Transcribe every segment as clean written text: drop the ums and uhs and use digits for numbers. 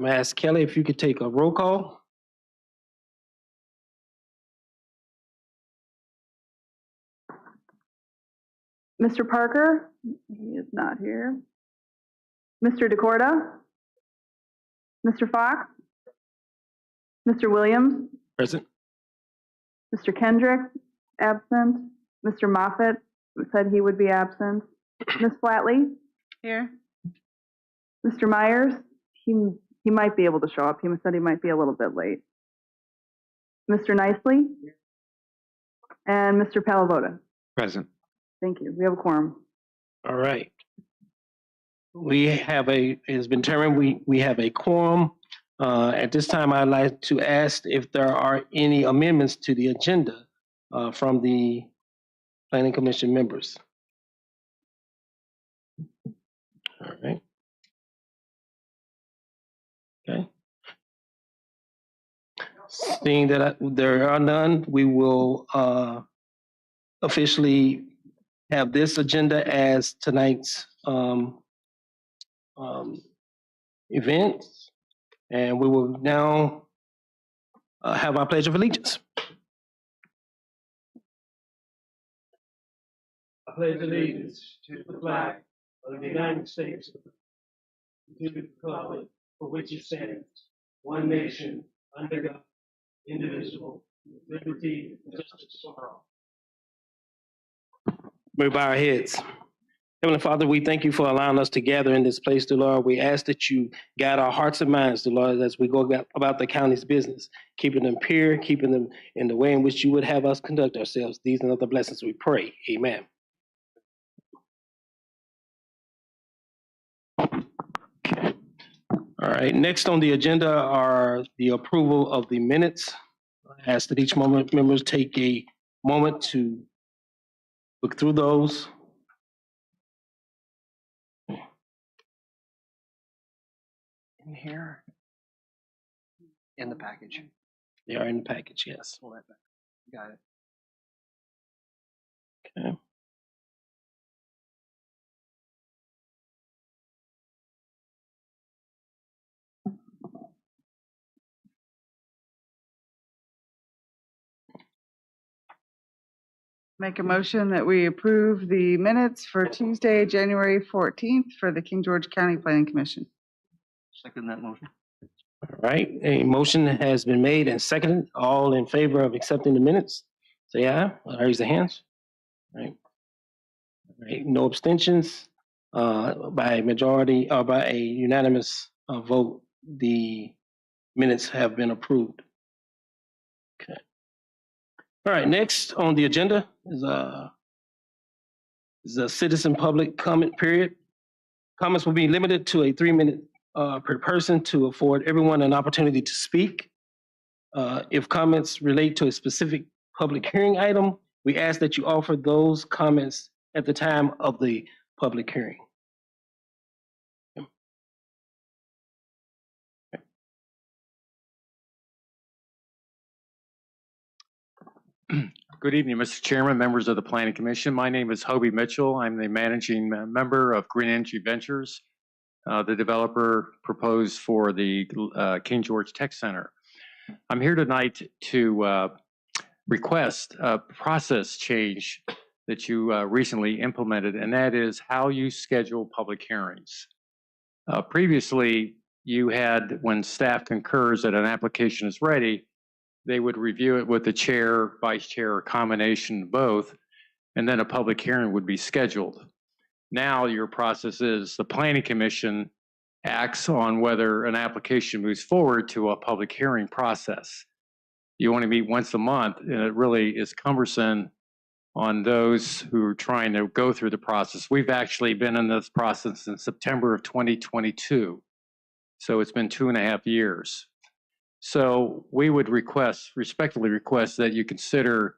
I'm gonna ask Kelly if you could take a roll call. Mr. Parker? He is not here. Mr. DeCorda? Mr. Fox? Mr. Williams? Present. Mr. Kendrick? Absent. Mr. Moffitt said he would be absent. Ms. Flatley? Here. Mr. Myers? He might be able to show up. He said he might be a little bit late. Mr. Nicely? And Mr. Palavoda? Present. Thank you. We have a quorum. All right. It has been determined we have a quorum. At this time, I'd like to ask if there are any amendments to the agenda from the Planning Commission members. All right. Okay. Seeing that there are none, we will officially have this agenda as tonight's event, and we will now have our Pledge of Allegiance. I pledge allegiance to the flag of the United States, to the republic for which it stands, one nation, under God, indivisible, with liberty and justice for all. We bow our heads. Heavenly Father, we thank you for allowing us to gather in this place, dear Lord. We ask that you guide our hearts and minds, dear Lord, as we go about the county's business, keeping them pure, keeping them in the way in which you would have us conduct ourselves. These and other blessings we pray. Amen. Okay. All right, next on the agenda are the approval of the minutes. I ask that each members take a moment to look through those. In here. In the package. They are in the package, yes. Pull that back. Got it. Okay. Make a motion that we approve the minutes for Tuesday, January 14th for the King George County Planning Commission. Second that motion. All right, a motion has been made and seconded. All in favor of accepting the minutes, say aye. Raise the hands. All right. All right. No abstentions. By a majority or by a unanimous vote, the minutes have been approved. Okay. All right. Next on the agenda is a citizen public comment period. Comments will be limited to a 3-minute per person to afford everyone an opportunity to speak. If comments relate to a specific public hearing item, we ask that you offer those comments at the time of the public hearing. Good evening, Mr. Chairman, members of the Planning Commission. My name is Hobie Mitchell. I'm the managing member of Green Energy Ventures, the developer proposed for the King George Tech Center. I'm here tonight to request a process change that you recently implemented, and that is how you schedule public hearings. Previously, you had, when staff concurs that an application is ready, they would review it with the chair, vice chair, or combination of both, and then a public hearing would be scheduled. Now your process is the Planning Commission acts on whether an application moves forward to a public hearing process. You only meet once a month, and it really is cumbersome on those who are trying to go through the process. We've actually been in this process since September of 2022, so it's been 2.5 years. So we would respectfully request that you consider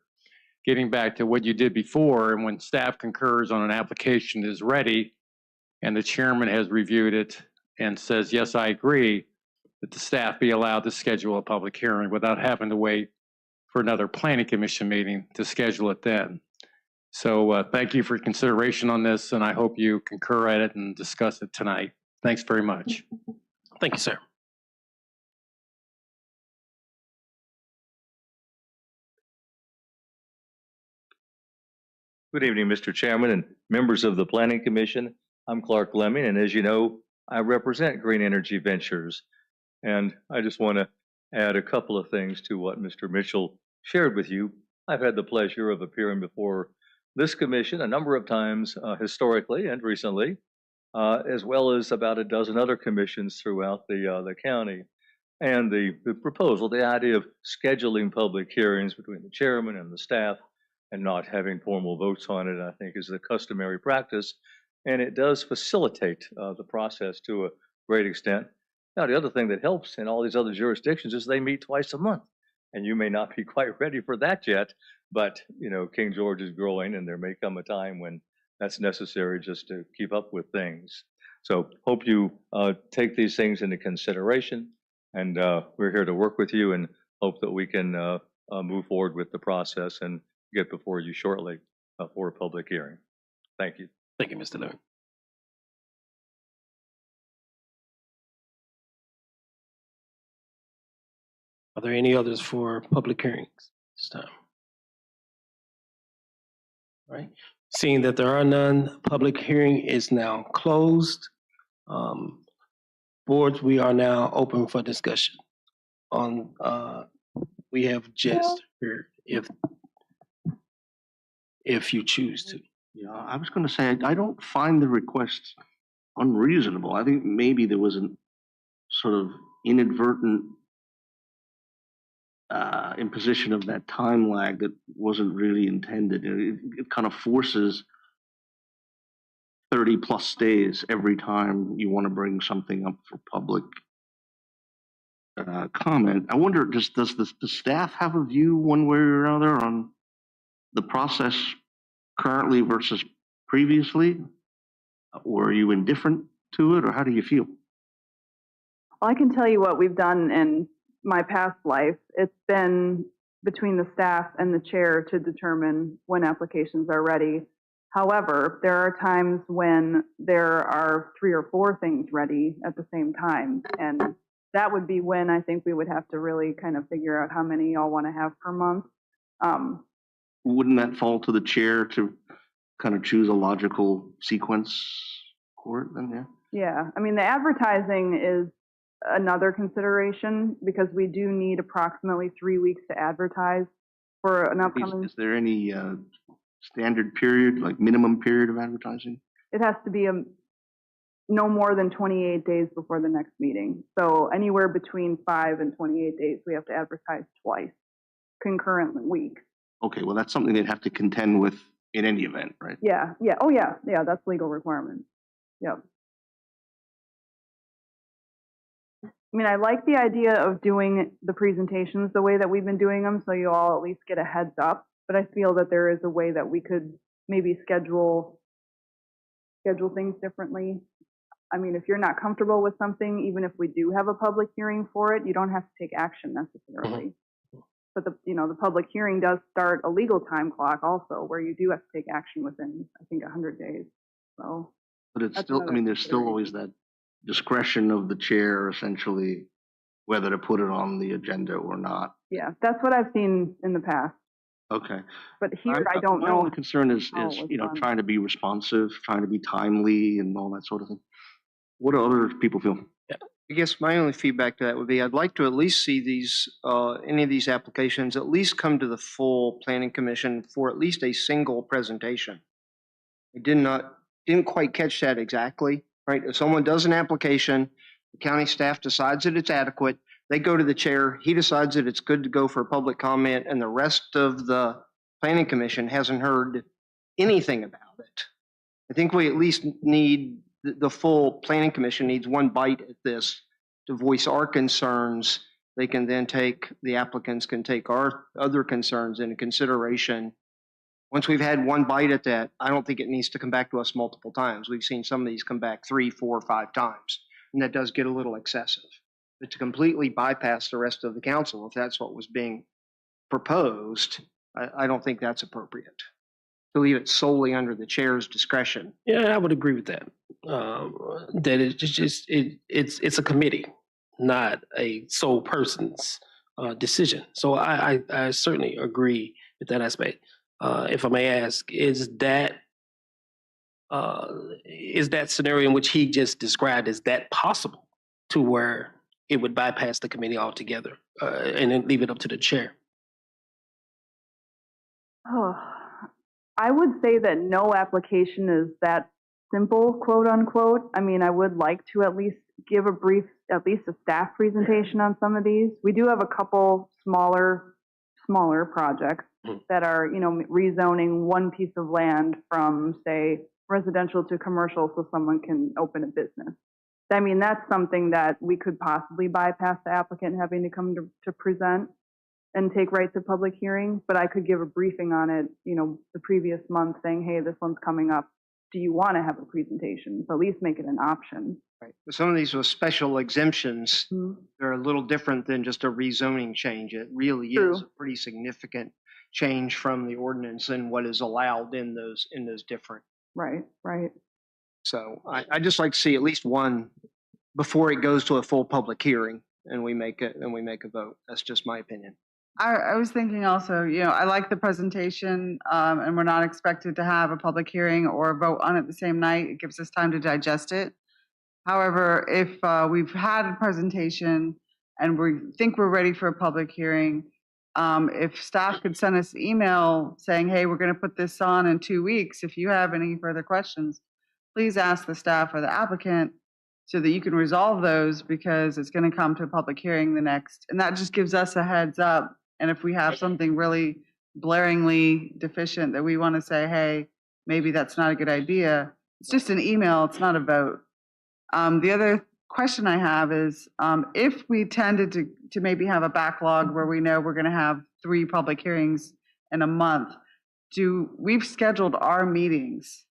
getting back to what you did before, and when staff concurs on an application is ready and the chairman has reviewed it and says, yes, I agree, that the staff be allowed to schedule a public hearing without having to wait for another Planning Commission meeting to schedule it then. So thank you for consideration on this, and I hope you concur at it and discuss it tonight. Thanks very much. Thank you, sir. Good evening, Mr. Chairman and members of the Planning Commission. I'm Clark Lemming, and as you know, I represent Green Energy Ventures. And I just want to add a couple of things to what Mr. Mitchell shared with you. I've had the pleasure of appearing before this commission a number of times historically and recently, as well as about a dozen other commissions throughout the county. And the proposal, the idea of scheduling public hearings between the chairman and the staff and not having formal votes on it, I think is the customary practice. And it does facilitate the process to a great extent. Now, the other thing that helps in all these other jurisdictions is they meet twice a month. And you may not be quite ready for that yet, but you know, King George is growing and there may come a time when that's necessary just to keep up with things. So hope you take these things into consideration, and we're here to work with you and hope that we can move forward with the process and get before you shortly for a public hearing. Thank you. Thank you, Mr. Lemming. Are there any others for public hearings this time? All right. Seeing that there are none, public hearing is now closed. Boards, we are now open for discussion on, we have Jess here if you choose to. Yeah, I was going to say, I don't find the requests unreasonable. I think maybe there was a sort of inadvertent imposition of that time lag that wasn't really intended. It kind of forces 30 plus days every time you want to bring something up for public comment. I wonder, does the staff have a view one way or another on the process currently versus previously? Or are you indifferent to it, or how do you feel? Well, I can tell you what we've done in my past life. It's been between the staff and the chair to determine when applications are ready. However, there are times when there are 3 or 4 things ready at the same time. And that would be when I think we would have to really kind of figure out how many y'all want to have per month. Wouldn't that fall to the chair to kind of choose a logical sequence for it then, yeah? Yeah, I mean, the advertising is another consideration because we do need approximately 3 weeks to advertise for an upcoming. Is there any standard period, like minimum period of advertising? It has to be no more than 28 days before the next meeting. So anywhere between 5 and 28 days, we have to advertise twice, concurrent weeks. Okay, well, that's something they'd have to contend with in any event, right? Yeah, yeah, oh yeah, yeah, that's legal requirement. Yep. I mean, I like the idea of doing the presentations the way that we've been doing them, so you all at least get a heads up. But I feel that there is a way that we could maybe schedule things differently. I mean, if you're not comfortable with something, even if we do have a public hearing for it, you don't have to take action necessarily. But the public hearing does start a legal time clock also, where you do have to take action within, I think, 100 days. So, but it's that's still, I another mean, there's still always that discretion of the chair, essentially, whether to put it on the agenda or not. yeah, that's what I've seen in the past. Okay. But here, I don't My know. only concern is how it was done. trying to be responsive, trying to be timely and all that sort of thing. What do other people feel? I guess my only feedback to that would be I'd like to at least see these, any of these applications at least come to the full planning commission for at least a single presentation. I didn't quite catch that exactly, right? If someone does an application, the county staff decides that it's adequate, they go to the chair, he decides that it's good to go for public comment, and the rest of the planning commission hasn't heard anything about it. I think we at least need, the full planning commission needs one bite at this to voice our concerns. They can then the applicants can take our other concerns into consideration. Once we've had one bite at that, I don't think it needs to come back to us multiple times. We've seen some of these come back 3, 4, 5 times, and that does get a little excessive. But to completely bypass the rest of the council, if that's what was being proposed, I don't think that's appropriate. To leave it solely under the chair's discretion. Yeah, I would agree with that. That it's a committee, not a sole person's decision. So I certainly agree with that aspect. if I may ask, is that scenario in which he just described, is that possible to where it would bypass the committee altogether and then leave it up to the chair? Oh, I would say that no application is that simple, quote unquote. I mean, I would like to at least give a brief, at least a staff presentation on some of these. We do have a couple smaller projects that are, you know, rezoning one piece of land from, say, residential to commercial so someone can open a business. I mean, that's something that we could possibly bypass the applicant having to come to present and take right to public hearing, but I could give a briefing on it, you know, the previous month saying, hey, this one's coming up. Do you want to have a presentation? So at least make it an option. Right. Some of these with special exemptions, Mhm. they're a little different than just a rezoning change. It really True. is a pretty significant change from the ordinance and what is allowed in those different. Right, right. So I just like to see at least one before it goes to a full public hearing and we make a vote. That's just my opinion. I was thinking also, you know, I like the presentation, and we're not expected to have a public hearing or vote on it the same night. It gives us time to digest it. However, if we've had a presentation and we think we're ready for a public hearing, if staff could send us an email saying, hey, we're going to put this on in 2 weeks. If you have any further questions, please ask the staff or the applicant so that you can resolve those, because it's going to come to a public hearing the next. And that just gives us a heads up. And if we have something really blaringly deficient that we want to say, hey, maybe that's not a good idea, it's just an email, it's not a vote. The other question I have is, if we tended to maybe have a backlog where we know we're going to have 3 public hearings in a month, we've scheduled our meetings,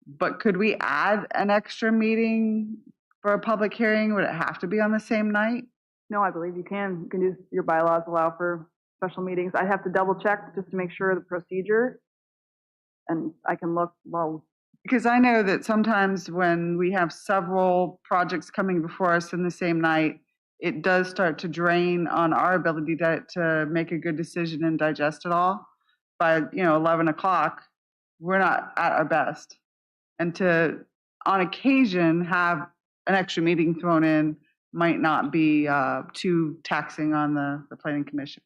but could we add an extra meeting for a public hearing? Would it have to be on the same night? No, I believe you can. You can do, your bylaws allow for special meetings. I'd have to double check just to make sure the procedure, and I can look, well, Because I know that sometimes when we have several projects coming before us in the same night, it does start to drain on our ability to make a good decision and digest it all. By 11 o'clock, we're not at our best, and to on occasion have an extra meeting thrown in might not be too taxing on the planning commission.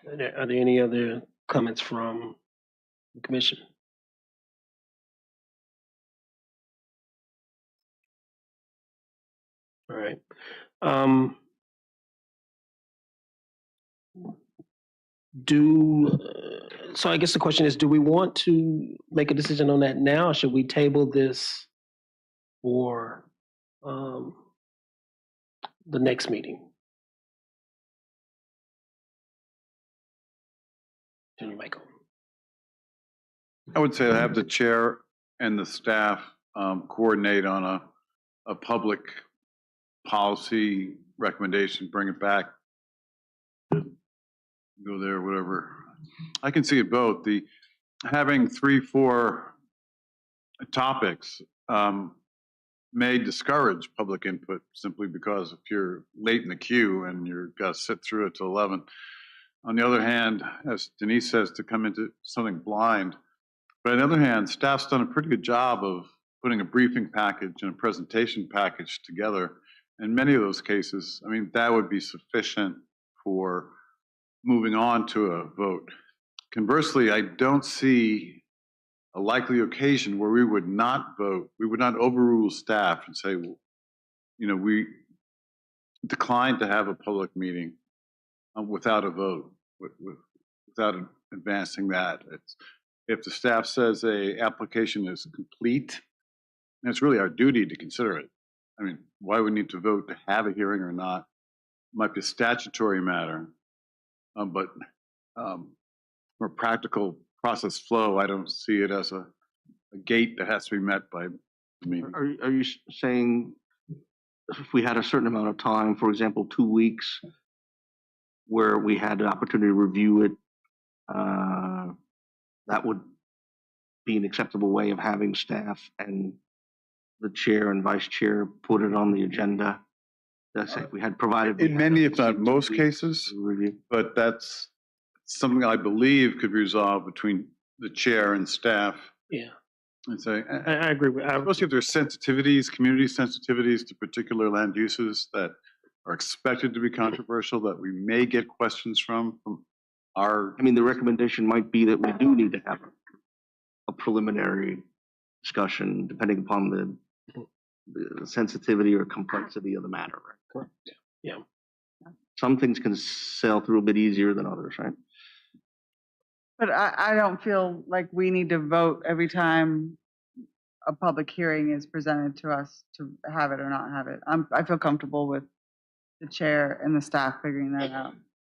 Are there any other comments from the commission? All right. So I guess the question is, do we want to make a decision on that now? Or should we table this for the next meeting? Turn your mic on. I would say have the chair and the staff coordinate on a public policy recommendation, bring it back, go there, whatever. I can see it both. Having 3, 4 topics may discourage public input simply because if you're late in the queue and you've got to sit through it till 11. On the other hand, as Denise says, to come into something blind. But on the other hand, staff's done a pretty good job of putting a briefing package and a presentation package together. In many of those cases, I mean, that would be sufficient for moving on to a vote. Conversely, I don't see a likely occasion where we would not vote, we would not overrule staff and say, we declined to have a public meeting without a vote, without advancing that. If the staff says a application is complete, it's really our duty to consider it. I mean, why we need to vote to have a hearing or not? It might be a statutory matter, but for practical process flow, I don't see it as a gate that has to be met by the meeting. Are you saying if we had a certain amount of time, for example, 2 weeks, where we had an opportunity to review it, that would be an acceptable way of having staff and the chair and vice chair put it on the agenda That's if we had provided. In many, if not most cases, Review. but that's something I believe could resolve between the chair and staff Yeah, and say, I agree with, especially if there's sensitivities, community sensitivities to particular land uses that are expected to be controversial, that we may get questions from our, I mean, the recommendation might be that we do need to have a preliminary discussion depending upon the sensitivity or complexity of the matter, right? correct. Yeah. Some things can sail through a bit easier than others, right? But I don't feel like we need to vote every time a public hearing is presented to us to have it or not have it. I feel comfortable with the chair and the staff figuring that out.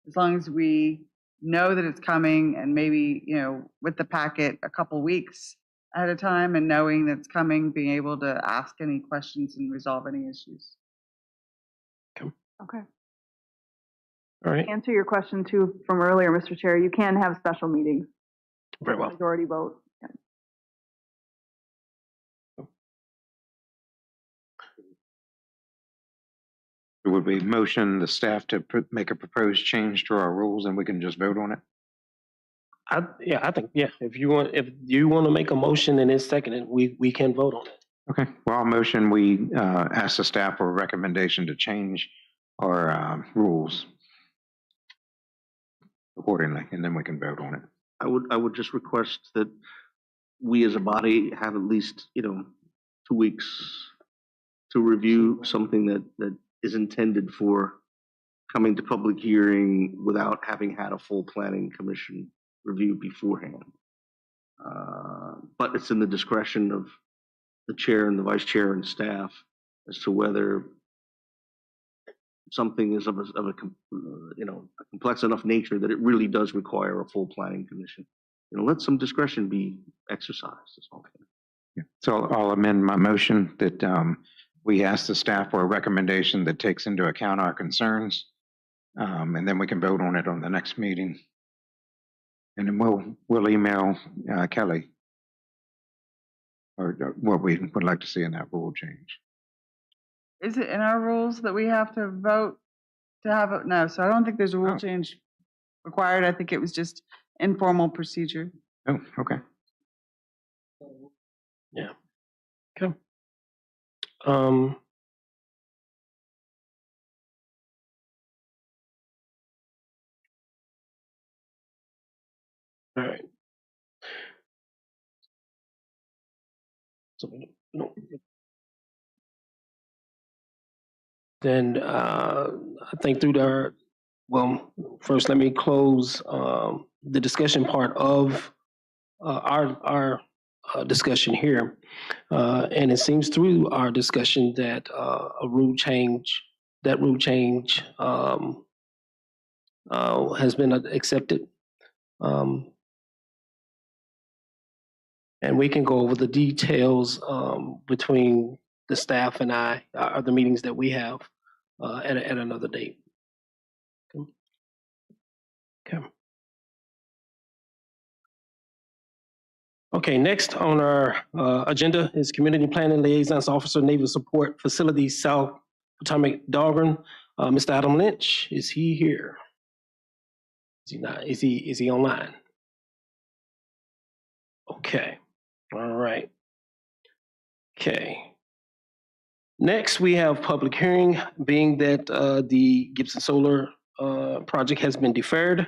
As long as we know that it's coming and maybe, you know, with the packet a couple weeks at a time and knowing that it's coming, being able to ask any questions and resolve any issues. Okay. All right, Answer your question too from earlier, Mr. Chair. You can have special meetings. very well. Majority vote. Yeah. Would we motion the staff to make a proposed change to our rules and we can just vote on it? I think, yeah, if you want to make a motion and it's seconded, we can vote on it. Okay, well, I'll motion we ask the staff for a recommendation to change our rules accordingly, and then we can vote on it. I would just request that we as a body have at least, 2 weeks to review something that is intended for coming to public hearing without having had a full planning commission review beforehand. But it's in the discretion of the chair and the vice chair and staff as to whether something is of a complex enough nature that it really does require a full planning commission. Let some discretion be exercised. That's all. Yeah. So I'll amend my motion that we ask the staff for a recommendation that takes into account our concerns, and then we can vote on it on the next meeting. And then we'll email Kelly or what we would like to see in that rule change. Is it in our rules that we have to vote to have it? No, so I don't think there's a rule change required. I think it was just informal procedure. Oh, okay. Yeah. Okay. All right. So then I think first let me close the discussion part of our discussion here. And it seems through our discussion that a rule change has been accepted. And we can go over the details between the staff and I, the meetings that we have at another date. Okay. Okay, next on our agenda is Community Planning Liaisons Officer, Naval Support Facilities, South Potomac, Dahlgren. Mr. Adam Lynch, is he here? Is he not? Is he online? Okay, all right. Okay. Next, we have public hearing, being that the Gibson Solar project has been deferred.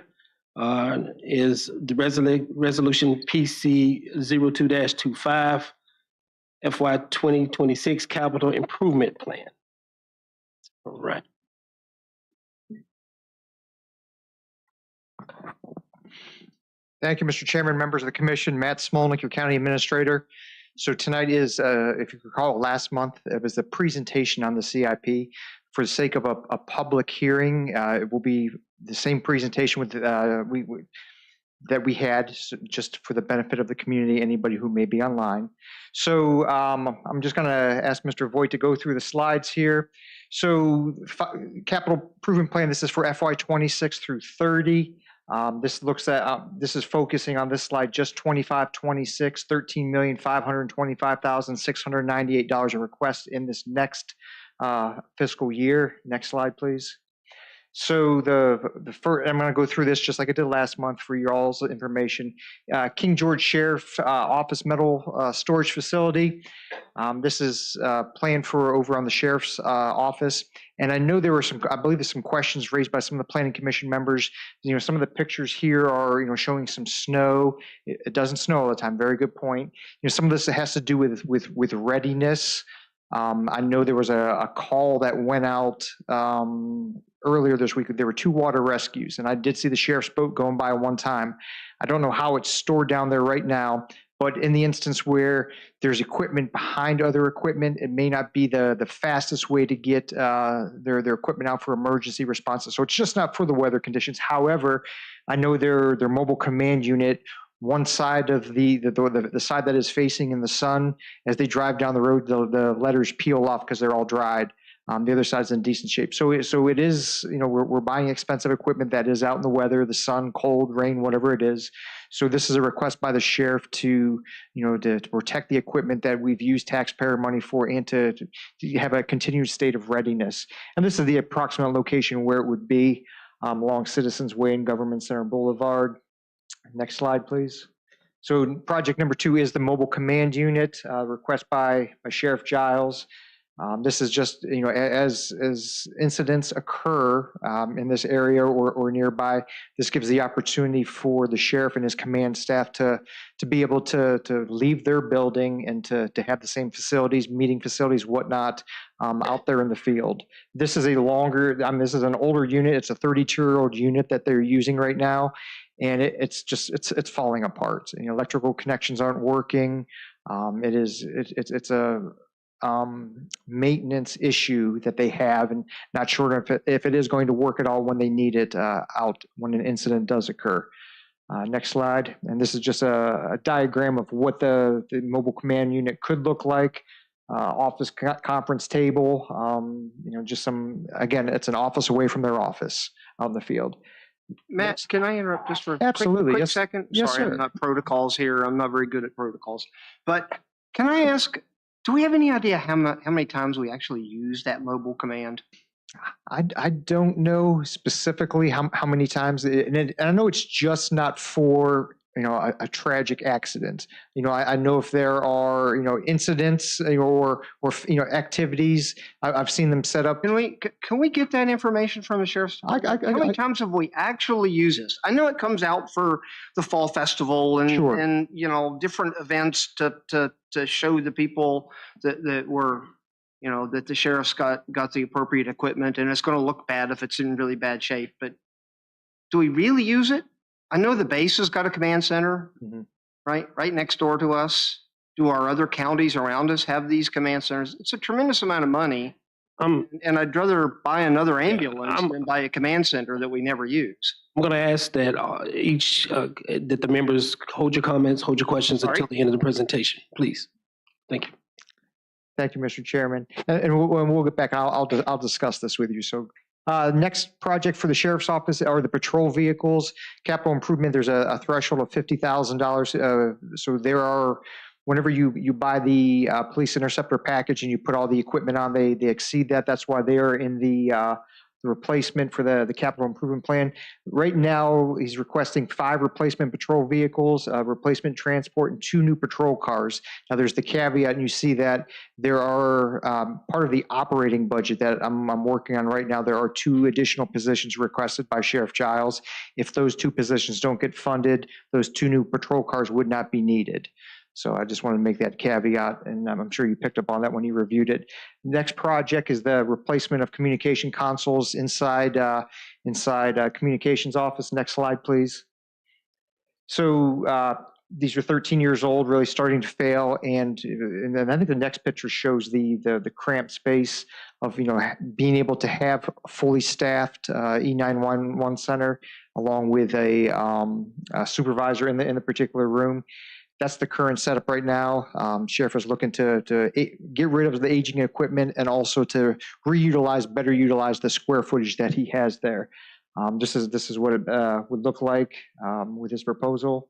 Is the resolution PC 02-25 FY 2026 Capital Improvement Plan. All right. Thank you, Mr. Chairman, members of the commission. Matt Smolnik, your county administrator. So tonight is, if you recall, last month, it was the presentation on the CIP. For the sake of a public hearing, it will be the same presentation with that we had, just for the benefit of the community, anybody who may be online. So I'm just going to ask Mr. Voigt to go through the slides here. So capital improvement plan, this is for FY 26 through 30. This looks at, this is focusing on this slide, just 25, 26, $13,525,698 in requests in this next fiscal year. Next slide, please. So the first, I'm going to go through this just like I did last month for your all's information. King George Sheriff Office Metal Storage Facility. This is planned for over on the Sheriff's Office. And I know there were some, I believe there's some questions raised by some of the Planning Commission members. You know, some of the pictures here are, you know, showing some snow. It doesn't snow all the time. Very good point. You know, some of this has to do with readiness. I know there was a call that went out earlier this week. There were 2 water rescues, and I did see the sheriff's boat going by one time. I don't know how it's stored down there right now, but in the instance where there's equipment behind other equipment, it may not be the fastest way to get their equipment out for emergency responses. So it's just not for the weather conditions. However, I know their mobile command unit, one side of the side that is facing in the sun, as they drive down the road, the letters peel off because they're all dried. The other side's in decent shape. So it is, you know, we're buying expensive equipment that is out in the weather, the sun, cold, rain, whatever it is. So this is a request by the sheriff to, you know, to protect the equipment that we've used taxpayer money for, and to have a continued state of readiness. And this is the approximate location where it would be, along Citizens Way and Government Center Boulevard. Next slide, please. So project number 2 is the mobile command unit, request by Sheriff Giles. This is just, you know, as incidents occur in this area or nearby, this gives the opportunity for the sheriff and his command staff to be able to leave their building and to have the same facilities, meeting facilities, whatnot, out there in the field. This is a longer, this is an older unit. It's a 32-year-old unit that they're using right now. And it's falling apart. You know, electrical connections aren't working. It's a maintenance issue that they have, and not sure if it is going to work at all when they need it out when an incident does occur. Next slide. And this is just a diagram of what the mobile command unit could look like. Office conference table. You know, just some, again, it's an office away from their office out in the field. Matt, Yes. can I interrupt just for a Absolutely, quick yes. second? Yes, Sorry, sir. I'm not protocols here. I'm not very good at protocols. But can I ask, do we have any idea how many times we actually use that mobile command? I don't know specifically how many times, and I know it's just not for, you know, a tragic accident. You know, I know if there are, you know, incidents or you know, activities, I've seen them set up. Can we get that information from the sheriff's department? How many times have we actually used this? I know it comes out for the fall festival and Sure. and you know, different events to show the people that we're, you know, that the sheriff's got the appropriate equipment, and it's going to look bad if it's in really bad shape. But do we really use it? I know the base has got a command center, Mhm. right next door to us. Do our other counties around us have these command centers? It's a tremendous amount of money, and I'd rather buy another ambulance than buy a command center that we never use. I'm going to ask that that the members hold your comments, hold your questions Sorry. until the end of the presentation, please. Thank you. Thank you, Mr. Chairman. And we'll get back. I'll discuss this with you. So next project for the sheriff's office are the patrol vehicles. Capital improvement, there's a threshold of $50,000. So there are, whenever you buy the police interceptor package and you put all the equipment on, they exceed that. That's why they are in the replacement for the capital improvement plan. Right now, he's requesting 5 replacement patrol vehicles, replacement transport, and 2 new patrol cars. Now, there's the caveat, and you see that there are part of the operating budget that I'm working on right now. There are 2 additional positions requested by Sheriff Giles. If those 2 positions don't get funded, those 2 new patrol cars would not be needed. So I just want to make that caveat, and I'm sure you picked up on that when you reviewed it. Next project is the replacement of communication consoles inside communications office. Next slide, please. So these are 13 years old, really starting to fail, and then I think the next picture shows the cramped space of, you know, being able to have a fully staffed E911 center along with a supervisor in the particular room. That's the current setup right now. Sheriff is looking to get rid of the aging equipment and also to better utilize the square footage that he has there. This is what it would look like with this proposal.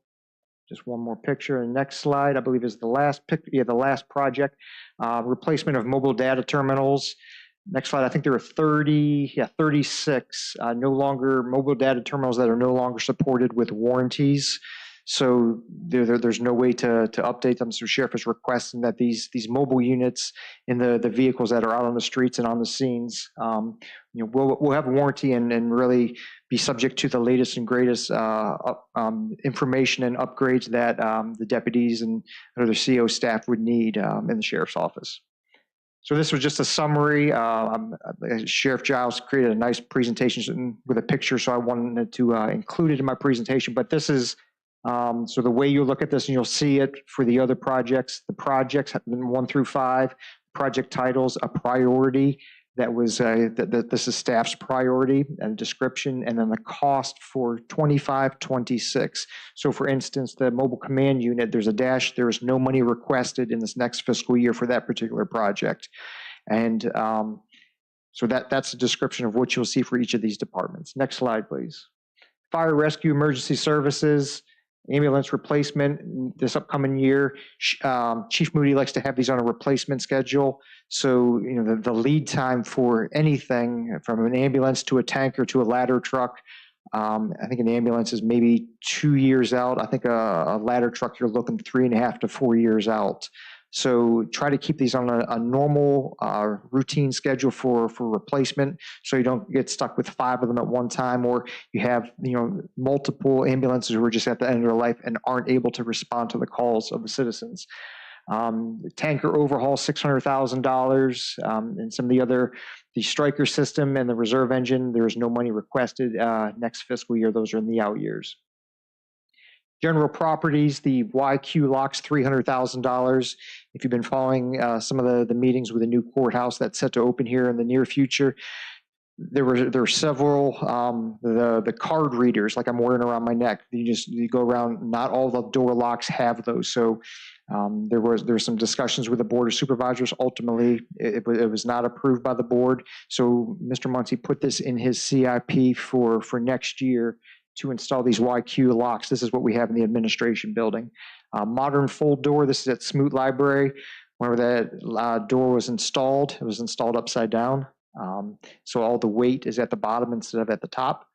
Just one more picture. And next slide, I believe, is the last the last project, replacement of mobile data terminals. Next slide, I think there are 36 mobile data terminals that are no longer supported with warranties. So there's no way to update them. So Sheriff is requesting that these mobile units in the vehicles that are out on the streets and on the scenes, we'll have a warranty and really be subject to the latest and greatest information and upgrades that the deputies and other CO staff would need in the Sheriff's office. So this was just a summary. Sheriff Giles created a nice presentation with a picture, so I wanted to include it in my presentation. But this is, so the way you look at this, and you'll see it for the other projects, the projects 1 through 5, project titles, a priority. That was, this is staff's priority and description, and then the cost for 25-26. So for instance, the mobile command unit, there's a dash, there is no money requested in this next fiscal year for that particular project. And so that's a description of what you'll see for each of these departments. Next slide, please. Fire rescue emergency services, ambulance replacement this upcoming year. Chief Moody likes to have these on a replacement schedule. So, the lead time for anything from an ambulance to a tanker to a ladder truck, I think an ambulance is maybe 2 years out. I think a ladder truck, you're looking 3.5 to 4 years out. So try to keep these on a normal routine schedule for replacement, so you don't get stuck with 5 of them at one time, or you have multiple ambulances who are just at the end of their life and aren't able to respond to the calls of the citizens. Tanker overhaul, $600,000, and some of the Stryker system and the reserve engine, there is no money requested next fiscal year. Those are in the out years. General properties, the YQ locks, $300,000. If you've been following some of the meetings with the new courthouse that's set to open here in the near future, there were several, the card readers, like I'm wearing around my neck. You go around, not all the door locks have those. So there were some discussions with the Board of Supervisors. Ultimately, it was not approved by the board. So Mr. Muncie put this in his CIP for next year to install these YQ locks. This is what we have in the administration building. Modern fold door, this is at Smoot Library. Whenever that door was installed, it was installed upside down. So all the weight is at the bottom instead of at the top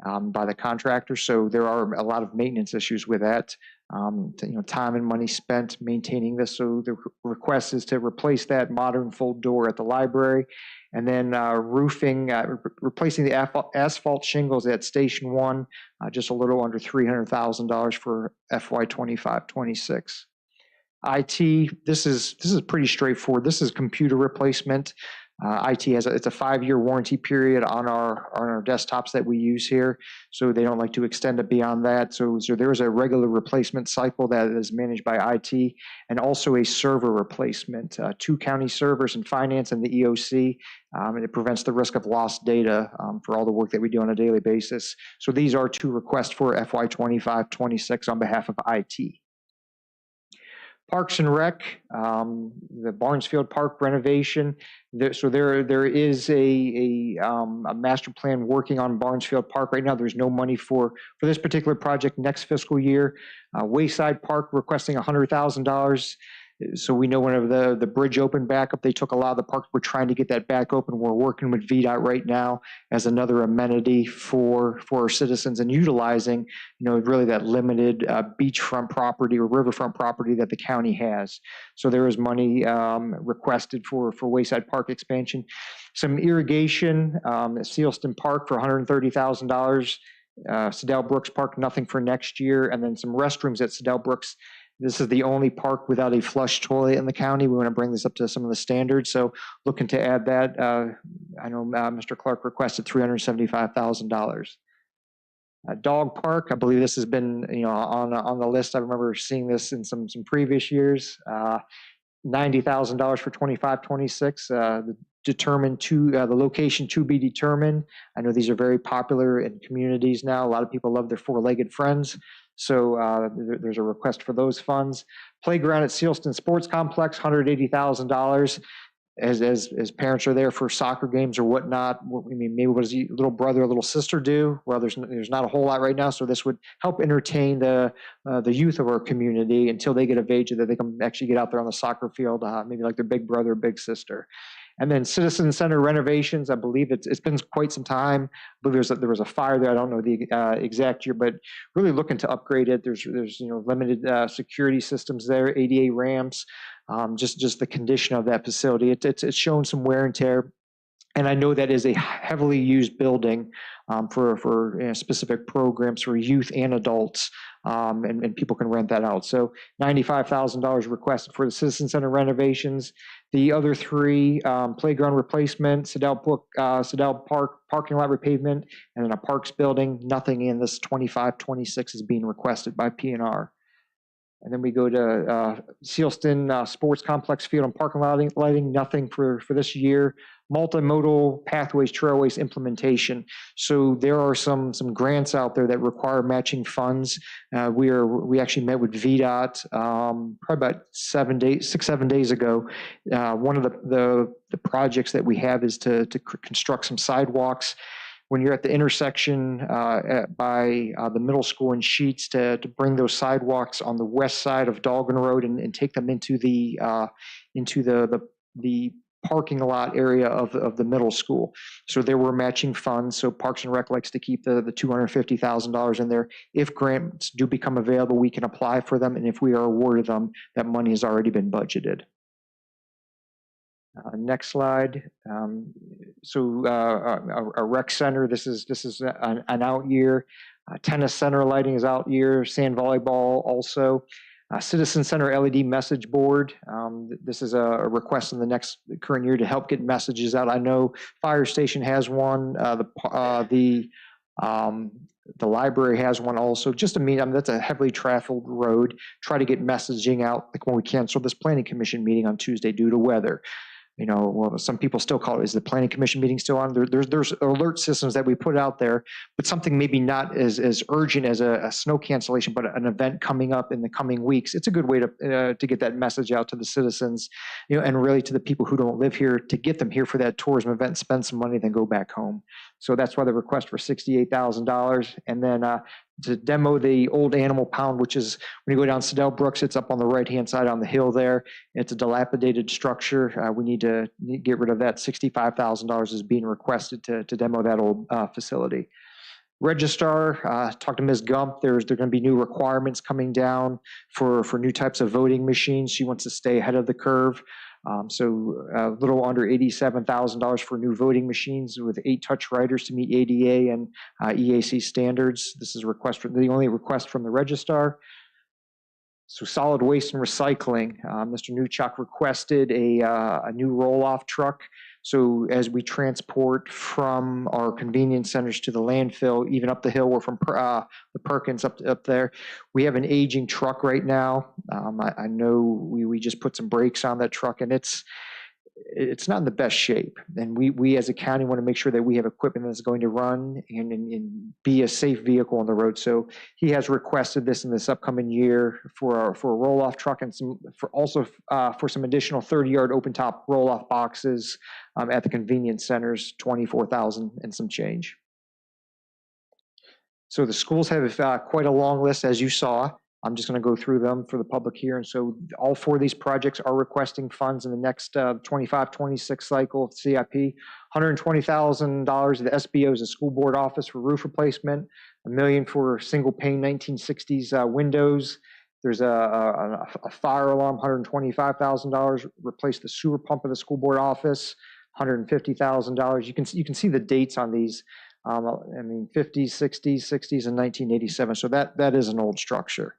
by the contractor. So there are a lot of maintenance issues with that. Time and money spent maintaining this. So the request is to replace that modern fold door at the library. And then roofing, replacing the asphalt shingles at Station 1, just a little under $300,000 for FY 25-26. IT, this is pretty straightforward. This is computer replacement. IT it's a 5-year warranty period on our desktops that we use here, so they don't like to extend it beyond that. So there is a regular replacement cycle that is managed by IT, and also a server replacement, 2 county servers in finance and the EOC, and it prevents the risk of lost data for all the work that we do on a daily basis. So these are 2 requests for FY 25-26 on behalf of IT. Parks and Rec, the Barnesfield Park renovation. So there is a master plan working on Barnesfield Park right now. There's no money for this particular project next fiscal year. Wayside Park requesting $100,000. So we know whenever the bridge opened back up, they took a lot of the park. We're trying to get that back open. We're working with VDOT right now as another amenity for our citizens, and utilizing, really that limited beachfront property or riverfront property that the county has. So there is money requested for Wayside Park expansion. Some irrigation at Sealston Park for $130,000. Sedell Brooks Park, nothing for next year. And then some restrooms at Sedell Brooks. This is the only park without a flush toilet in the county. We want to bring this up to some of the standards. So looking to add that. I know Mr. Clark requested $375,000. Dog Park, I believe this has been on the list. I remember seeing this in some previous years. $90,000 for 25-26. The location to be determined. I know these are very popular in communities now. A lot of people love their 4-legged friends. So there's a request for those funds. Playground at Sealston Sports Complex, $180,000. as parents are there for soccer games or whatnot. I mean, maybe what does your little brother or little sister do? Well, there's not a whole lot right now, so this would help entertain the youth of our community until they get of age that they can actually get out there on the soccer field, maybe like their big brother or big sister. And then Citizen Center renovations, I believe it's been quite some time. I believe there was a fire there. I don't know the exact year, but really looking to upgrade it. There's limited security systems there, ADA ramps, just the condition of that facility. It's shown some wear and tear. And I know that is a heavily used building for specific programs for youth and adults, and people can rent that out. So $95,000 requested for the Citizen Center renovations. The other three, playground replacement, Sedell Park parking lot repavement, and then a parks building. Nothing in this 25-26 is being requested by PNR. And then we go to Sealston Sports Complex Field and Parking Lighting, nothing for this year. Multimodal pathways, trailways implementation. So there are some grants out there that require matching funds. We actually met with VDOT probably about 7 days ago. One of the projects that we have is to construct some sidewalks. When you're at the intersection by the middle school in Sheets, to bring those sidewalks on the west side of Dalgan Road and take them into the parking lot area of the middle school. So there were matching funds. So Parks and Rec likes to keep the $250,000 in there. If grants do become available, we can apply for them. And if we are awarded them, that money has already been budgeted. Next slide. A rec center, this is an out year. Tennis center lighting is out year. Sand volleyball also. Citizen Center LED message board. This is a request in the current year to help get messages out. I know fire station has one. The library has one also. That's a heavily traveled road. Try to get messaging out like when we canceled this planning commission meeting on Tuesday due to weather. Some people still call it, is the planning commission meeting still on? There's alert systems that we put out there, but something maybe not as urgent as a snow cancellation, but an event coming up in the coming weeks. It's a good way to get that message out to the citizens, and really to the people who don't live here, to get them here for that tourism event, spend some money, then go back home. So that's why the request for $68,000. And then to demo the old Animal Pound, which is when you go down Sedell Brooks, it's up on the right-hand side on the hill there. It's a dilapidated structure. We need to get rid of that. $65,000 is being requested to demo that old facility. Registrar, talked to Ms. Gump. There are going to be new requirements coming down for new types of voting machines. She wants to stay ahead of the curve. So a little under $87,000 for new voting machines with 8 touch writers to meet ADA and EAC standards. This is the only request from the registrar. So solid waste and recycling, Mr. Newchuk requested a new roll-off truck. So as we transport from our convenience centers to the landfill, even up the hill or from the Perkins up there, we have an aging truck right now. I know we just put some brakes on that truck, and it's not in the best shape. And we as a county want to make sure that we have equipment that's going to run and be a safe vehicle on the road. So he has requested this in this upcoming year for a roll-off truck and for some additional 30-yard open-top roll-off boxes at the convenience centers, $24,000 and some change. So the schools have quite a long list, as you saw. I'm just going to go through them for the public here. And so all 4 of these projects are requesting funds in the next 25-26 cycle of CIP. $120,000 of the SBO is a school board office for roof replacement, $1 million for single pane 1960s windows. There's a fire alarm, $125,000. Replace the sewer pump of the school board office, $150,000. You can see the dates on these. 50s, 60s, and 1987. So that is an old structure.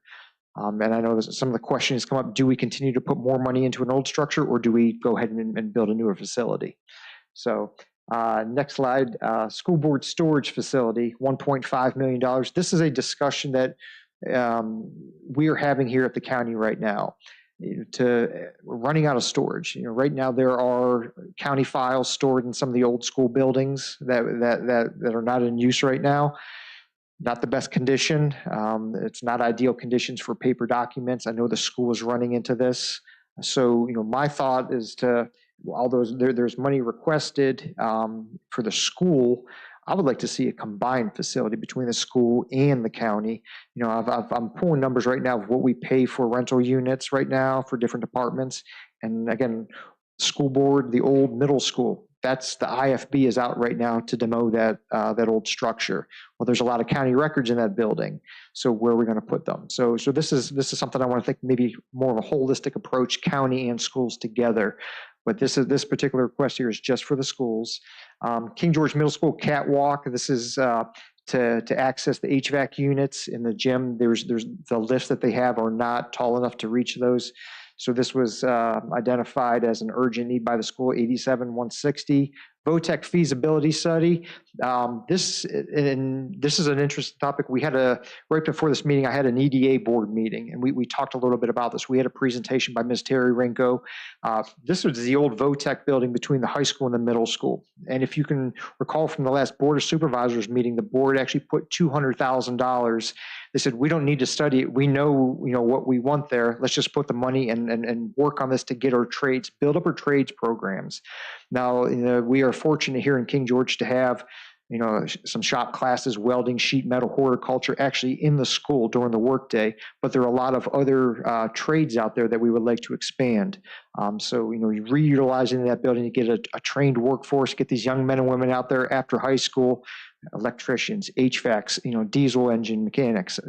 And I know some of the questions come up, do we continue to put more money into an old structure, or do we go ahead and build a newer facility? So next slide, school board storage facility, $1.5 million. This is a discussion that we are having here at the county right now. We're running out of storage. Right now there are county files stored in some of the old school buildings that are not in use right now. Not the best condition. It's not ideal conditions for paper documents. I know the school is running into this. So, my thought is to although there's money requested for the school, I would like to see a combined facility between the school and the county. You know, I'm pulling numbers right now of what we pay for rental units right now for different departments. And again, school board, the old middle school, that's the IFB is out right now to demo that old structure. Well, there's a lot of county records in that building. So where are we going to put them? So this is something I want to think maybe more of a holistic approach, county and schools together. But this particular request here is just for the schools. King George Middle School catwalk. This is to access the HVAC units in the gym. There's the lifts that they have are not tall enough to reach those. So this was identified as an urgent need by the school, 87-160. VOTEC feasibility study. This is an interesting topic. We had right before this meeting, I had an EDA board meeting, and we talked a little bit about this. We had a presentation by Ms. Terry Rinko. This was the old VOTEC building between the high school and the middle school. And if you can recall from the last Board of Supervisors meeting, the board actually put $200,000. They said, we don't need to study it. We know, what we want there. Let's just put the money and work on this to get our trades, build up our trades programs. Now, we are fortunate here in King George to have, some shop classes, welding, sheet metal, horticulture, actually in the school during the workday. But there are a lot of other trades out there that we would like to expand. So, reutilizing that building to get a trained workforce, get these young men and women out there after high school, electricians, HVACs, diesel engine mechanics.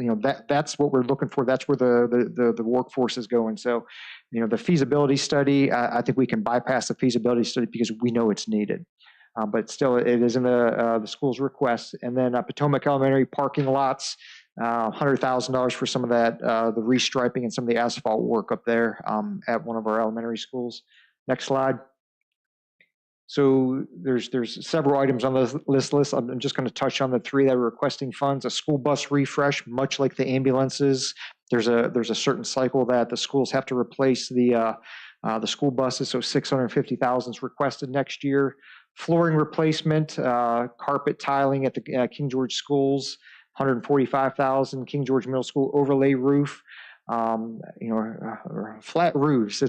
That's what we're looking for. That's where the workforce is going. So, the feasibility study, I think we can bypass the feasibility study because we know it's needed. But still, it is in the school's request. And then Potomac Elementary parking lots, $100,000 for some of that, the restriping and some of the asphalt work up there at one of our elementary schools. Next slide. So there's several items on this list. I'm just going to touch on the three that are requesting funds. A school bus refresh, much like the ambulances. There's a certain cycle that the schools have to replace the school buses. So $650,000 is requested next year. Flooring replacement, carpet tiling at the King George schools, $145,000. King George Middle School overlay roof, flat roofs.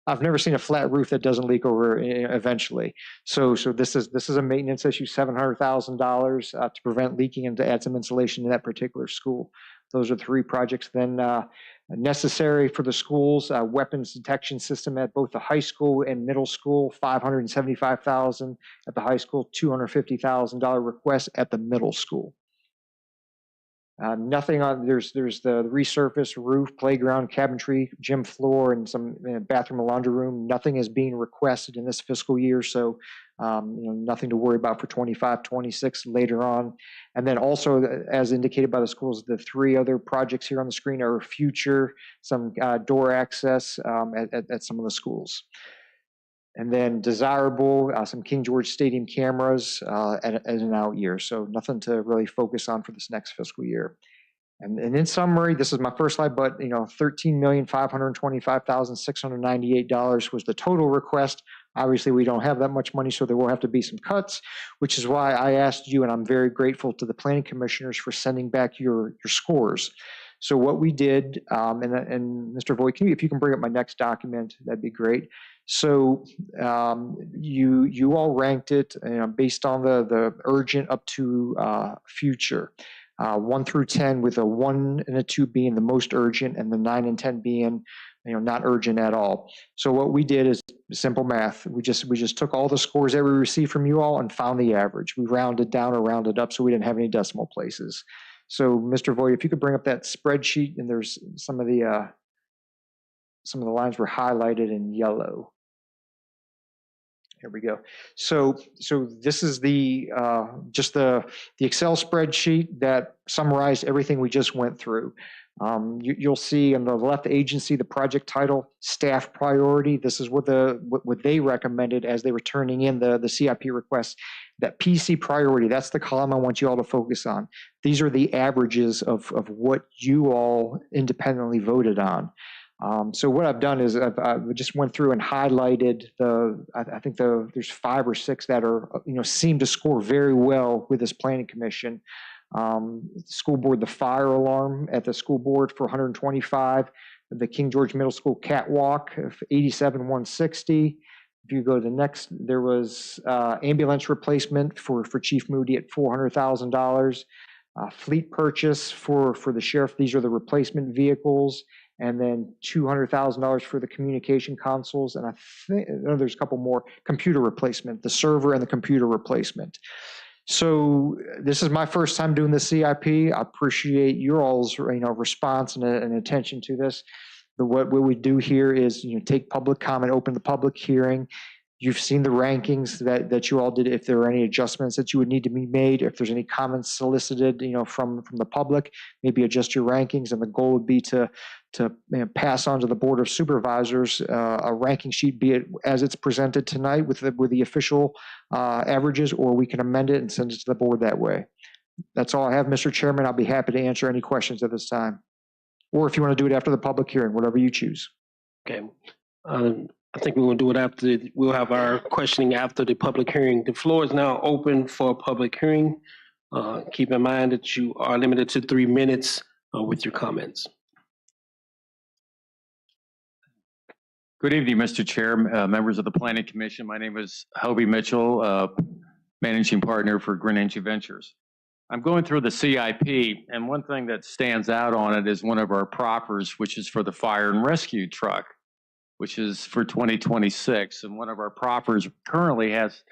I've never seen a flat roof that doesn't leak over eventually. So this is a maintenance issue, $700,000 to prevent leaking and to add some insulation to that particular school. Those are three projects. Then necessary for the schools, weapons detection system at both the high school and middle school, $575,000 at the high school, $250,000 request at the middle school. Nothing on, there's the resurface roof, playground, cabinetry, gym floor, and some bathroom and laundry room. Nothing is being requested in this fiscal year, so nothing to worry about for 25, 26 later on. And then also, as indicated by the schools, the three other projects here on the screen are future, some door access at some of the schools. And then desirable, some King George Stadium cameras as an out year. So nothing to really focus on for this next fiscal year. And in summary, this is my first slide, but $13,525,698 was the total request. Obviously, we don't have that much money, so there will have to be some cuts, which is why I asked you, and I'm very grateful to the planning commissioners for sending back your scores. So what we did, and Mr. Voigt, if you can bring up my next document, that'd be great. So you all ranked it based on the urgent up to future, 1 through 10, with a 1 and a 2 being the most urgent, and the 9 and 10 being not urgent at all. So what we did is simple math. We just took all the scores that we received from you all and found the average. We rounded down or rounded up, so we didn't have any decimal places. So Mr. Voigt, if you could bring up that spreadsheet, and there's some of the lines were highlighted in yellow. Here we go. So this is the just the Excel spreadsheet that summarized everything we just went through. You'll see on the left agency, the project title, staff priority. This is what they recommended as they were turning in the CIP request. That PC priority, that's the column I want you all to focus on. These are the averages of what you all independently voted on. So what I've done is I just went through and highlighted I think there's 5 or 6 that are, seem to score very well with this planning commission. School board, the fire alarm at the school board for 125, the King George Middle School catwalk of 87-160, If you go to the next, there was ambulance replacement for Chief Moody at $400,000. Fleet purchase for the sheriff. These are the replacement vehicles. And then $200,000 for the communication consoles. And I think there's a couple more. Computer replacement, the server and the computer replacement. So this is my first time doing the CIP. I appreciate your all's response and attention to this. What we do here is take public comment, open the public hearing. You've seen the rankings that you all did. If there are any adjustments that you would need to be made, if there's any comments solicited, from the public, maybe adjust your rankings. And the goal would be to pass on to the Board of Supervisors a ranking sheet, be it as it's presented tonight with the official averages, or we can amend it and send it to the board that way. That's all I have, Mr. Chairman. I'll be happy to answer any questions at this time, or if you want to do it after the public hearing, whatever you choose. Okay. I think we will do it after, we'll have our questioning after the public hearing. The floor is now open for public hearing. Keep in mind that you are limited to 3 minutes with your comments. Good evening, Mr. Chair, members of the Planning Commission. My name is Hobie Mitchell, Managing Partner for Green Energy Ventures. I'm going through the CIP, and one thing that stands out on it is one of our proffers, which is for the fire and rescue truck, which is for 2026. And one of our proffers currently has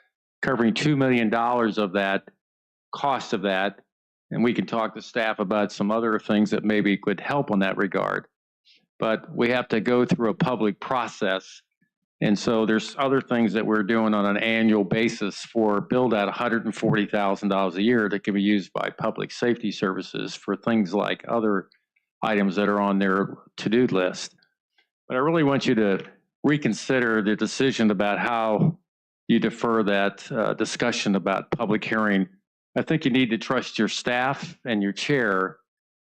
covering $2 million of that cost of that. And we can talk to staff about some other things that maybe could help on that regard. But we have to go through a public process. And so there's other things that we're doing on an annual basis for build out $140,000 a year that can be used by public safety services for things like other items that are on their to-do list. But I really want you to reconsider the decision about how you defer that discussion about public hearing. I think you need to trust your staff and your chair.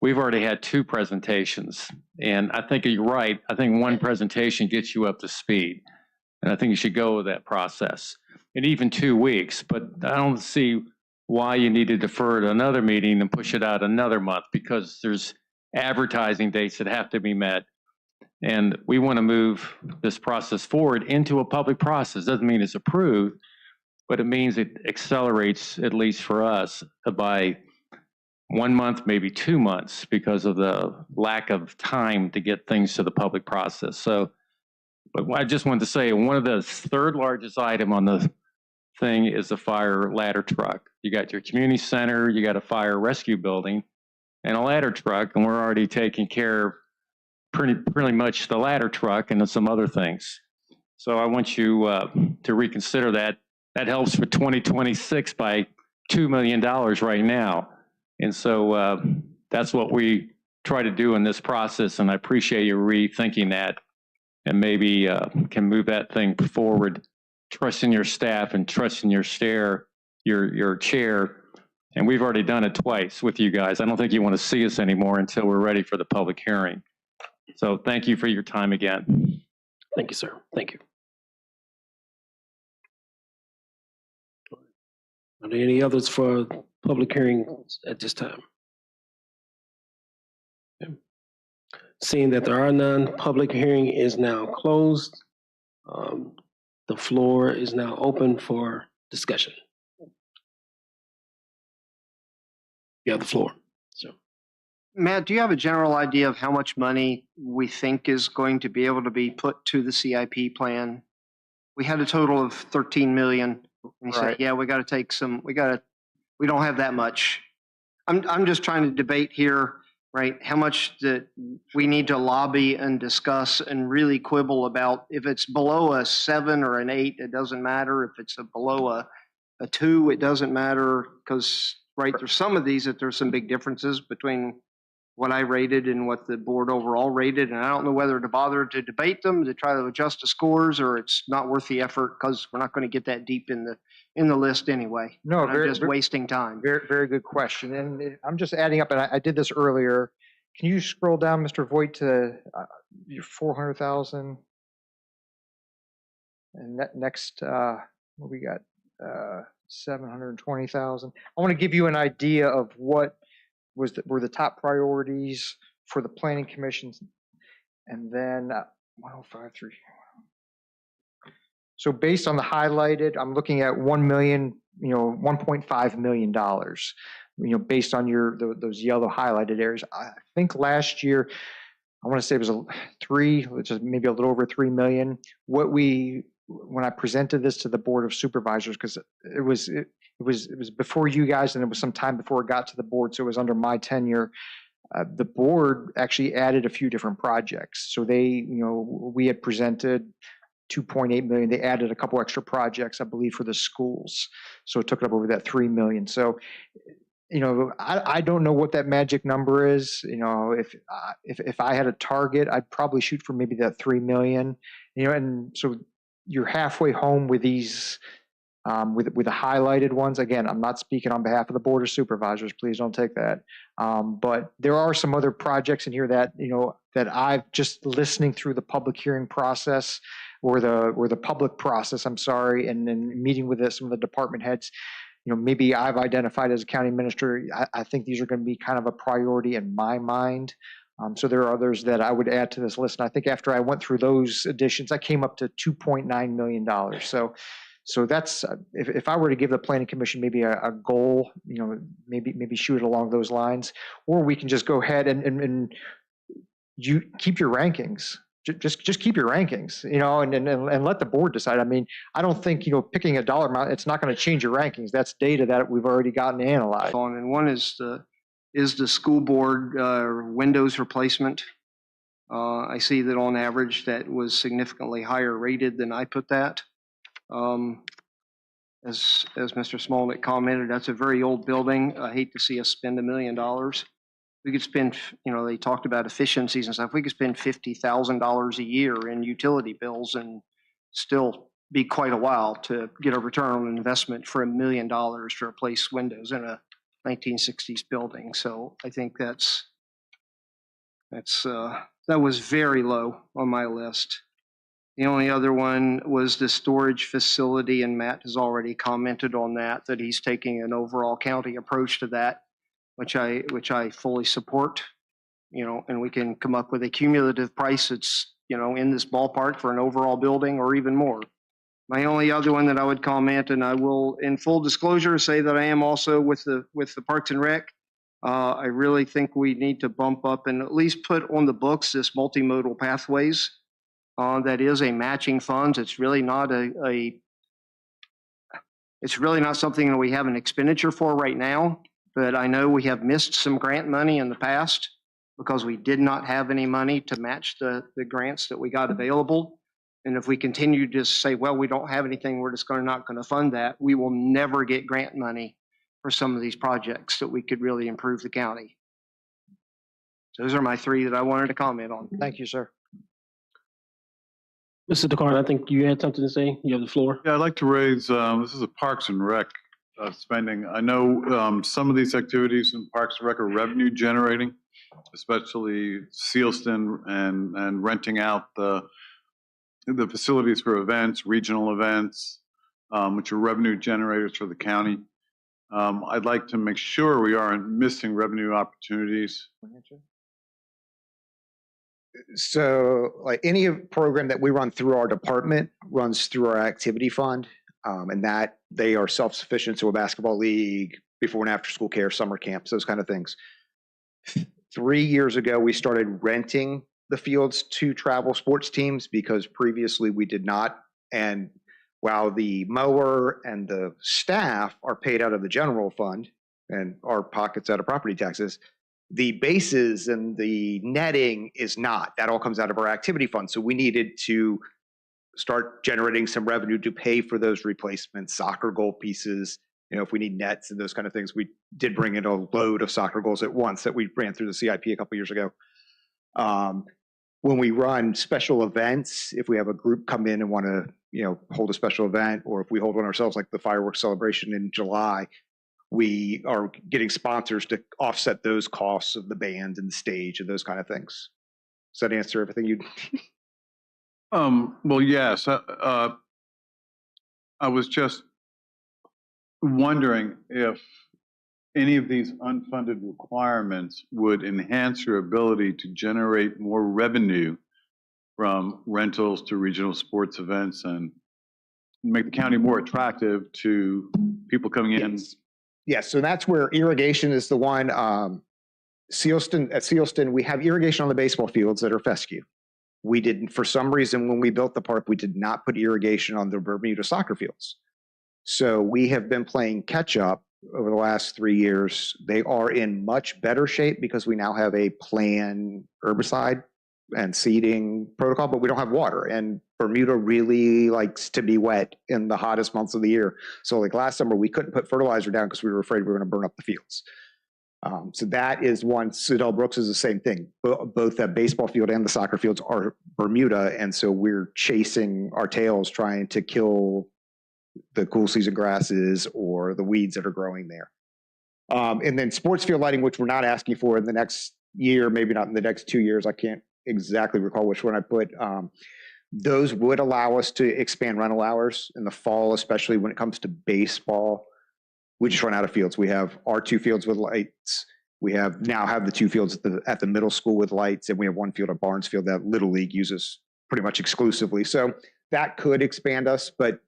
We've already had 2 presentations, and I think you're right. I think one presentation gets you up to speed, and I think you should go with that process. And even 2 weeks, but I don't see why you need to defer it another meeting and push it out another month, because there's advertising dates that have to be met. And we want to move this process forward into a public process. Doesn't mean it's approved, but it means it accelerates, at least for us, by 1 month, maybe 2 months, because of the lack of time to get things to the public process. So, but I just wanted to say, one of the 3rd largest item on the thing is the fire ladder truck. You got your community center, you got a fire rescue building, and a ladder truck, and we're already taking care of pretty much the ladder truck and some other things. So I want you to reconsider that. That helps for 2026 by $2 million right now. And so that's what we try to do in this process. And I appreciate you rethinking that, and maybe can move that thing forward, trusting your staff and trusting your chair. And we've already done it twice with you guys. I don't think you want to see us anymore until we're ready for the public hearing. So thank you for your time again. Thank you, sir. Thank you. Are there any others for public hearing at this time? Okay. Seeing that there are none, public hearing is now closed. The floor is now open for discussion. You have the floor. So, Matt, do you have a general idea of how much money we think is going to be able to be put to the CIP plan? We had a total of 13 million. We said, yeah, we got to take some, we don't have that much. I'm just trying to debate here, right? How much that we need to lobby and discuss and really quibble about. If it's below a 7 or an 8, it doesn't matter. If it's below a 2, it doesn't matter, because, right, there's some of these that there's some big differences between what I rated and what the board overall rated. And I don't know whether to bother to debate them, to try to adjust the scores, or it's not worth the effort because we're not going to get that deep in the list anyway. No, I'm just wasting time. Very, very good question. And I'm just adding up, and I did this earlier. Can you scroll down, Mr. Voigt, to your 400,000? And next, what we got? 720,000. I want to give you an idea of what were the top priorities for the planning commission, and then 105.3. So based on the highlighted, I'm looking at 1 million, $1.5 million, based on those yellow highlighted areas. I think last year, I want to say it was which is maybe a little over 3 million. When I presented this to the Board of Supervisors, because it was before you guys, and it was some time before it got to the board, so it was under my tenure. The board actually added a few different projects. So we had presented 2.8 million. They added a couple extra projects, I believe, for the schools. So it took it up over that 3 million. So, I don't know what that magic number is. If I had a target, I'd probably shoot for maybe that 3 million. And so you're halfway home with these. With the highlighted ones. Again, I'm not speaking on behalf of the Board of Supervisors. Please don't take that. But there are some other projects in here that that I've just listening through the public hearing process or the public process. I'm sorry, and then meeting with some of the department heads. Maybe I've identified as a county administrator. I think these are going to be kind of a priority in my mind. So there are others that I would add to this list. And I think after I went through those additions, I came up to $2.9 million. So that's if I were to give the Planning Commission maybe a goal, maybe shoot it along those lines, or we can just go ahead and you keep your rankings. Just keep your rankings, and let the board decide. I mean, I don't think picking a dollar amount, it's not going to change your rankings. That's data that we've already gotten analyzed. And one is the school board windows replacement. I see that on average that was significantly higher rated than I put that. As Mr. Smolnick commented, that's a very old building. I hate to see us spend $1 million. We could spend, they talked about efficiencies and stuff. We could spend $50,000 a year in utility bills and still be quite a while to get a return on investment for $1 million to replace windows in a 1960s building. So I think that was very low on my list. The only other one was the storage facility, and Matt has already commented on that he's taking an overall county approach to that, which I fully support, and we can come up with a cumulative price that's, in this ballpark for an overall building or even more. My only other one that I would comment, and I will, in full disclosure, say that I am also with the Parks and Rec. I really think we need to bump up and at least put on the books this multimodal pathways. That is a matching funds. It's really not it's really not something that we have an expenditure for right now, but I know we have missed some grant money in the past because we did not have any money to match the grants that we got available. And if we continue to just say, well, we don't have anything, we're just not going to fund that, we will never get grant money for some of these projects that we could really improve the county. So those are my three that I wanted to comment on. Thank you, sir. Mr. DeCarlo, I think you had something to say. You have the floor. Yeah, I'd like to raise, this is a Parks and Rec spending. I know some of these activities in Parks and Rec are revenue generating, especially Sealston and renting out the facilities for events, regional events, which are revenue generators for the county. I'd like to make sure we aren't missing revenue opportunities. So like any program that we run through our department runs through our activity fund, and that they are self-sufficient. So a basketball league, before and after school care, summer camps, those kind of things. 3 years ago, we started renting the fields to travel sports teams because previously we did not. And while the mower and the staff are paid out of the general fund and our pockets out of property taxes, the bases and the netting is not. That all comes out of our activity fund. So we needed to start generating some revenue to pay for those replacements, soccer goal pieces. If we need nets and those kind of things, we did bring in a load of soccer goals at once that we ran through the CIP a couple years ago. When we run special events, if we have a group come in and want to, hold a special event, or if we hold one ourselves, like the fireworks celebration in July, we are getting sponsors to offset those costs of the band and the stage and those kind of things. Does that answer everything you? Well, yes. I was just wondering if any of these unfunded requirements would enhance your ability to generate more revenue from rentals to regional sports events and make the county more attractive to people coming in. Yes. Yes, so that's where irrigation is the one. Sealston, at Sealston, we have irrigation on the baseball fields that are fescue. We didn't, for some reason, when we built the park, we did not put irrigation on the Bermuda soccer fields. So we have been playing catch up over the last 3 years. They are in much better shape because we now have a planned herbicide and seeding protocol, but we don't have water. And Bermuda really likes to be wet in the hottest months of the year. So like last summer, we couldn't put fertilizer down because we were afraid we were going to burn up the fields. So that is one. Citadel Brooks is the same thing. Both that baseball field and the soccer fields are Bermuda. And so we're chasing our tails trying to kill the cool season grasses or the weeds that are growing there. And then sports field lighting, which we're not asking for in the next year, maybe not in the next 2 years. I can't exactly recall which one I put. Those would allow us to expand rental hours in the fall, especially when it comes to baseball. We just run out of fields. We have our 2 fields with lights. We now have the 2 fields at the middle school with lights, and we have 1 field at Barnesfield that Little League uses pretty much exclusively. So that could expand us, but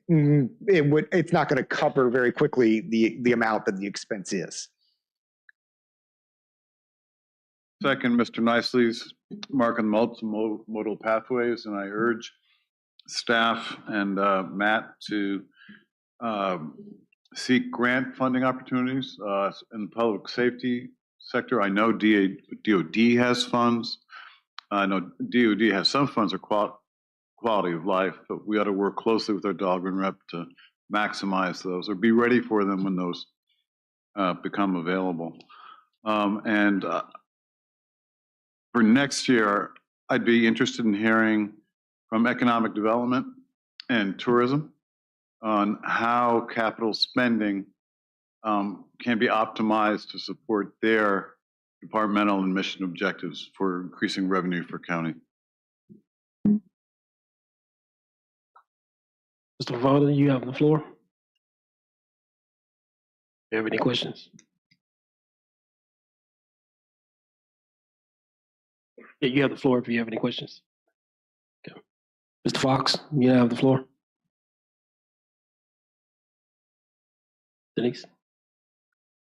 it's not going to cover very quickly the amount that the expense is. Second, Mr. Nicely's mark on multimodal pathways, and I urge staff and Matt to seek grant funding opportunities in the public safety sector. I know DOD has funds. I know DOD has some funds for quality of life, but we ought to work closely with our Dahlgren rep to maximize those or be ready for them when those become available. For next year, I'd be interested in hearing from economic development and tourism on how capital spending can be optimized to support their departmental and mission objectives for increasing revenue for county. Mr. Vaughn, you have the floor. Do you have any questions? Yeah, you have the floor if you have any questions. Okay. Mr. Fox, you have the floor. Denise?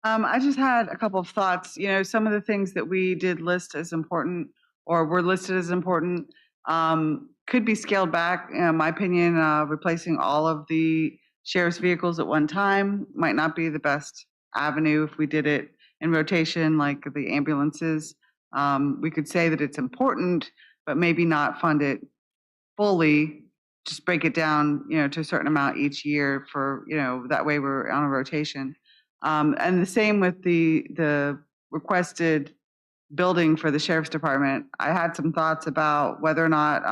I just had a couple of thoughts. You know, some of the things that we did list as important or were listed as important could be scaled back. In my opinion, replacing all of the sheriff's vehicles at one time might not be the best avenue if we did it in rotation like the ambulances. We could say that it's important, but maybe not fund it fully. Just break it down, you know, to a certain amount each year for, you know, that way we're on a rotation. And the same with the requested building for the sheriff's department. I had some thoughts about whether or not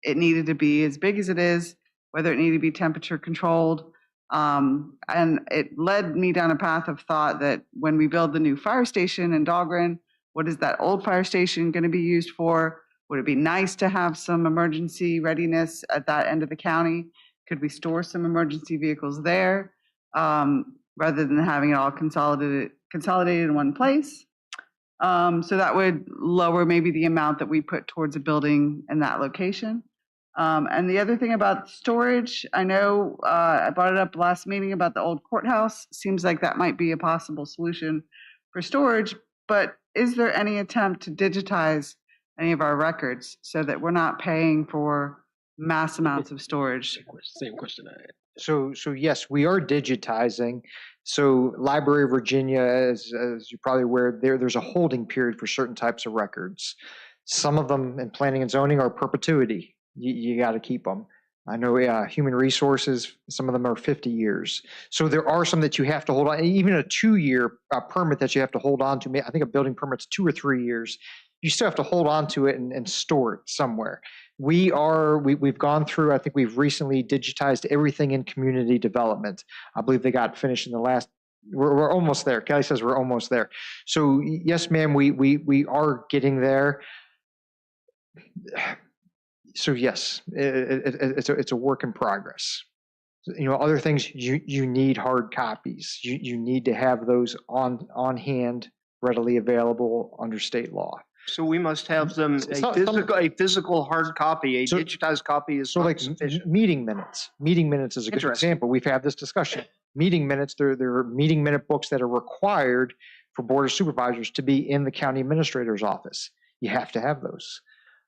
it needed to be as big as it is, whether it needed to be temperature controlled. And it led me down a path of thought that when we build the new fire station in Dahlgren, what is that old fire station going to be used for? Would it be nice to have some emergency readiness at that end of the county? Could we store some emergency vehicles there rather than having it all consolidated in one place? So that would lower maybe the amount that we put towards a building in that location. And the other thing about storage, I know I brought it up last meeting about the old courthouse. Seems like that might be a possible solution for storage, but is there any attempt to digitize any of our records so that we're not paying for mass amounts of storage? Same question I had. So yes, we are digitizing. So Library of Virginia, as you're probably aware, there's a holding period for certain types of records. Some of them in planning and zoning are perpetuity. You got to keep them. I know human resources, some of them are 50 years. So there are some that you have to hold on, even a 2-year permit that you have to hold on to. I think a building permit's 2 or 3 years. You still have to hold on to it and store it somewhere. We've gone through, I think we've recently digitized everything in community development. I believe they got finished in the last, we're almost there. Kelly says we're almost there. So yes, ma'am, we are getting there. So yes, it's a work in progress. You know, other things, you need hard copies. You need to have those on hand, readily available under state law. So we must have them, a physical hard copy, a So- digitized copy is So not like sufficient. meeting minutes is a good Interesting. example. We've had this discussion. Meeting minutes, there are meeting minute books that are required for board of supervisors to be in the county administrator's office. You have to have those.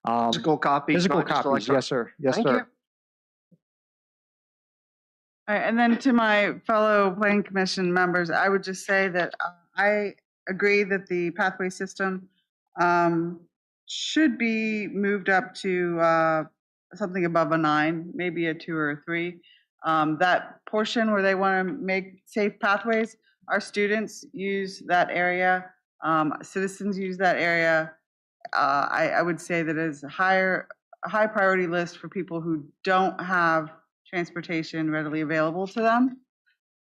Physical copies, Physical not just copies, electronic. yes, sir. Yes, Thank sir. you. All right, and then to my fellow planning commission members, I would just say that I agree that the pathway system should be moved up to something above a 9, maybe a 2 or a 3. That portion where they want to make safe pathways, our students use that area, citizens use that area. I would say that is a high priority list for people who don't have transportation readily available to them.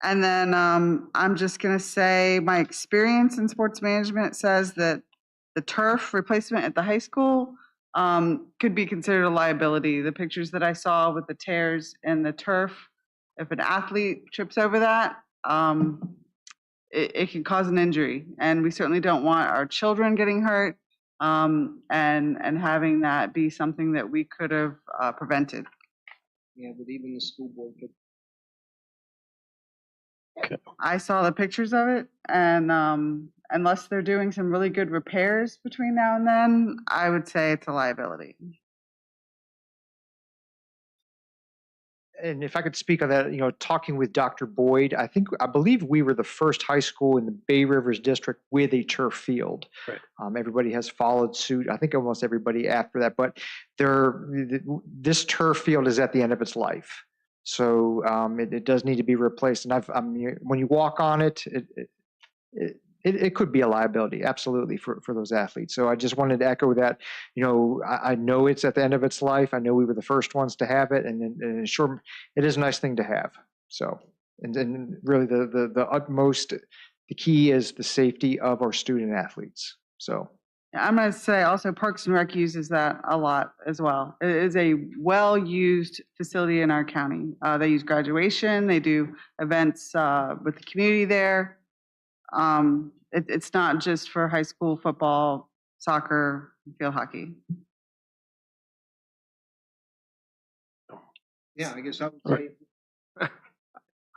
And then I'm just going to say my experience in sports management says that the turf replacement at the high school could be considered a liability. The pictures that I saw with the tears in the turf, if an athlete trips over that, it can cause an injury. And we certainly don't want our children getting hurt and having that be something that we could have prevented. Yeah, but even the school board could. I saw the pictures of it, and unless they're doing some really good repairs between now and then, I would say it's a liability. And if I could speak on that, talking with Dr. Boyd, I believe we were the first high school in the Bay Rivers district with a turf field. Right. Everybody has followed suit. I think almost everybody after that, but this turf field is at the end of its life. So it does need to be replaced. And when you walk on it, it could be a liability, absolutely, for those athletes. So I just wanted to echo that. I know it's at the end of its life. I know we were the first ones to have it, and sure, it is a nice thing to have. So, and really, the utmost, the key is the safety of our student athletes. So. I'm going to say also Parks and Rec uses that a lot as well. It is a well-used facility in our county. They use graduation. They do events with the community there. It's not just for high school football, soccer, field hockey. Yeah, I guess I would say.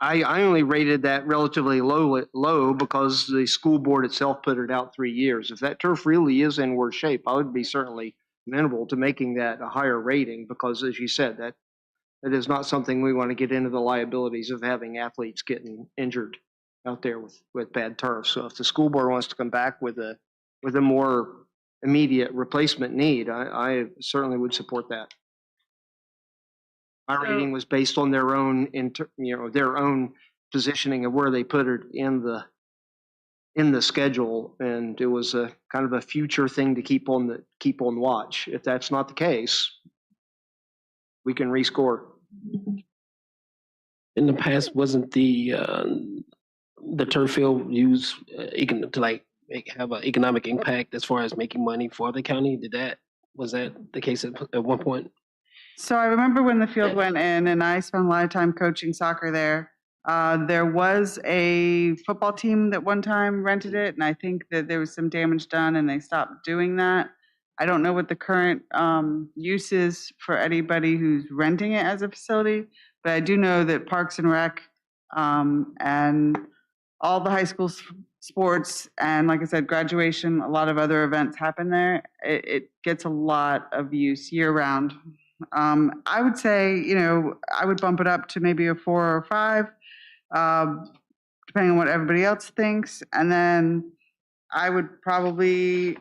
I only rated that relatively low because the school board itself put it out 3 years. If that turf really is in worse shape, I would be certainly amenable to making that a higher rating because, as you said, that is not something we want to get into the liabilities of having athletes getting injured out there with bad turf. So if the school board wants to come back with a more immediate replacement need, I certainly would support that. My rating was based on their own, their own positioning of where they put it in the schedule, and it was a kind of a future thing to keep on watch. If that's not the case, we can rescore. In the past, wasn't the turf field used to have an economic impact as far as making money for the county? Was that the case at one point? So I remember when the field went in, and I spent a lot of time coaching soccer there. There was a football team that one time rented it, and I think that there was some damage done, and they stopped doing that. I don't know what the current use is for anybody who's renting it as a facility, but I do know that Parks and Rec and all the high school sports and, like I said, graduation, a lot of other events happen there. It gets a lot of use year round. I would say, I would bump it up to maybe a 4 or 5, depending on what everybody else thinks. And then I would probably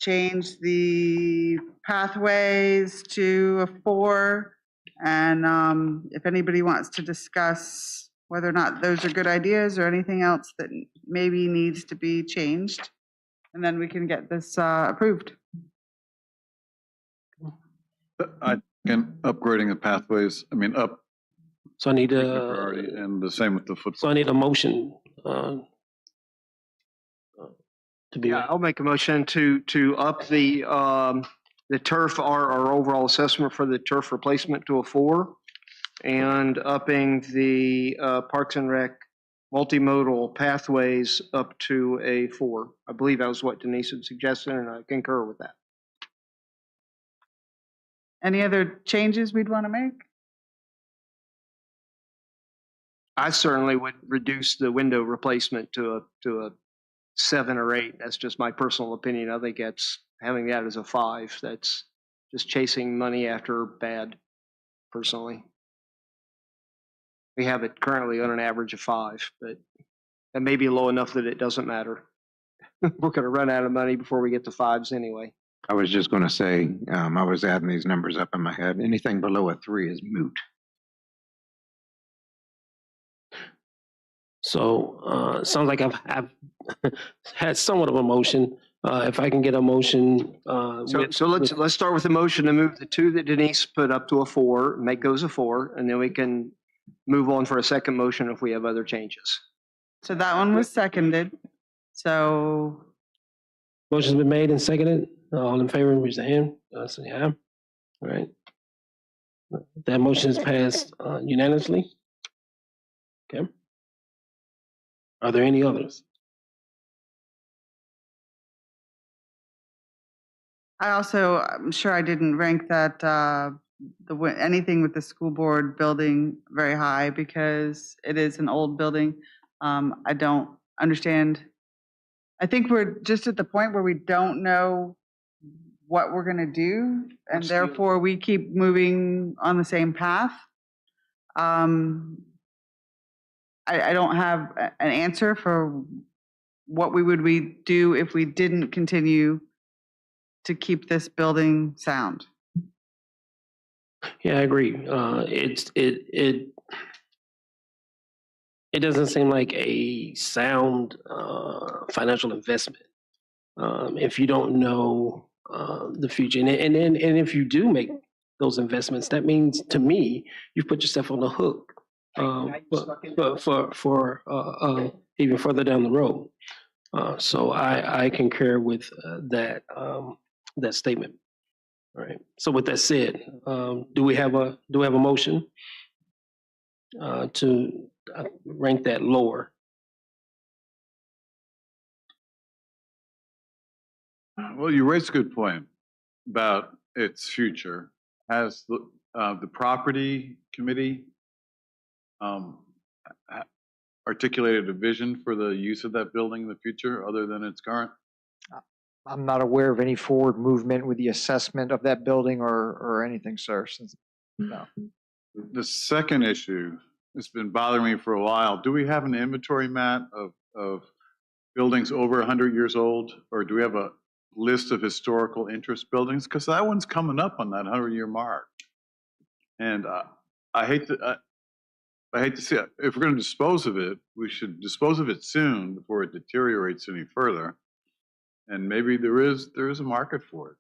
change the pathways to a 4. And if anybody wants to discuss whether or not those are good ideas or anything else that maybe needs to be changed, and then we can get this approved. And upgrading the pathways, up. So I need priority, and the same with the football. So I need a motion to be. Yeah, I'll make a motion to up the turf, our overall assessment for the turf replacement to a 4, and upping the Parks and Rec multimodal pathways up to a 4. I believe that was what Denise had suggested, and I concur with that. Any other changes we'd want to make? I certainly would reduce the window replacement to a 7 or 8. That's just my personal opinion. I think that's having that as a 5. That's just chasing money after bad, personally. We have it currently on an average of 5, but that may be low enough that it doesn't matter. We're going to run out of money before we get to 5s anyway. I was just going to say, I was adding these numbers up in my head. Anything below a 3 is moot. So, sounds like I've had somewhat of a motion. If I can get a motion, So let's start with the motion to move the 2 that Denise put up to a 4, make those a 4, and then we can move on for a second motion if we have other changes. So that one was seconded. So motion's been made and seconded. All in favor, raise the hand. Say aye. All right. That motion is passed unanimously. Okay. Are there any others? I'm sure I didn't rank that, anything with the school board building very high because it is an old building. I don't understand. I think we're just at the point where we don't know what we're gonna do, and therefore we keep moving on the same path. I don't have an answer for what we do if we didn't continue to keep this building sound. Yeah, I agree. It doesn't seem like a sound financial investment if you don't know the future. And if you do make those investments, that means to me you've put yourself on the hook for even further down the road. So I concur with that statement. All right. So with that said, do we have a motion to rank that lower? Well, you raised a good point about its future. Has the property committee articulated a vision for the use of that building in the future other than its current? I'm not aware of any forward movement with the assessment of that building or anything, sir. No. The second issue that's been bothering me for a while, do we have an inventory, Matt, of buildings over 100 years old? Or do we have a list of historical interest buildings? Because that one's coming up on that 100-year mark. And I hate to see it. If we're going to dispose of it, we should dispose of it soon before it deteriorates any further. And maybe there is a market for it.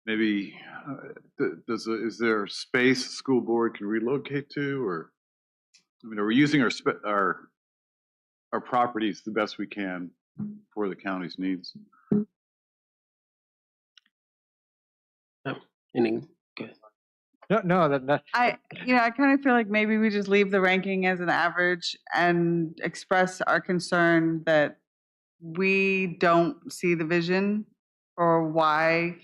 Maybe is there space the school board can relocate to, or I mean, are we using our properties the best we can for the county's needs? No. I kind of feel like maybe we just leave the ranking as an average and express our concern that we don't see the vision for why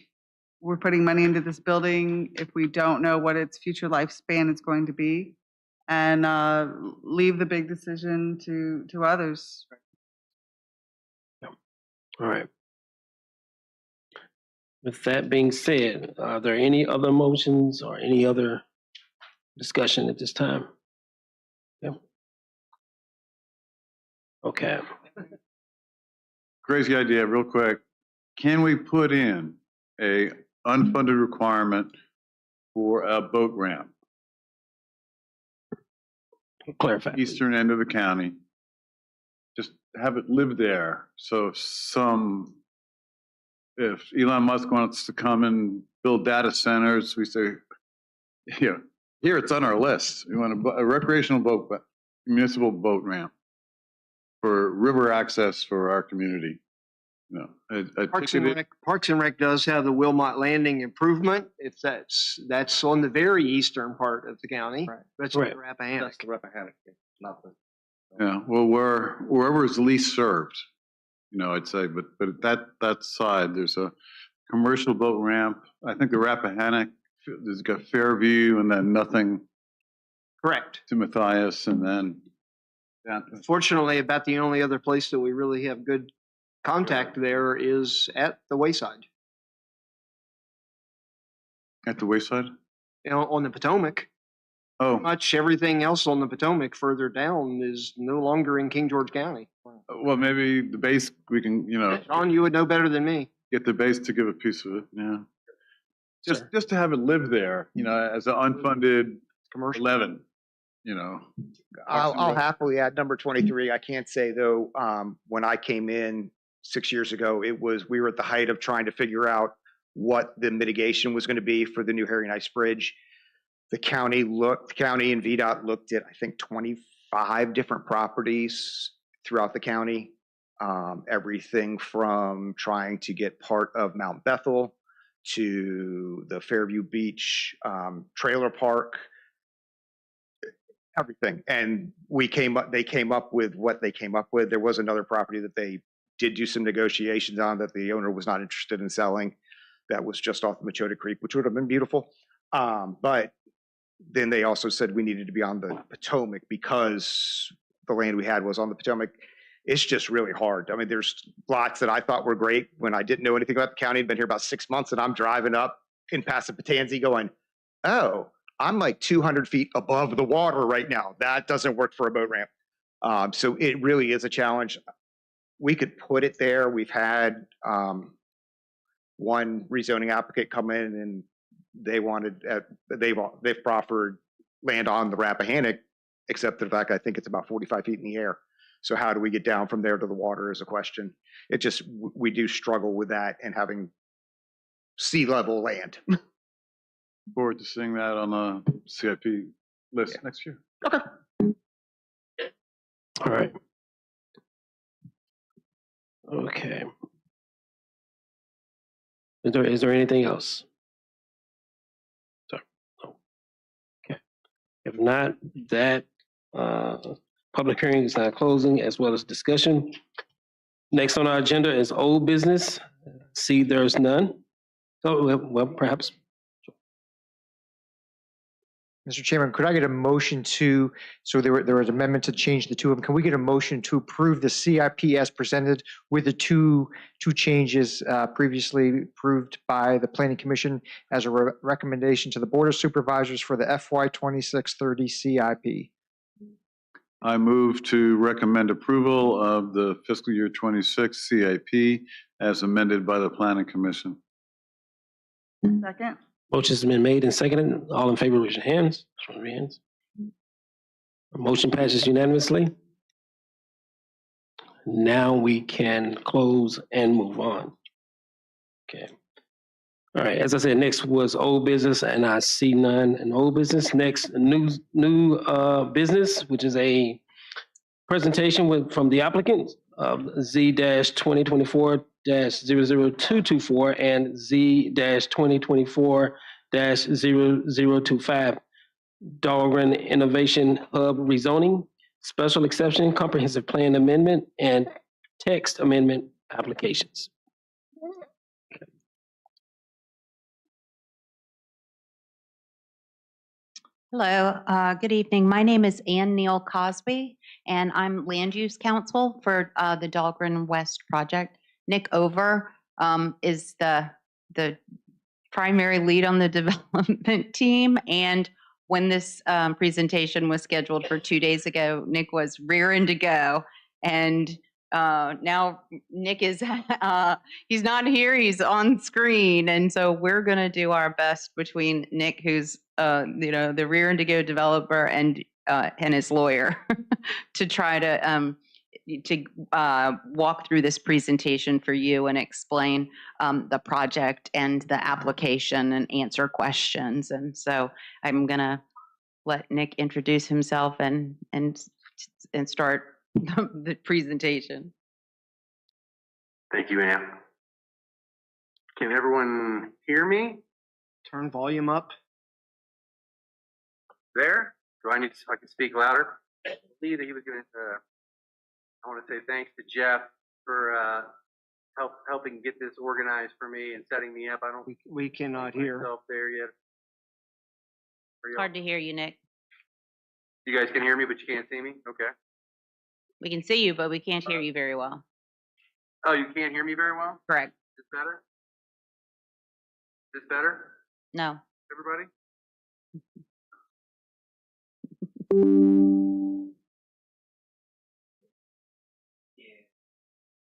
we're putting money into this building if we don't know what its future lifespan is going to be, and leave the big decision to others. All right. With that being said, are there any other motions or any other discussion at this time? Yeah. Okay. Crazy idea, real quick. Can we put in a unfunded requirement for a boat ramp? Clarify. Eastern end of the county. Just have it live there. So if Elon Musk wants to come and build data centers, we say, here it's on our list. We want a recreational municipal boat ramp for river access for our community. Parks and Rec does have the Wilmot Landing improvement. If that's on the very eastern part of the county. Right. That's Right. the Rappahannock. That's the Rappahannock, not the. Yeah, well, wherever is least served, I'd say, but that side, there's a commercial boat ramp. I think the Rappahannock, there's got Fairview and then nothing Correct. to Matthias and then down to Fortunately, about the only other place that we really have good contact there is at the wayside, at the wayside. on the Potomac. Oh, Much everything else on the Potomac further down is no longer in King George County. well, maybe the base, we can, John, you would know better than me. get the base to give a piece of it, yeah. Just to have it live there, as an unfunded Commercial. 11, I'll happily add number 23. I can't say though, when I came in 6 years ago, we were at the height of trying to figure out what the mitigation was going to be for the new Harry Nice Bridge. The county and VDOT looked at, I think, 25 different properties throughout the county. Everything from trying to get part of Mount Bethel to the Fairview Beach trailer park, everything. And they came up with what they came up with. There was another property that they did do some negotiations on that the owner was not interested in selling. That was just off the Machota Creek, which would have been beautiful. But then they also said we needed to be on the Potomac because the land we had was on the Potomac. It's just really hard. I mean, there's lots that I thought were great when I didn't know anything about the county. I'd been here about 6 months and I'm driving up in Passapatanzi going, oh, I'm like 200 feet above the water right now. That doesn't work for a boat ramp. So it really is a challenge. We could put it there. We've had one rezoning applicant come in and they've proffered land on the Rappahannock, except for the fact I think it's about 45 feet in the air. So how do we get down from there to the water is a question. We do struggle with that and having sea level land. Forward to seeing that on the CIP list next year. Okay. All right. Okay. Is there anything else? Sorry. No. Okay. If not, that public hearing is now closing as well as discussion. Next on our agenda is old business. See, there's none. So, well, perhaps. Mr. Chairman, could I get a motion so there was an amendment to change the two of them. Can we get a motion to approve the CIP as presented with the two changes previously approved by the Planning Commission as a recommendation to the Board of Supervisors for the FY 26-30 CIP? I move to recommend approval of the fiscal year 26 CIP as amended by the Planning Commission. Second? Motion's been made and seconded. All in favor, raise your hands. Show your hands. Motion passes unanimously. Now we can close and move on. Okay. All right, as I said, next was old business, and I see none in old business. Next, new business, which is a presentation from the applicant of Z-2024-00224 and Z-2024-0025 Dahlgren Innovation Hub rezoning, special exception, comprehensive plan amendment, and text amendment applications. Hello, good evening. My name is Ann Neal Cosby, and I'm Land Use Counsel for the Dahlgren West project. Nick Over is the primary lead on the development team, and when this presentation was scheduled for 2 days ago, Nick was rearing to go, and now Nick is he's not here, he's on screen, and so we're going to do our best between Nick, who's the rearing to go developer, and his lawyer to try to walk through this presentation for you and explain the project and the application and answer questions. And so I'm gonna let Nick introduce himself and start the presentation. Thank you, Ann. Can everyone hear me? Turn volume up. There? Do I can speak louder? believe that he was going to, I want to say thanks to Jeff for helping get this organized for me and setting me up. I don't We cannot hear. myself there yet. It's hard to hear you, Nick. You guys can hear me, but you can't see me? Okay. We can see you, but we can't hear you very well. Oh, you can't hear me very well? Correct. Is this better? Is this better, No. everybody?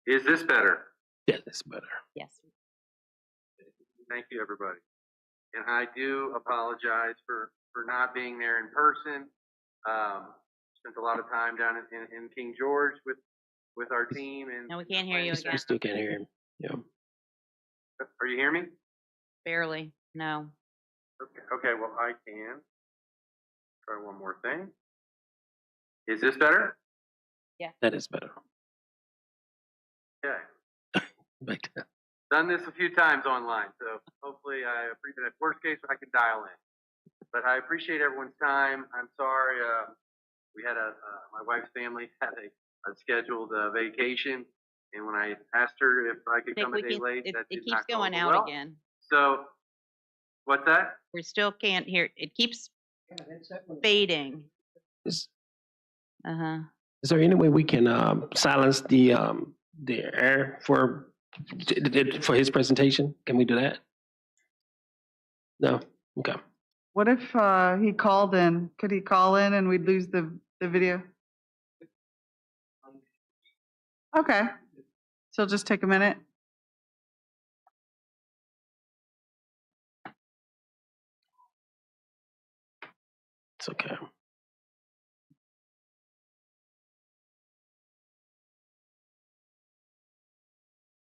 Is this better? Yeah, that's better. Yes. Thank you, everybody. And I do apologize for not being there in person. Spent a lot of time down in King George with our team and. No, we can't hear you We again. still can't hear him. Yeah. Are you hearing me? Barely. No. Okay, well, I can. Try one more thing. Is this better? That is better. Okay. Back to- Done this a few times online, so hopefully I appreciate it. Worst case, I can dial in. But I appreciate everyone's time. I'm sorry, we had my wife's family had a scheduled vacation, and when I asked her if I could Nick, come a day late, that it did keeps not go going over out well. again. So, what's that? We still can't hear. It keeps fading. Is, Uh-huh. is there any way we can silence the air for his presentation? Can we do that? No? Okay. What if he called in? Could he call in and we'd lose the video? Okay. So it'll just take a minute. It's okay.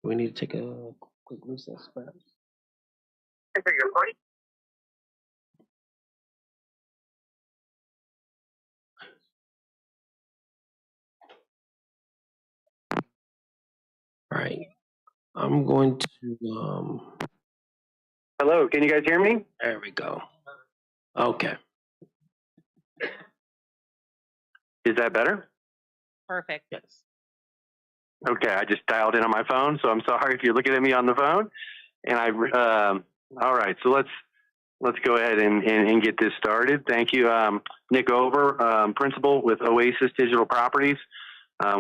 We need to take a quick recess, perhaps. All right. I'm going to, Hello, can you guys hear me? there we go. Okay. Is that better? Perfect. Yes. Okay, I just dialed in on my phone, so I'm sorry if you're looking at me on the phone. And all right, so let's go ahead and get this started. Thank you, Nick Over, principal with Oasis Digital Properties.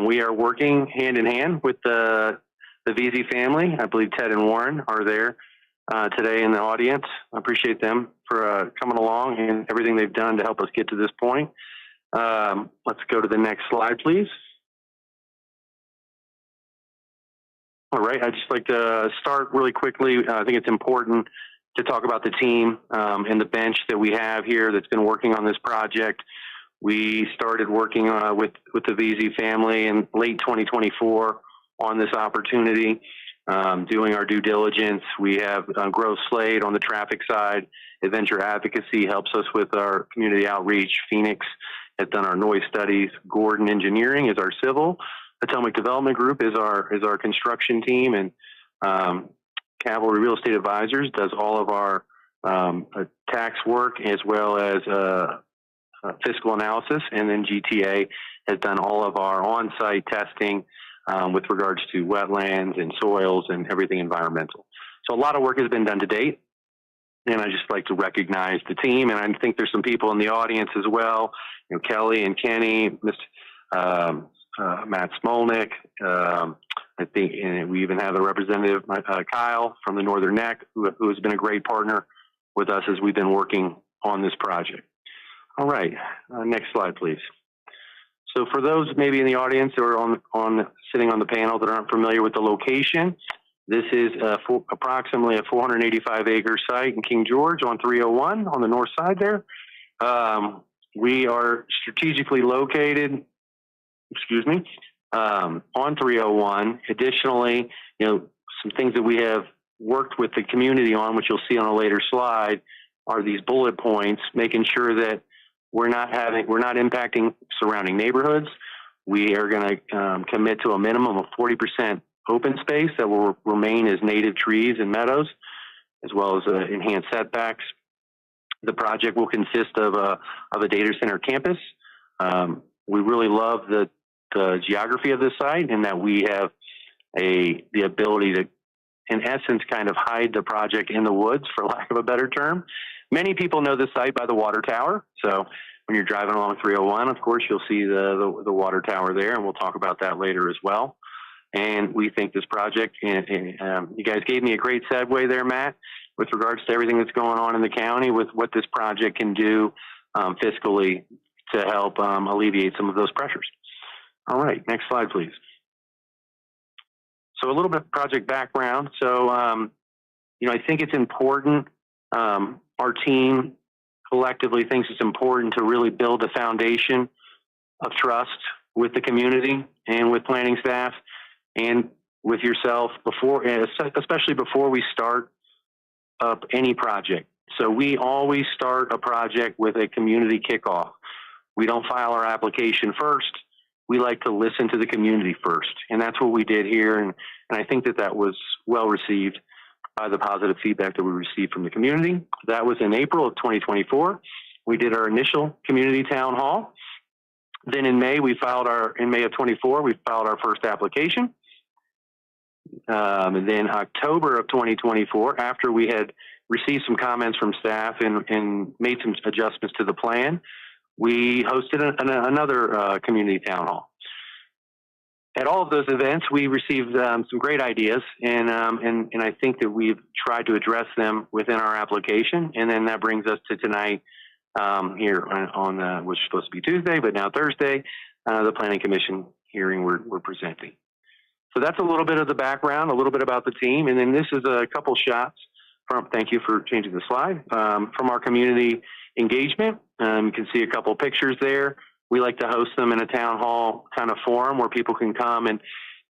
We are working hand in hand with the VZ family. I believe Ted and Warren are there today in the audience. I appreciate them for coming along and everything they've done to help us get to this point. Let's go to the next slide, please. All right, I'd just like to start really quickly. I think it's important to talk about the team and the bench that we have here that's been working on this project. We started working with the VZ family in late 2024 on this opportunity, doing our due diligence. We have Grove Slade on the traffic side. Adventure Advocacy helps us with our community outreach. Phoenix has done our noise studies. Gordon Engineering is our civil. Potomac Development Group is our construction team, and Cavalry Real Estate Advisors does all of our tax work as well as fiscal analysis, and then GTA has done all of our on-site testing with regards to wetlands and soils and everything environmental. So a lot of work has been done to date, and I just like to recognize the team, and I think there's some people in the audience as well, you know, Kelly and Kenny, Matt Smolnick. I think and we even have a representative, Kyle from the Northern Neck, who has been a great partner with us as we've been working on this project. All right, next slide, please. So for those maybe in the audience or sitting on the panel that aren't familiar with the location, this is approximately a 485-acre site in King George on 301 on the north side there. We are strategically located, on 301. Additionally, you know, some things that we have worked with the community on, which you'll see on a later slide, are these bullet points, making sure that we're not impacting surrounding neighborhoods. We are going to commit to a minimum of 40% open space that will remain as native trees and meadows, as well as enhanced setbacks. The project will consist of a data center campus, We really love the geography of this site and that we have the ability to, in essence, kind of hide the project in the woods, for lack of a better term. Many people know this site by the water tower. So when you're driving along 301, of course, you'll see the water tower there, and we'll talk about that later as well. And we think this project, you guys gave me a great segue there, Matt, with regards to everything that's going on in the county with what this project can do fiscally to help alleviate some of those pressures. All right, next slide, please. So a little bit of project background. So, I think it's important, our team collectively thinks it's important to really build a foundation of trust with the community and with planning staff and with yourself especially before we start up any project. So we always start a project with a community kickoff. We don't file our application first. We like to listen to the community first. And that's what we did here. And I think that was well received by the positive feedback that we received from the community. That was in April of 2024. We did our initial community town hall. Then in May of 24, we filed our first application. And then October of 2024, after we had received some comments from staff and made some adjustments to the plan, we hosted another community town hall. At all of those events, we received some great ideas, and I think that we've tried to address them within our application. And then that brings us to tonight here on which is supposed to be Tuesday, but now Thursday, the Planning Commission hearing we're presenting. So that's a little bit of the background, a little bit about the team, and then this is a couple shots from. Thank you for changing the slide from our community engagement. You can see a couple pictures there. We like to host them in a town hall kind of forum where people can come, and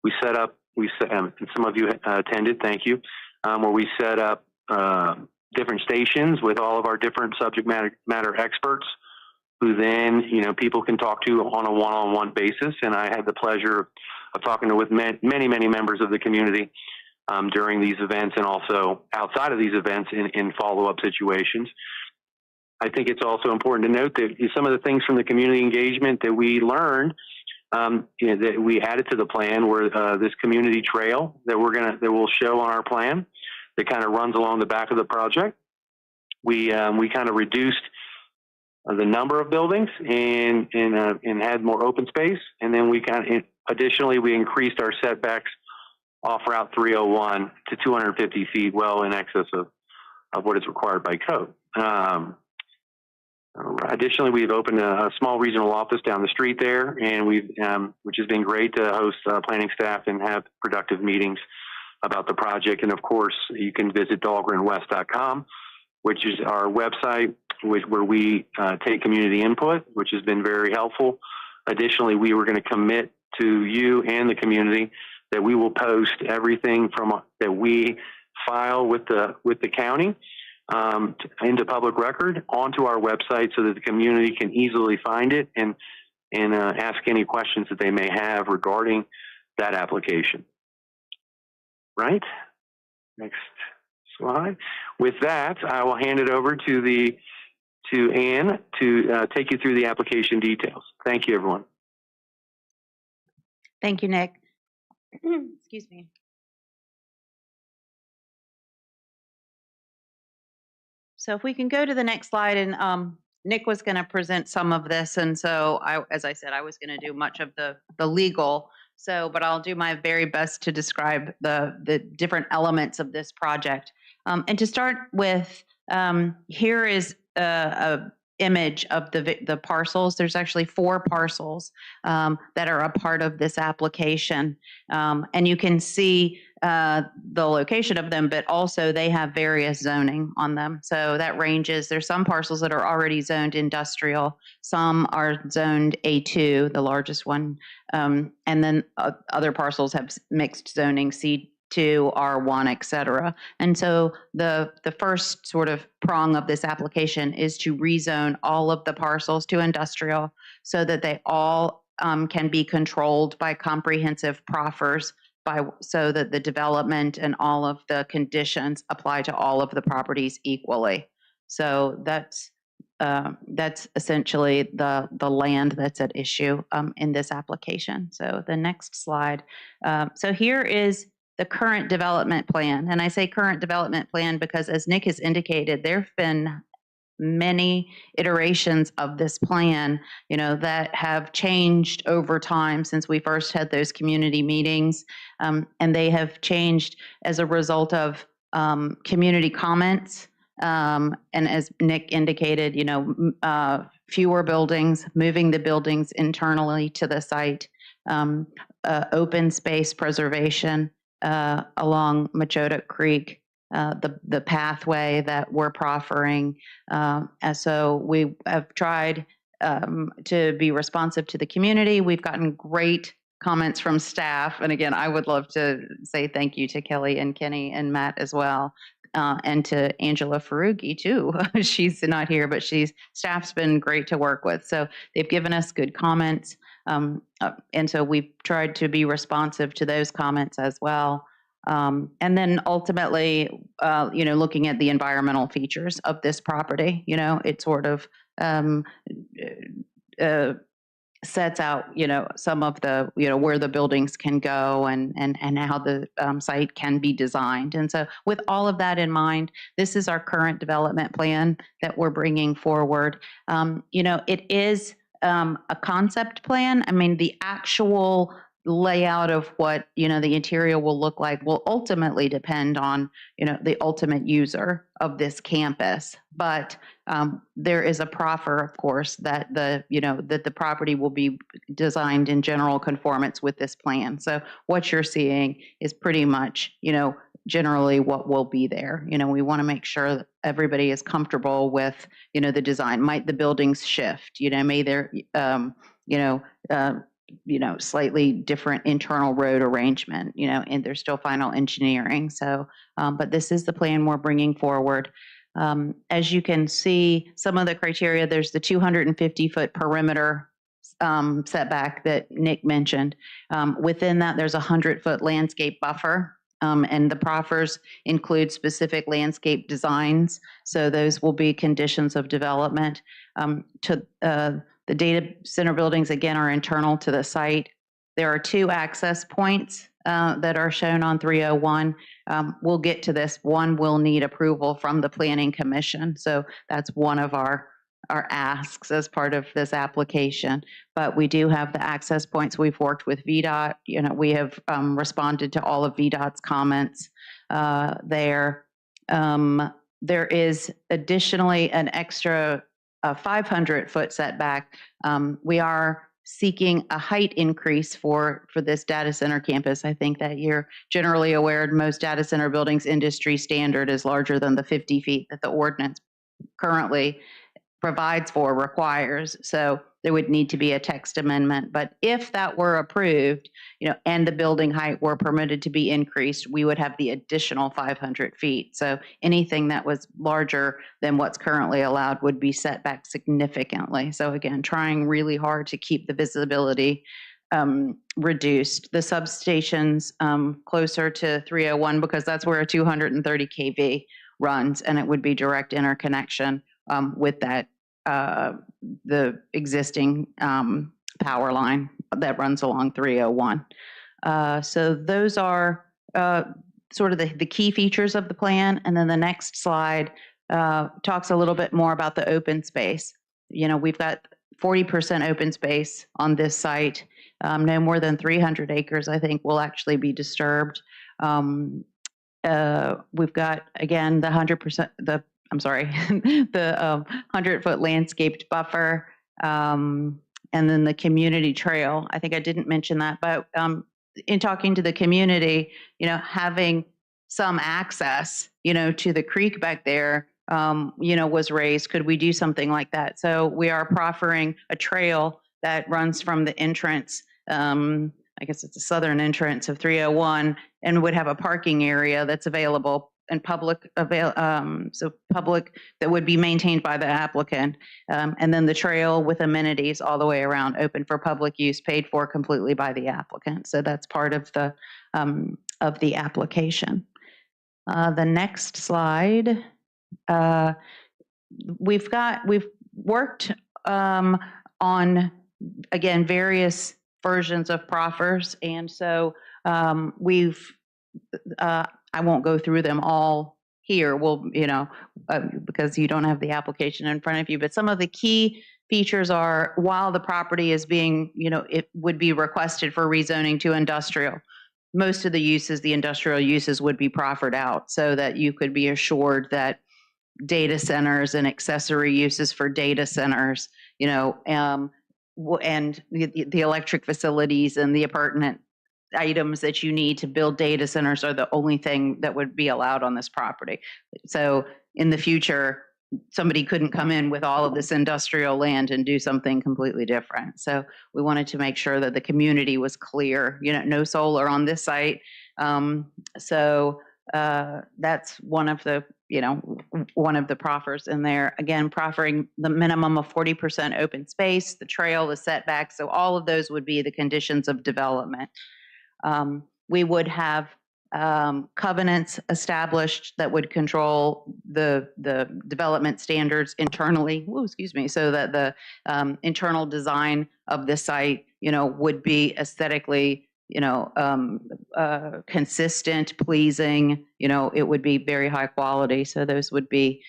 and some of you attended, thank you, where we set up different stations with all of our different subject matter experts who then, people can talk to on a one-on-one basis. And I had the pleasure of talking with many, many members of the community during these events and also outside of these events in follow-up situations. I think it's also important to note that some of the things from the community engagement that we learned that we added to the plan were this community trail that we'll show on our plan that kind of runs along the back of the project. We kind of reduced the number of buildings and had more open space, and then additionally we increased our setbacks off Route 301 to 250 feet, well in excess of what is required by code. Additionally, we've opened a small regional office down the street there, and which has been great to host planning staff and have productive meetings about the project. And of course, you can visit dahlgrenwest.com, which is our website where we take community input, which has been very helpful. Additionally, we were going to commit to you and the community that we will post everything that we file with the county into public record onto our website so that the community can easily find it and ask any questions that they may have regarding that application. Right? Next slide. With that, I will hand it over to Ann to take you through the application details. Thank you, everyone. Thank you, Nick. Excuse me. So if we can go to the next slide, and Nick was going to present some of this, and so as I said, I was going to do much of the legal. So, but I'll do my very best to describe the different elements of this project. And to start with, here is a image of the parcels. There's actually 4 parcels that are a part of this application, and you can see the location of them, but also they have various zoning on them. So that ranges. There's some parcels that are already zoned industrial. Some are zoned A2, the largest one, and then other parcels have mixed zoning, C2, R1, et cetera. And so the first sort of prong of this application is to rezone all of the parcels to industrial so that they all can be controlled by comprehensive proffers so that the development and all of the conditions apply to all of the properties equally. So that's that's essentially the land that's at issue in this application. So the next slide. So here is the current development plan. And I say current development plan because, as Nick has indicated, there have been many iterations of this plan, that have changed over time since we first had those community meetings. And they have changed as a result of community comments. And as Nick indicated, fewer buildings, moving the buildings internally to the site, open space preservation along Machota Creek, the pathway that we're proffering. And so we have tried to be responsive to the community. We've gotten great comments from staff. And again, I would love to say thank you to Kelly and Kenny and Matt as well. And to Angela Farugi too. She's not here, but staff's been great to work with. So they've given us good comments. And so we've tried to be responsive to those comments as well. And then ultimately, looking at the environmental features of this property, it sort of sets out, some of the, where the buildings can go and how the site can be designed. And so with all of that in mind, this is our current development plan that we're bringing forward. It is a concept plan. I mean, the actual layout of what, the interior will look like will ultimately depend on, the ultimate user of this campus. But there is a proffer, of course, that the property will be designed in general conformance with this plan. So what you're seeing is pretty much, generally what will be there. We want to make sure that everybody is comfortable with, the design. Might the buildings shift? May there, slightly different internal road arrangement, and there's still final engineering. So, but this is the plan we're bringing forward. As you can see, some of the criteria, there's the 250-foot perimeter setback that Nick mentioned. Within that, there's a 100-foot landscape buffer, and the proffers include specific landscape designs. So those will be conditions of development. The data center buildings, again, are internal to the site. There are 2 access points that are shown on 301. We'll get to this. One will need approval from the Planning Commission. So that's one of our asks as part of this application. But we do have the access points. We've worked with VDOT. We have responded to all of VDOT's comments there. There is additionally an extra 500-foot setback. We are seeking a height increase for this data center campus. I think that you're generally aware most data center buildings industry standard is larger than the 50 feet that the ordinance currently provides for, requires. So there would need to be a text amendment. But if that were approved, and the building height were permitted to be increased, we would have the additional 500 feet. So anything that was larger than what's currently allowed would be set back significantly. So again, trying really hard to keep the visibility reduced. The substations closer to 301, because that's where a 230 kV runs, and it would be direct interconnection with that the existing power line that runs along 301. So those are sort of the key features of the plan. And then the next slide talks a little bit more about the open space. We've got 40% open space on this site. No more than 300 acres, I think, will actually be disturbed. We've got, again, the 100%, the 100-foot landscaped buffer, and then the community trail. I think I didn't mention that, but in talking to the community, having some access, to the creek back there, was raised. Could we do something like that? So we are proffering a trail that runs from the entrance, I guess it's the southern entrance of 301, and would have a parking area that's available and public that would be maintained by the applicant, and then the trail with amenities all the way around, open for public use, paid for completely by the applicant. So that's part of the application. The next slide, we've worked on, again, various versions of proffers. And so I won't go through them all here. We'll, because you don't have the application in front of you, but some of the key features are, while the property is being, it would be requested for rezoning to industrial, most of the industrial uses would be proffered out so that you could be assured that data centers and accessory uses for data centers, and the electric facilities and the appurtenant items that you need to build data centers are the only thing that would be allowed on this property. So in the future, somebody couldn't come in with all of this industrial land and do something completely different. So we wanted to make sure that the community was clear, no solar on this site. So that's one of the proffers in there. Again, proffering the minimum of 40% open space, the trail, the setbacks. So all of those would be the conditions of development. We would have covenants established that would control the development standards internally. So that the internal design of the site, would be aesthetically, consistent, pleasing. It would be very high quality. So those would be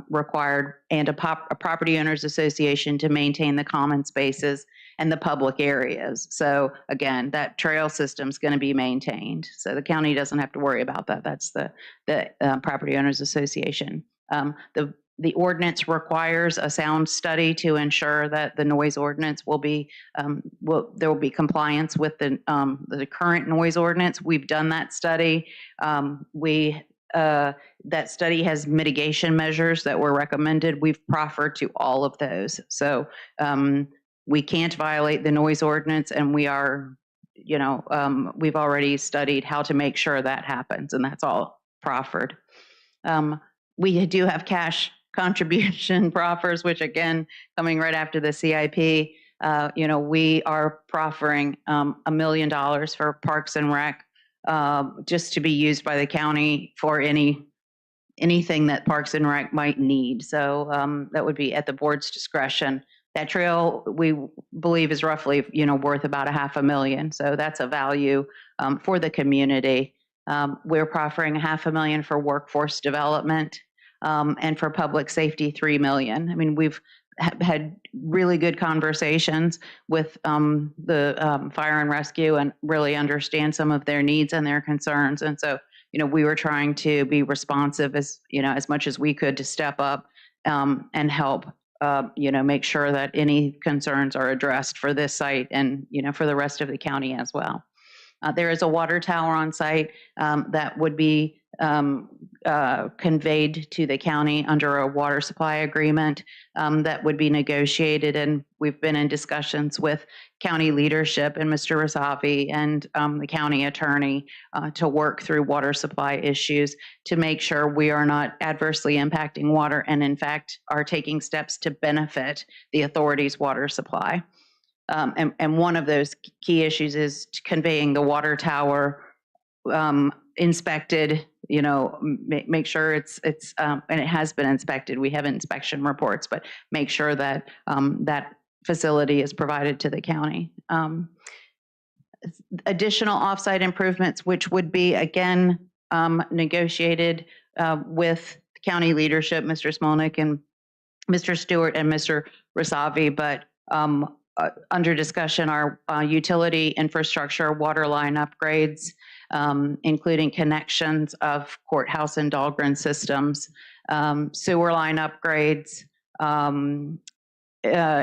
required, and a property owners association to maintain the common spaces and the public areas. So again, that trail system is going to be maintained. So the county doesn't have to worry about that. That's the property owners association. The ordinance requires a sound study to ensure that the noise ordinance will be, there will be compliance with the current noise ordinance. We've done that study. That study has mitigation measures that were recommended. We've proffered to all of those. So we can't violate the noise ordinance, and we are, we've already studied how to make sure that happens, and that's all proffered. We do have cash contribution proffers, which again, coming right after the CIP, we are proffering $1 million for Parks and Rec, just to be used by the county for anything that Parks and Rec might need. So that would be at the board's discretion. That trail, we believe, is roughly, worth about $500,000. So that's a value for the community. We're proffering $500,000 for workforce development, and for public safety, $3 million. I mean, we've had really good conversations with the fire and rescue, and really understand some of their needs and their concerns. And so, we were trying to be responsive as much as we could to step up and help. Make sure that any concerns are addressed for this site and, for the rest of the county as well. There is a water tower on site that would be conveyed to the county under a water supply agreement that would be negotiated. And we've been in discussions with county leadership and Mr. Rasavi and the county attorney to work through water supply issues to make sure we are not adversely impacting water, and in fact are taking steps to benefit the authority's water supply. And one of those key issues is conveying the water tower inspected, make sure it's and it has been inspected. We have inspection reports, but make sure that that facility is provided to the county. Additional offsite improvements, which would be, again, negotiated with county leadership, Mr. Smolnik and Mr. Stewart and Mr. Rasavi, but under discussion are utility infrastructure, water line upgrades, including connections of courthouse and Dahlgren systems, sewer line upgrades,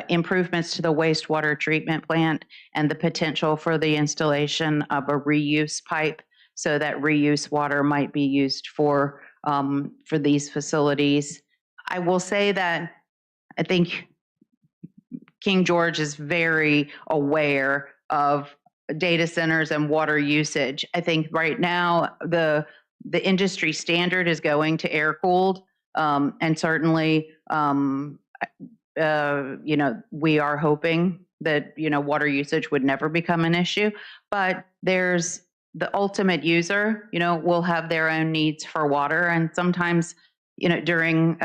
improvements to the wastewater treatment plant, and the potential for the installation of a reuse pipe so that reuse water might be used for these facilities. I will say that I think King George is very aware of data centers and water usage. I think right now the industry standard is going to air cooled, and certainly we are hoping that water usage would never become an issue. But there's the ultimate user, will have their own needs for water, and sometimes during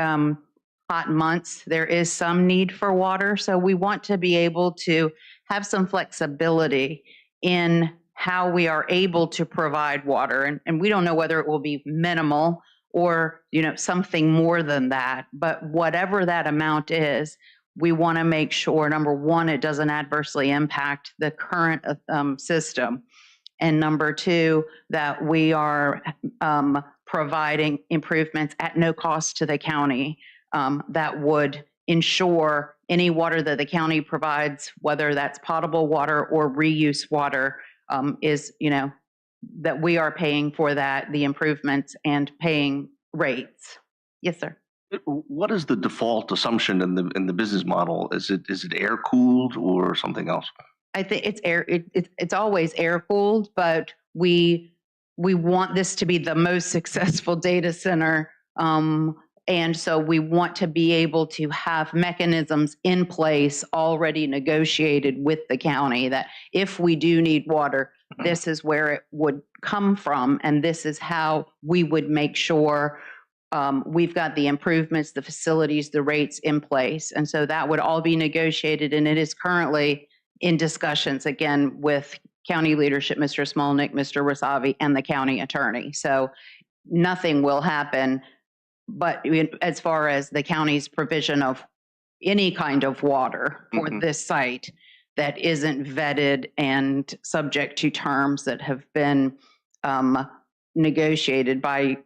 hot months, there is some need for water. So we want to be able to have some flexibility in how we are able to provide water. And we don't know whether it will be minimal or, something more than that. But whatever that amount is, we want to make sure, number one, it doesn't adversely impact the current system. And number two, that we are providing improvements at no cost to the county that would ensure any water that the county provides, whether that's potable water or reuse water, is, that we are paying for that, the improvements and paying rates. Yes, sir. What is the default assumption in the business model? Is it air cooled or something else? I think it's air. It's always air cooled, but we want this to be the most successful data center, and so we want to be able to have mechanisms in place already negotiated with the county that if we do need water, this is where it would come from, and this is how we would make sure we've got the improvements, the facilities, the rates in place, and so that would all be negotiated, and it is currently in discussions again with county leadership, Mr. Smolnik, Mr. Rasavi, and the county attorney. So nothing will happen, but as far as the county's provision of any kind of water for this site that isn't vetted and subject to terms that have been negotiated by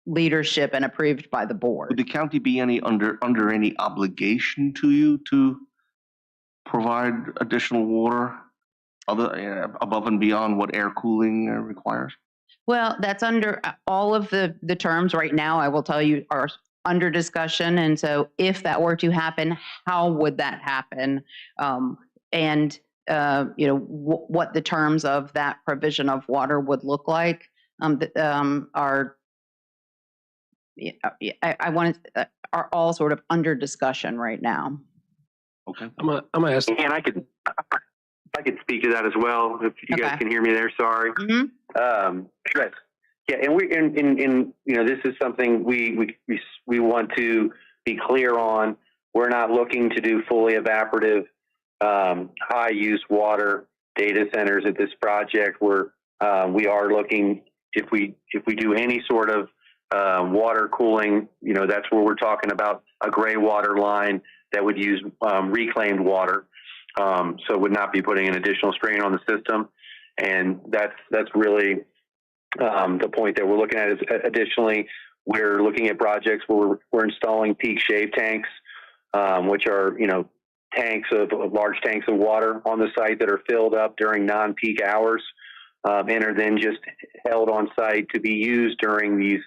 leadership and approved by the board. Would the county be under any obligation to you to provide additional water above and beyond what air cooling requires? Well, that's under all of the terms right now, I will tell you, are under discussion. And so if that were to happen, how would that happen? And what the terms of that provision of water would look like are all sort of under discussion right now. Okay. I'm gonna ask. And I could speak to that as well, if you guys can hear me there. Sorry. Sure. Yeah, and we in this is something we want to be clear on. We're not looking to do fully evaporative, high use water data centers at this project. We are looking, if we do any sort of water cooling, that's where we're talking about a gray water line that would use reclaimed water, so it would not be putting an additional strain on the system. And that's really the point that we're looking at. Is additionally, we're looking at projects where we're installing peak shave tanks, which are tanks of large tanks of water on the site that are filled up during non-peak hours, and are then just held on site to be used during these,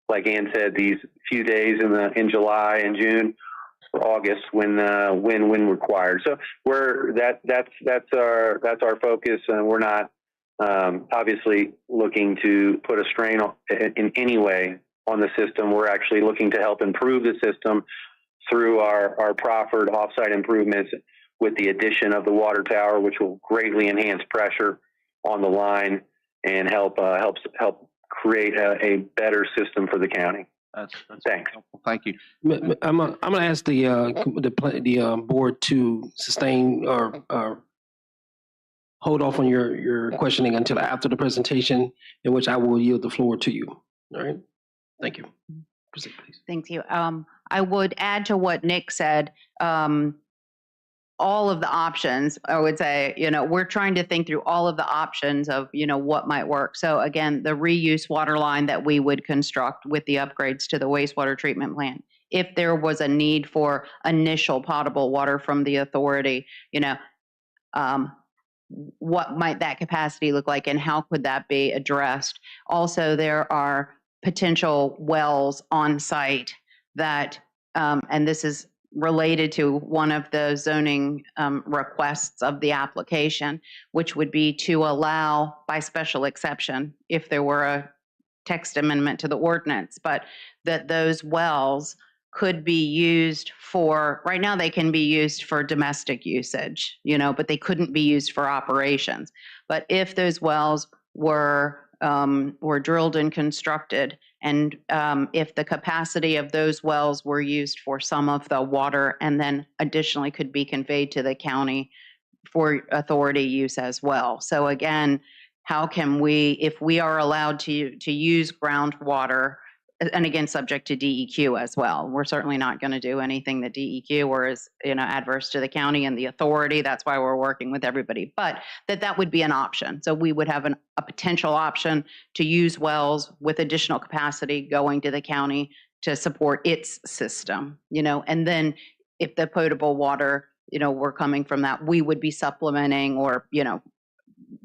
like Ann said, these few days in July and June, or August when required. So that's our focus, and we're not obviously looking to put a strain in any way on the system. We're actually looking to help improve the system through our proffered offsite improvements with the addition of the water tower, which will greatly enhance pressure on the line and help create a better system for the county. That's Thanks. helpful. Thank you. I'm gonna ask the board to sustain or hold off on your questioning until after the presentation, in which I will yield the floor to you. All right. Thank you. Proceed, please. Thank you. I would add to what Nick said, all of the options. I would say, we're trying to think through all of the options of, what might work. So again, the reuse water line that we would construct with the upgrades to the wastewater treatment plant. If there was a need for initial potable water from the authority, what might that capacity look like and how could that be addressed? Also, there are potential wells on site that, and this is related to one of the zoning requests of the application, which would be to allow by special exception, if there were a text amendment to the ordinance, but that those wells could be used for, right now they can be used for domestic usage, but they couldn't be used for operations. But if those wells were were drilled and constructed. And if the capacity of those wells were used for some of the water and then additionally could be conveyed to the county for authority use as well. So again, how can we, if we are allowed to use groundwater, and again, subject to DEQ as well. We're certainly not going to do anything that DEQ or is, adverse to the county and the authority. That's why we're working with everybody. But that would be an option. So we would have a potential option to use wells with additional capacity going to the county to support its system, and then if the potable water, were coming from that, we would be supplementing or,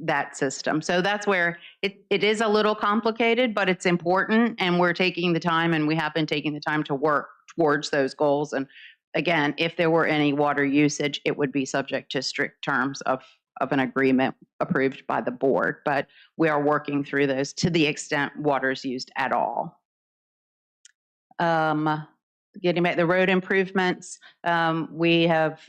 that system. So that's where it is a little complicated, but it's important, and we're taking the time, and we have been taking the time to work towards those goals. And again, if there were any water usage, it would be subject to strict terms of an agreement approved by the board. But we are working through those to the extent water is used at all. Getting back the road improvements, we have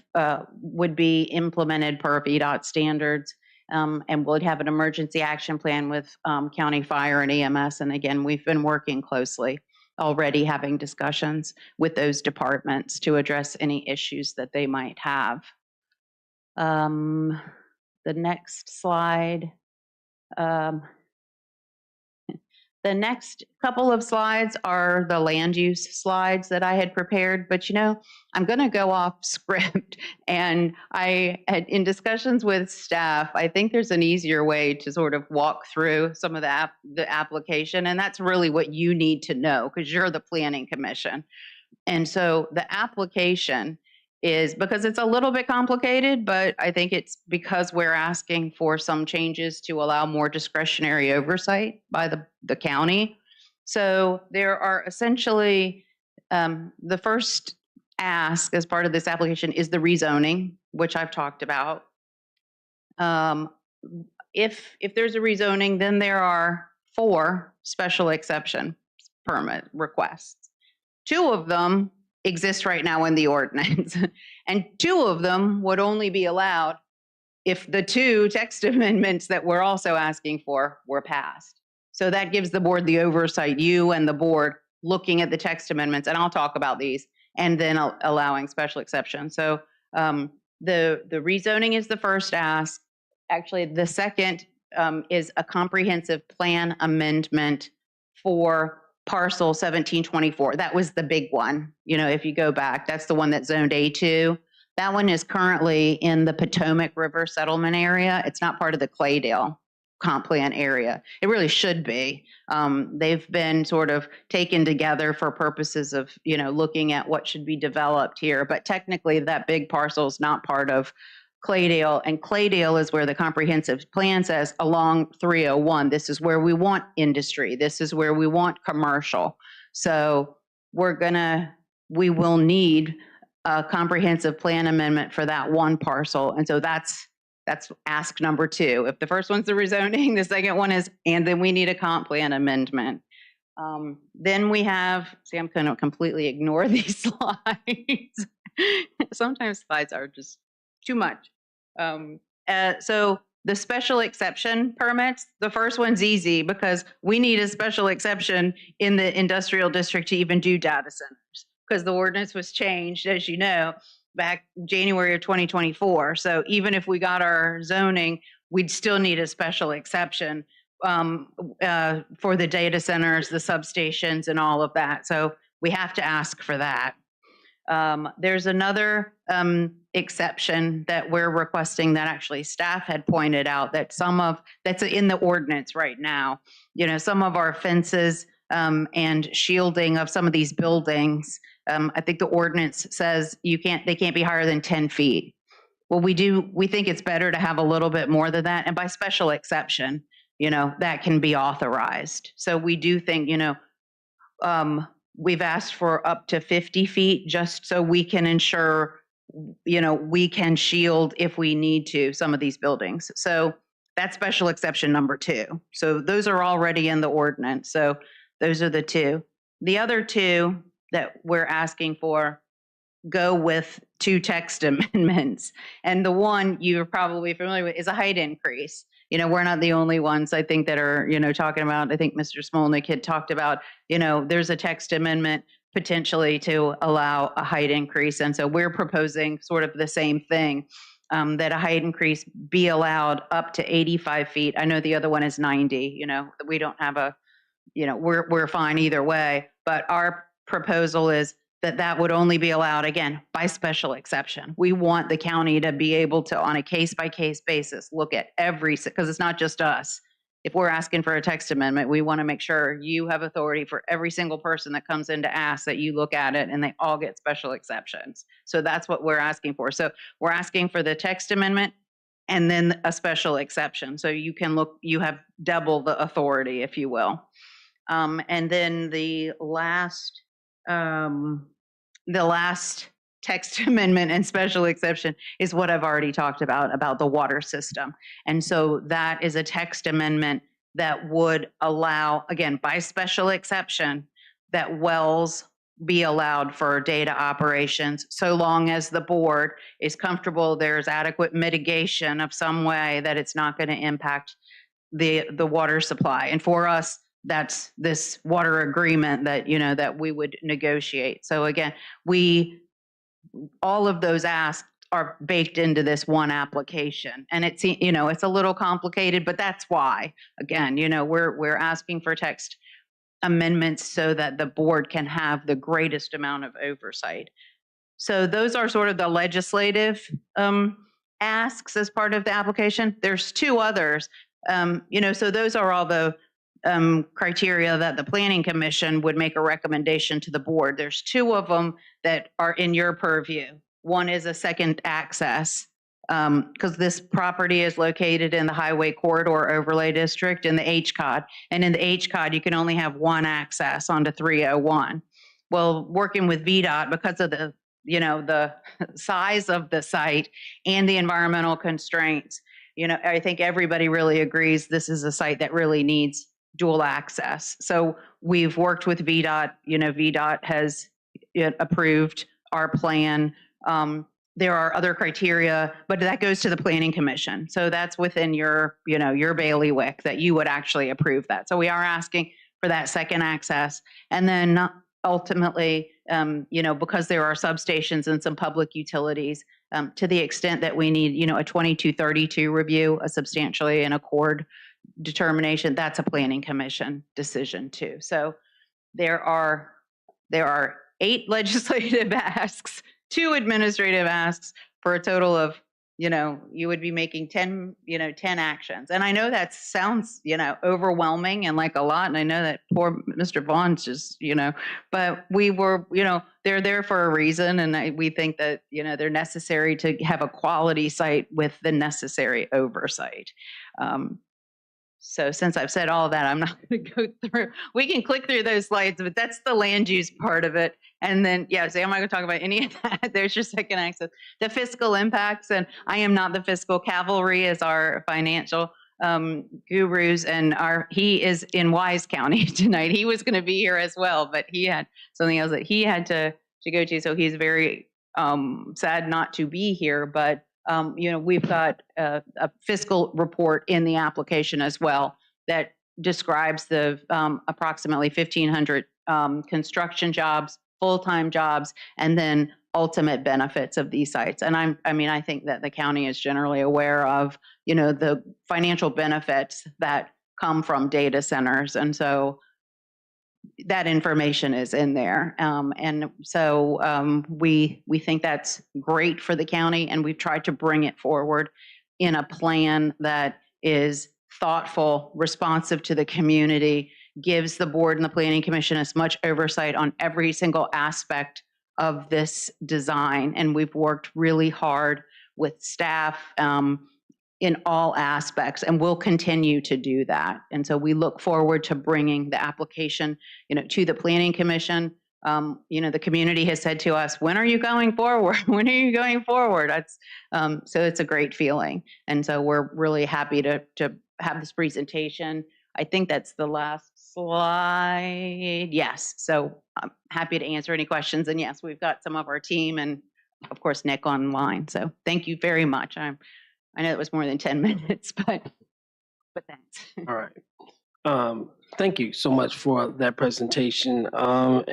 would be implemented per VDOT standards. And we'll have an emergency action plan with county fire and EMS. And again, we've been working closely already, having discussions with those departments to address any issues that they might have. The next slide. The next couple of slides are the land use slides that I had prepared, but I'm going to go off script, and I had, in discussions with staff, I think there's an easier way to sort of walk through some of the application, and that's really what you need to know because you're the planning commission. And so the application is, because it's a little bit complicated, but I think it's because we're asking for some changes to allow more discretionary oversight by the county. So there are essentially, the first ask as part of this application is the rezoning, which I've talked about. If there's a rezoning, then there are 4 special exception permit requests. 2 of them exist right now in the ordinance, and 2 of them would only be allowed if the 2 text amendments that we're also asking for were passed. So that gives the board the oversight, you and the board looking at the text amendments, and I'll talk about these, and then allowing special exceptions. So the rezoning is the first ask. Actually, the second is a comprehensive plan amendment for parcel 1724. That was the big one. If you go back, that's the one that's zoned A2. That one is currently in the Potomac River settlement area. It's not part of the Claydale comp plan area. It really should be. They've been sort of taken together for purposes of, looking at what should be developed here. But technically that big parcel is not part of Claydale, and Claydale is where the comprehensive plan says along 301, this is where we want industry, this is where we want commercial. So we will need a comprehensive plan amendment for that one parcel. And so that's ask number 2. If the first one's the rezoning, the second one is, and then we need a comp plan amendment. Then we have, I'm going to completely ignore these slides. Sometimes slides are just too much. So the special exception permits, the first one's easy because we need a special exception in the industrial district to even do data centers because the ordinance was changed, as you know, back January of 2024. So even if we got our zoning, we'd still need a special exception for the data centers, the substations, and all of that. So we have to ask for that. There's another exception that we're requesting that actually staff had pointed out that that's in the ordinance right now. Some of our fences and shielding of some of these buildings, I think the ordinance says they can't be higher than 10 feet. Well, we think it's better to have a little bit more than that. And by special exception, that can be authorized. So we do think, we've asked for up to 50 feet just so we can ensure, we can shield if we need to some of these buildings. So that's special exception number 2. So those are already in the ordinance. So those are the 2. The other 2 that we're asking for go with 2 text amendments. And the one you're probably familiar with is a height increase. We're not the only ones, I think, that are, talking about, I think Mr. Smolnik had talked about, there's a text amendment potentially to allow a height increase. And so we're proposing sort of the same thing, that a height increase be allowed up to 85 feet. I know the other one is 90, we don't have a, we're fine either way. But our proposal is that would only be allowed, again, by special exception. We want the county to be able to, on a case-by-case basis, look at because it's not just us. If we're asking for a text amendment, we want to make sure you have authority for every single person that comes in to ask that you look at it, and they all get special exceptions. So that's what we're asking for. So we're asking for the text amendment and then a special exception. So you have double the authority, if you will. And then the last text amendment and special exception is what I've already talked about the water system. And so that is a text amendment that would allow, again, by special exception, that wells be allowed for data operations, so long as the board is comfortable there's adequate mitigation of some way that it's not going to impact the water supply. And for us, that's this water agreement that, that we would negotiate. So again, all of those asks are baked into this one application. And it's, it's a little complicated, but that's why, again, we're asking for text amendments so that the board can have the greatest amount of oversight. So those are sort of the legislative asks as part of the application. There's 2 others, so those are all the criteria that the Planning Commission would make a recommendation to the board. There's 2 of them that are in your purview. One is a second access, because this property is located in the Highway Corridor Overlay District in the HCOD. And in the HCOD, you can only have 1 access onto 301. Well, working with VDOT, because of the, the size of the site and the environmental constraints, I think everybody really agrees this is a site that really needs dual access. So we've worked with VDOT. VDOT has approved our plan. There are other criteria, but that goes to the Planning Commission. So that's within your bailiwick that you would actually approve that. So we are asking for that second access. And then ultimately, because there are substations and some public utilities, to the extent that we need, a 2232 review, a substantially in accord determination, that's a Planning Commission decision too. So there are 8 legislative asks, 2 administrative asks, for a total of, you would be making 10 actions. And I know that sounds, overwhelming and like a lot. And I know that poor Mr. Vaughn's just, but we were, they're there for a reason. And we think that, they're necessary to have a quality site with the necessary oversight. So since I've said all that, I'm not going to go through. We can click through those slides, but that's the land use part of it. And then, so I'm not going to talk about any of that. There's your second access. The fiscal impacts, and I am not the fiscal cavalry as our financial gurus, and he is in Wise County tonight. He was going to be here as well, but he had something else that he had to go to. So he's very sad not to be here, but we've got a fiscal report in the application as well that describes the approximately 1,500 construction jobs, full-time jobs, and then ultimate benefits of these sites. And I think that the county is generally aware of, the financial benefits that come from data centers. And so that information is in there. And so we think that's great for the county, and we've tried to bring it forward in a plan that is thoughtful, responsive to the community, gives the board and the Planning Commission as much oversight on every single aspect of this design. And we've worked really hard with staff in all aspects, and we'll continue to do that. And so we look forward to bringing the application, to the Planning Commission. The community has said to us, when are you going forward? When are you going forward? So it's a great feeling. And so we're really happy to have this presentation. I think that's the last slide. Yes. So I'm happy to answer any questions. And yes, we've got some of our team and of course, Nick online. So thank you very much. I know it was more than 10 minutes, but thanks. All right. Thank you so much for that presentation. Yeah,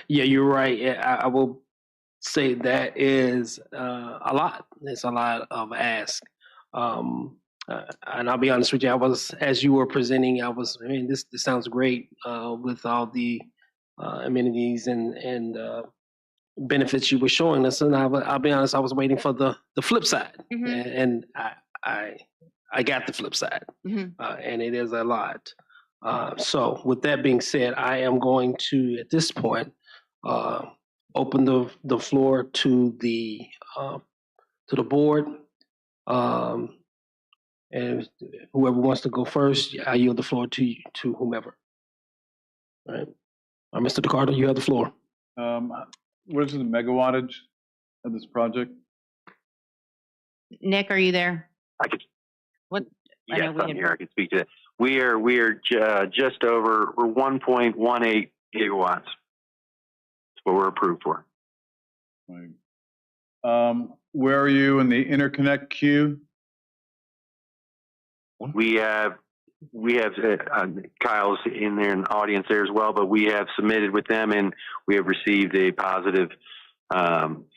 you're right. Yeah, I will say that is a lot. It's a lot of ask. And I'll be honest with you, as you were presenting, this sounds great with all the amenities and benefits you were showing us. And I'll be honest, I was waiting for the flip side, and I got the flip side, and it is a lot. So with that being said, I am going to, at this point, open the floor to the board. And whoever wants to go first, I yield the floor to whomever. All right. Mr. DeCarter, you have the floor. What is the megawattage of this project? Nick, are you there? I could. What? Yes, I'm here. I can speak to that. We are just over. We're 1.18 gigawatts. That's what we're approved for. Right. Where are you in the interconnect queue? We have Kyle's in there in the audience there as well, but we have submitted with them and we have received a positive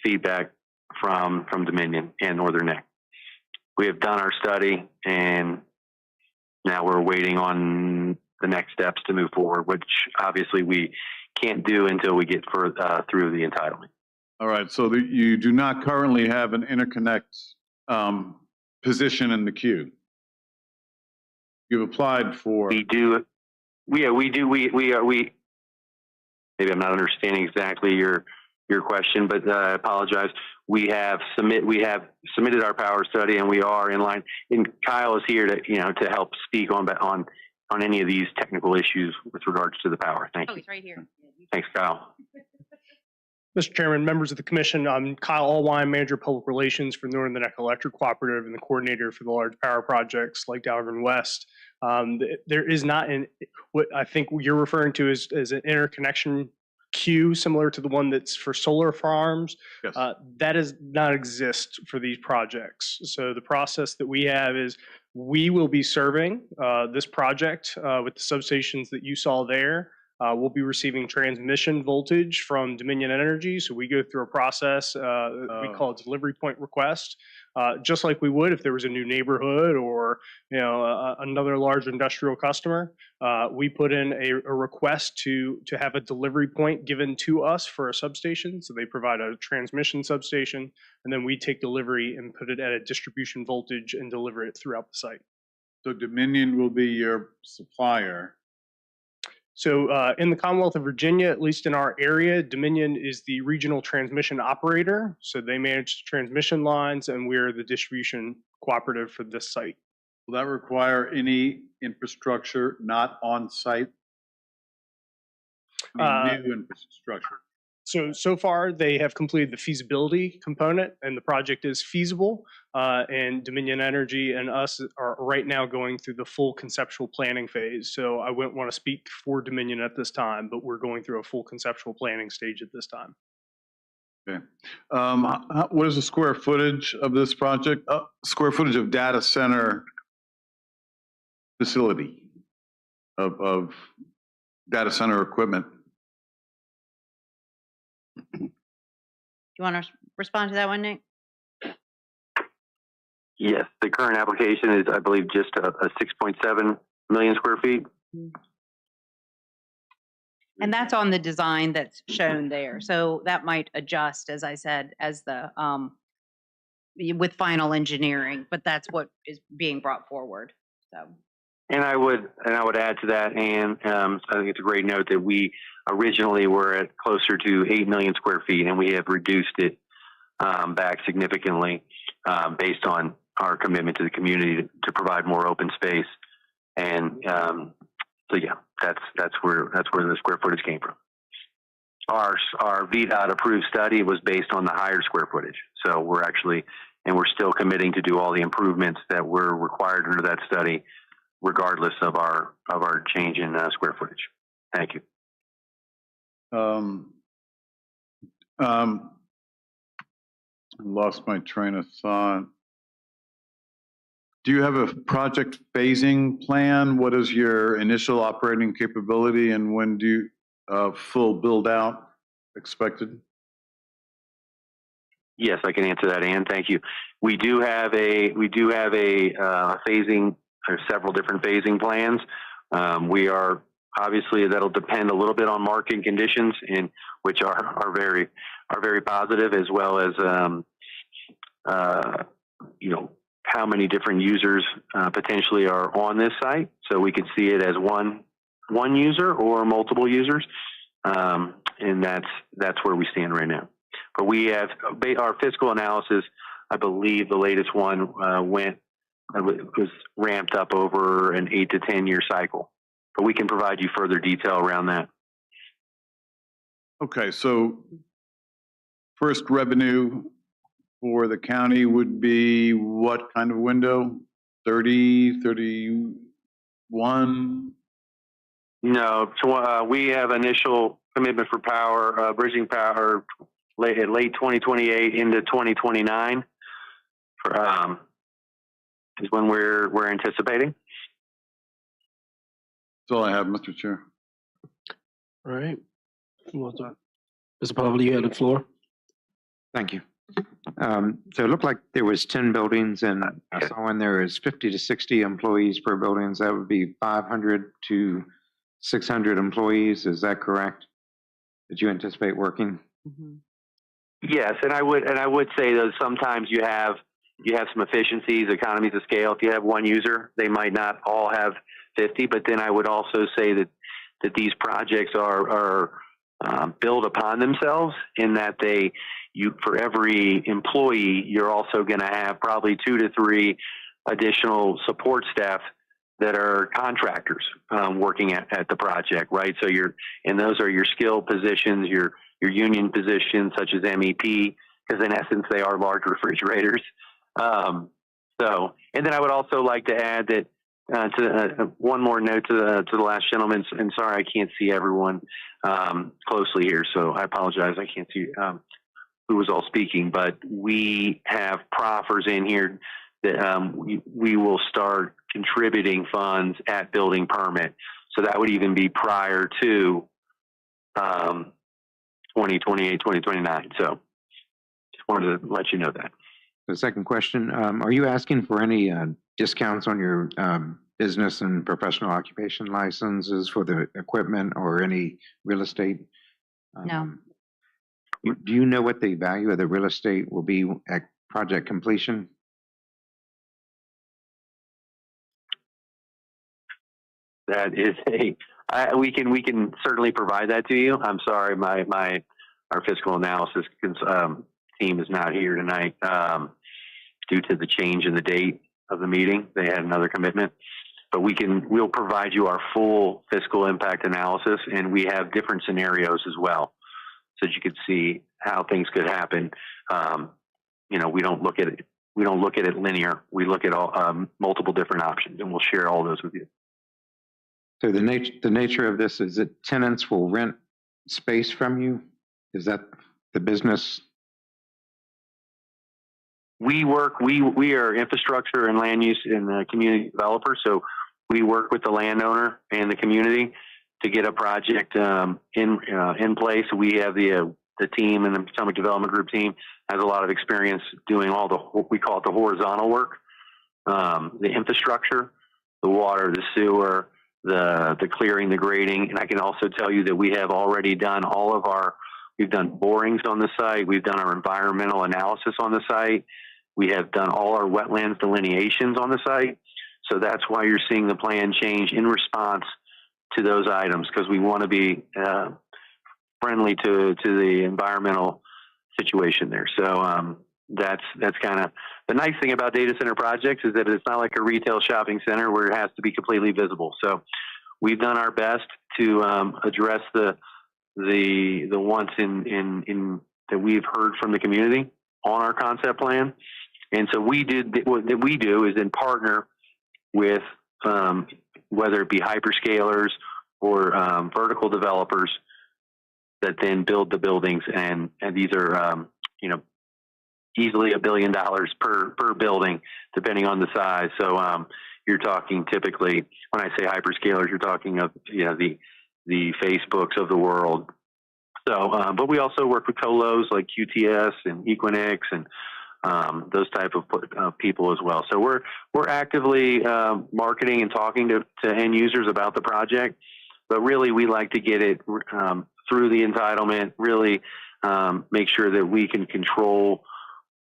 feedback from Dominion and Northern Neck. We have done our study and now we're waiting on the next steps to move forward, which obviously we can't do until we get through the entitlement. All right, so you do not currently have an interconnect position in the queue. You've applied for. We do. Yeah, we do. We maybe I'm not understanding exactly your question, but I apologize. We have submitted our power study, and we are in line. And Kyle is here to help speak on any of these technical issues with regards to the power. Thank you. He's right here. Thanks, Kyle. Mr. Chairman, members of the commission, I'm Kyle Allwine, Manager of Public Relations for Northern Neck Electric Cooperative and the coordinator for the large power projects like Dahlgren West. There is not what I think you're referring to as an interconnection queue similar to the one that's for solar farms. Yes. That does not exist for these projects. So the process that we have is we will be serving this project with the substations that you saw there. We'll be receiving transmission voltage from Dominion Energy. So we go through a process we call a delivery point request, just like we would if there was a new neighborhood or another large industrial customer. We put in a request to have a delivery point given to us for a substation. So they provide a transmission substation, and then we take delivery and put it at a distribution voltage and deliver it throughout the site. So Dominion will be your supplier. So in the Commonwealth of Virginia, at least in our area, Dominion is the regional transmission operator. So they manage the transmission lines and we're the distribution cooperative for this site. Will that require any infrastructure not on site? Any new infrastructure? So far, they have completed the feasibility component and the project is feasible. And Dominion Energy and us are right now going through the full conceptual planning phase. So I wouldn't want to speak for Dominion at this time, but we're going through a full conceptual planning stage at this time. Okay. What is the square footage of this project? Square footage of data center facility of data center equipment? Do you want to respond to that one, Nick? Yes, the current application is, I believe, just a 6.7 million square feet. And that's on the design that's shown there. So that might adjust, as I said, as the with final engineering, but that's what is being brought forward. So. And I would add to that, and I think it's a great note that we originally were at closer to 8 million square feet, and we have reduced it back significantly based on our commitment to the community to provide more open space. And so, yeah, that's where the square footage came from. Our VDOT approved study was based on the higher square footage, so we're actually and we're still committing to do all the improvements that were required under that study, regardless of our change in square footage. Thank you. Lost my train of thought. Do you have a project phasing plan? What is your initial operating capability, and when do you full build out expected? Yes, I can answer that, Ann. Thank you. We do have a phasing, or several different phasing plans. We are obviously, that'll depend a little bit on market conditions, in which are very positive, as well as how many different users potentially are on this site. So we could see it as one user or multiple users, and that's where we stand right now. But we have our fiscal analysis. I believe the latest one was ramped up over an 8 to 10 year cycle. But we can provide you further detail around that. Okay, so first revenue for the county would be what kind of window? 30, 31? No, so, we have initial commitment for power, bridging power, late 2028 into 2029. Is when we're anticipating. That's all I have, Mr. Chair. All right. Mr. Pavley, you have the floor. Thank you. So it looked like there was 10 buildings, and I saw in there is 50 to 60 employees per building. So that would be 500 to 600 employees. Is that correct? Did you anticipate working? Yes, and I would say that sometimes you have some efficiencies, economies of scale. If you have one user, they might not all have 50. But then I would also say that these projects are build upon themselves, in that for every employee, you're also going to have probably 2 to 3 additional support staff that are contractors working at the project, right? So those are your skill positions, your union positions, such as MEP, because in essence they are large refrigerators. And then I would also like to add that one more note to the last gentleman, and sorry I can't see everyone closely here, so I apologize. I can't see who was all speaking, but we have proffers in here that we will start contributing funds at building permit. So that would even be prior to 2028, 2029. So just wanted to let you know that. The second question, are you asking for any discounts on your business and professional occupation licenses for the equipment or any real estate? No. Do you know what the value of the real estate will be at project completion? That is we can certainly provide that to you. I'm sorry, our fiscal analysis team is not here tonight due to the change in the date of the meeting. They had another commitment, but we'll provide you our full fiscal impact analysis, and we have different scenarios as well, so that you could see how things could happen. We don't look at it linear. We look at all multiple different options, and we'll share all those with you. So the nature of this is that tenants will rent space from you? Is that the business? We are infrastructure and land use and community developer. So we work with the landowner and the community to get a project in place. We have the team, and the Potomac Development Group team has a lot of experience doing all what we call it the horizontal work, the infrastructure, the water, the sewer, the clearing, the grading. And I can also tell you that we have already done we've done borings on the site. We've done our environmental analysis on the site. We have done all our wetlands delineations on the site. So that's why you're seeing the plan change in response to those items, because we want to be friendly to the environmental situation there. So that's kind of the nice thing about data center projects, is that it's not like a retail shopping center where it has to be completely visible. So we've done our best to address the wants in that we've heard from the community on our concept plan, And so what we do is then partner with whether it be hyperscalers or vertical developers that then build the buildings, and these are easily $1 billion per building, depending on the size. So you're talking typically, when I say hyperscalers, you're talking of the Facebooks of the world. So, but we also work with colos like QTS and Equinix and those type of people as well. So we're actively marketing and talking to end users about the project, but really we like to get it through the entitlement, really make sure that we can control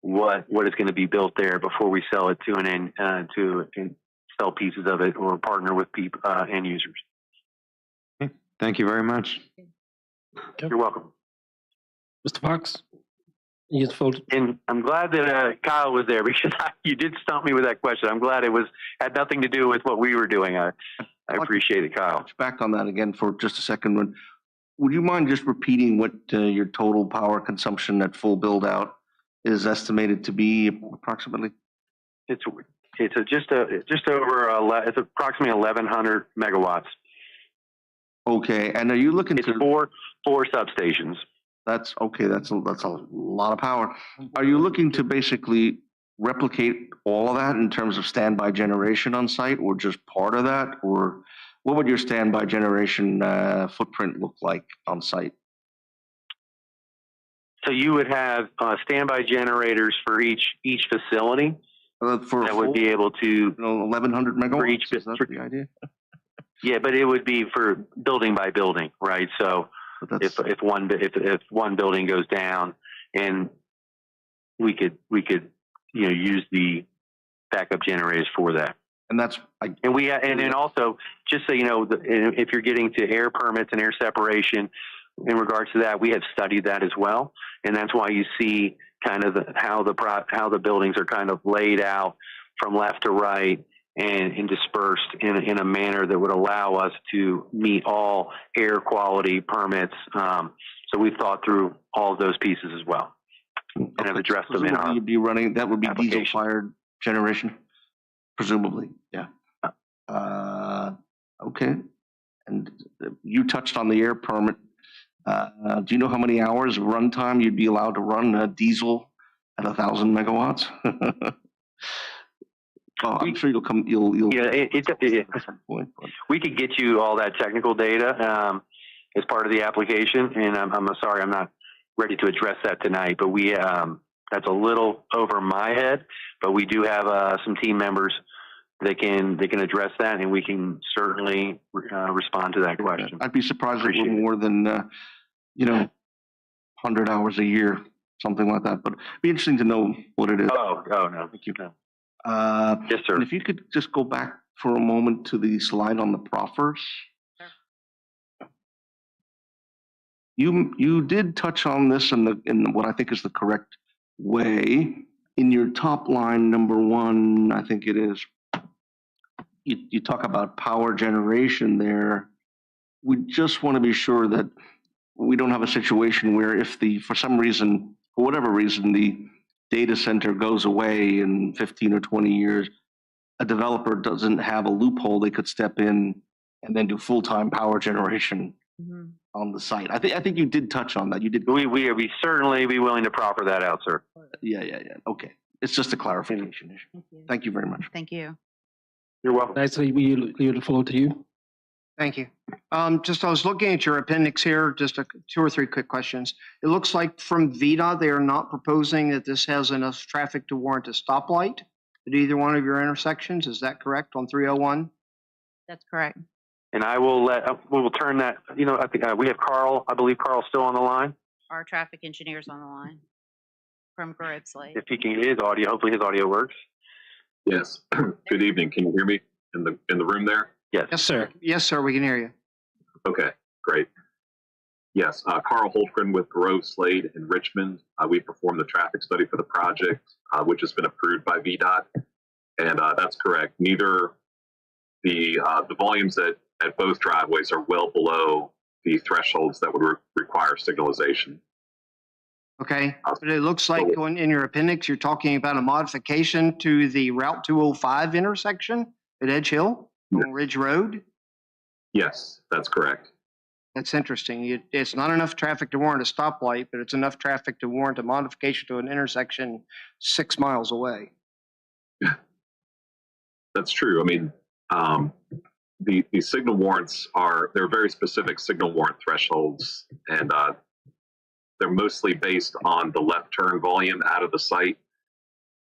what is going to be built there before we sell it to sell pieces of it or partner with end users. Thank you very much. You're welcome. Mr. Fox? You get the floor. And I'm glad that Kyle was there, because you did stump me with that question. I'm glad it had nothing to do with what we were doing. I appreciate it, Kyle. Back on that again for just a second. Would you mind just repeating what your total power consumption at full build out is estimated to be approximately? It's approximately 1,100 megawatts. Okay, and are you looking to four substations? That's okay. That's a lot of power. Are you looking to basically replicate all of that in terms of standby generation on site, or just part of that, or what would your standby generation footprint look like on site? So you would have standby generators for each facility that would be able to 1,100 megawatts. Is that the idea? Yeah, but it would be for building by building, right? So if one building goes down, and we could use the backup generators for that. And that's and then also, just so you know, if you're getting to air permits and air separation, in regards to that, we have studied that as well, and that's why you see kind of how the buildings are kind of laid out from left to right and dispersed in a manner that would allow us to meet all air quality permits. So we've thought through all of those pieces as well, and have addressed them in our. You'd be running that would be diesel fired generation, presumably. Yeah. Okay. And you touched on the air permit. Do you know how many hours of runtime you'd be allowed to run a diesel at 1,000 megawatts? Oh, I'm sure you'll come. You'll. Yeah, we could get you all that technical data as part of the application, and I'm sorry, I'm not ready to address that tonight. But that's a little over my head. But we do have some team members that can address that, and we can certainly respond to that question. I'd be surprised if it were more than 100 hours a year, something like that. But it'd be interesting to know what it is. Oh no, thank you. No. Yes, sir. And if you could just go back for a moment to the slide on the proffers. Sure. You did touch on this in what I think is the correct way. In your top line, number 1, I think it is, you talk about power generation there. We just want to be sure that we don't have a situation where if for some reason, for whatever reason, the data center goes away in 15 or 20 years, a developer doesn't have a loophole they could step in and then do full-time power generation on the site. I think you did touch on that. You did. We certainly be willing to proffer that out, sir. Yeah. Okay. It's just a clarification issue. Thank you very much. Thank you. You're welcome. Nice, so we yield the floor to you. Thank you. I was looking at your appendix here, just 2 or 3 quick questions. It looks like from VDOT, they are not proposing that this has enough traffic to warrant a stoplight at either one of your intersections. Is that correct on 301? That's correct. And I will we will turn that, I think we have Carl, I believe Carl's still on the line. Our traffic engineer's on the line from Garips Lake. If he can get his audio, hopefully his audio works. Yes. Good evening. Can you hear me in the room there? Yes. Yes, sir. Yes, sir. We can hear you. Okay, great. Yes, Carl Holtgren with Grove Slade in Richmond. We performed the traffic study for the project, which has been approved by VDOT, and that's correct. Neither the volumes at both driveways are well below the thresholds that would require signalization. Okay, but it looks like in your appendix, you're talking about a modification to the Route 205 intersection at Edge Hill on Ridge Road. Yes, that's correct. That's interesting. It's not enough traffic to warrant a stoplight, but it's enough traffic to warrant a modification to an intersection 6 miles away. That's true. I mean, the signal warrants they're very specific signal warrant thresholds, and they're mostly based on the left turn volume out of the site.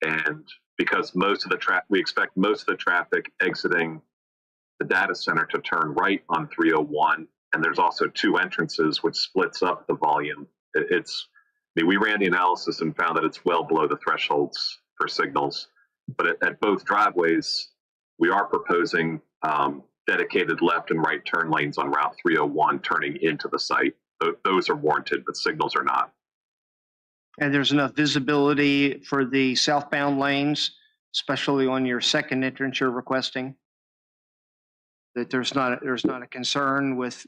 And because we expect most of the traffic exiting the data center to turn right on 301, and there's also 2 entrances, which splits up the volume. We ran the analysis and found that it's well below the thresholds for signals. But at both driveways, we are proposing dedicated left and right turn lanes on Route 301 turning into the site. Those are warranted, but signals are not. And there's enough visibility for the southbound lanes, especially on your second entrance you're requesting, that there's not a concern with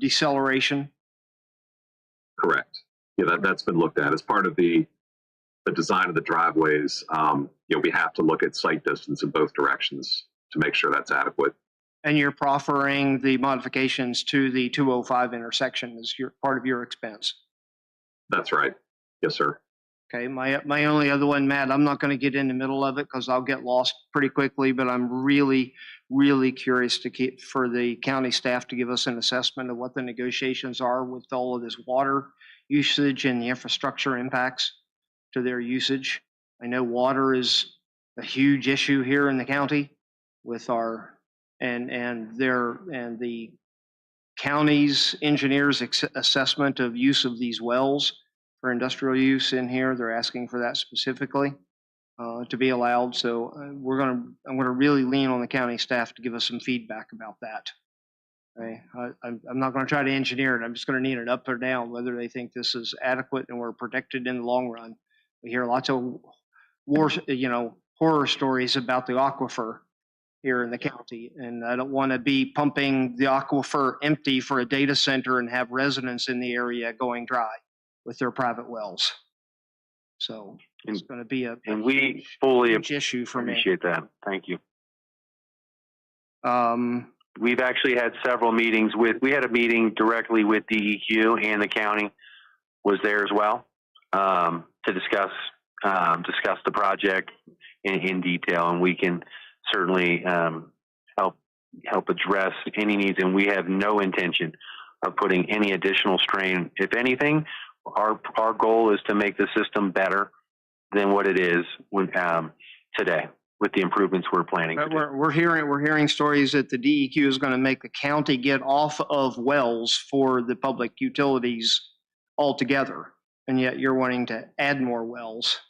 deceleration. Correct. Yeah, that's been looked at as part of the design of the driveways. We have to look at sight distance in both directions to make sure that's adequate. And you're proffering the modifications to the 205 intersection as part of your expense. That's right. Yes, sir. Okay, my only other one, Matt, I'm not going to get in the middle of it because I'll get lost pretty quickly, but I'm really, really curious for the county staff to give us an assessment of what the negotiations are with all of this water usage and the infrastructure impacts to their usage. I know water is a huge issue here in the county with the county's engineers' assessment of use of these wells for industrial use in here. They're asking for that specifically to be allowed. So I'm going to really lean on the county staff to give us some feedback about that. Okay? I'm not going to try to engineer it. I'm just going to need it up or down, whether they think this is adequate and we're protected in the long run. We hear lots of horror stories about the aquifer here in the county, and I don't want to be pumping the aquifer empty for a data center and have residents in the area going dry with their private wells. So it's going to be and we fully huge issue for me. Appreciate that. Thank you. We've actually had several meetings we had a meeting directly with DEQ, and the county was there as well to discuss the project in detail, and we can certainly help address any needs, and we have no intention of putting any additional strain. If anything, our goal is to make the system better than what it is today with the improvements we're planning to do. We're hearing stories that the DEQ is going to make the county get off of wells for the public utilities altogether, and yet you're wanting to add more wells.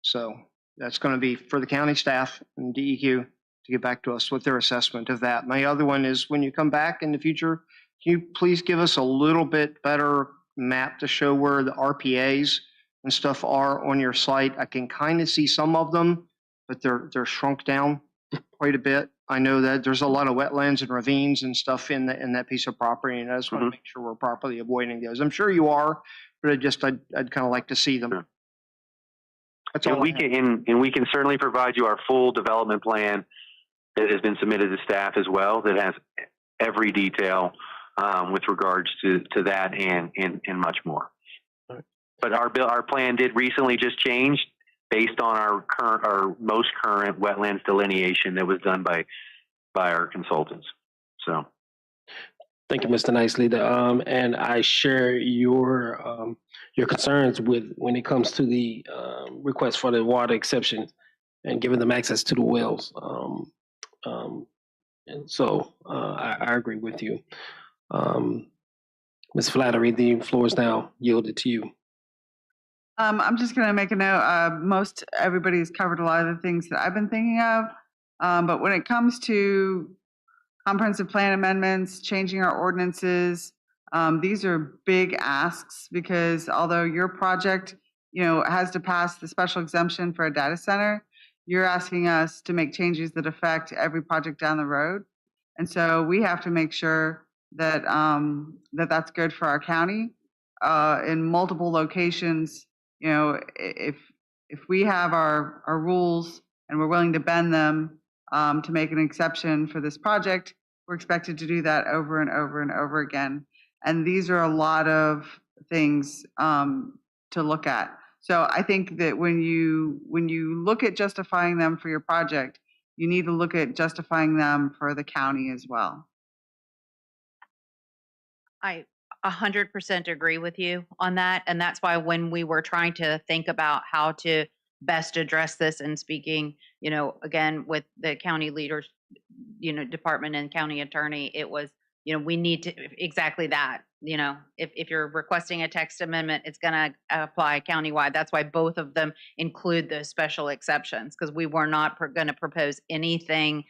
So that's going to be for the county staff and DEQ to get back to us with their assessment of that. My other one is, when you come back in the future, can you please give us a little bit better map to show where the RPAs and stuff are on your site? I can kind of see some of them, but they're shrunk down quite a bit. I know that there's a lot of wetlands and ravines and stuff in that piece of property, and I just want to make sure we're properly avoiding those. I'm sure you are, but I'd kind of like to see them. Sure. That's all. We can certainly provide you our full development plan that has been submitted to staff as well, that has every detail with regards to that and much more. Right. But our plan did recently just change based on our most current wetlands delineation that was done by our consultants. So. Thank you, Mr. Nicely. And I share your concerns when it comes to the request for the water exception and giving them access to the wells. And so I agree with you. Ms. Flattery, the floor is now yielded to you. I'm just going to make a note. Most everybody's covered a lot of the things that I've been thinking of. But when it comes to comprehensive plan amendments, changing our ordinances, these are big asks, because although your project, has to pass the special exemption for a data center, you're asking us to make changes that affect every project down the road. And so we have to make sure that that's good for our county. in multiple locations, you know, if we have our rules and we're willing to bend them to make an exception for this project, we're expected to do that over and over and over again. And these are a lot of things to look at. So I think that when you look at justifying them for your project, you need to look at justifying them for the county as well. I 100% agree with you on that. And that's why when we were trying to think about how to best address this and speaking, you know, again, with the county leaders, you know, department and county attorney, it was, you know, we need to exactly that. You know, if you're requesting a text amendment, it's going to apply countywide. That's why both of them include those special exceptions, because we were not going to propose anything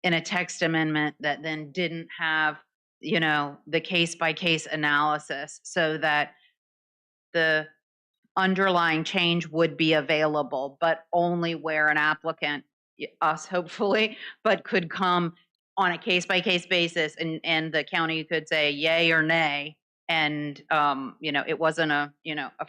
in a text amendment that then didn't have, you know, the case by case analysis so that the underlying change would be available, but only where an applicant, us hopefully, but could come on a case by case basis and the county could say yay or nay. And, you know, it wasn't a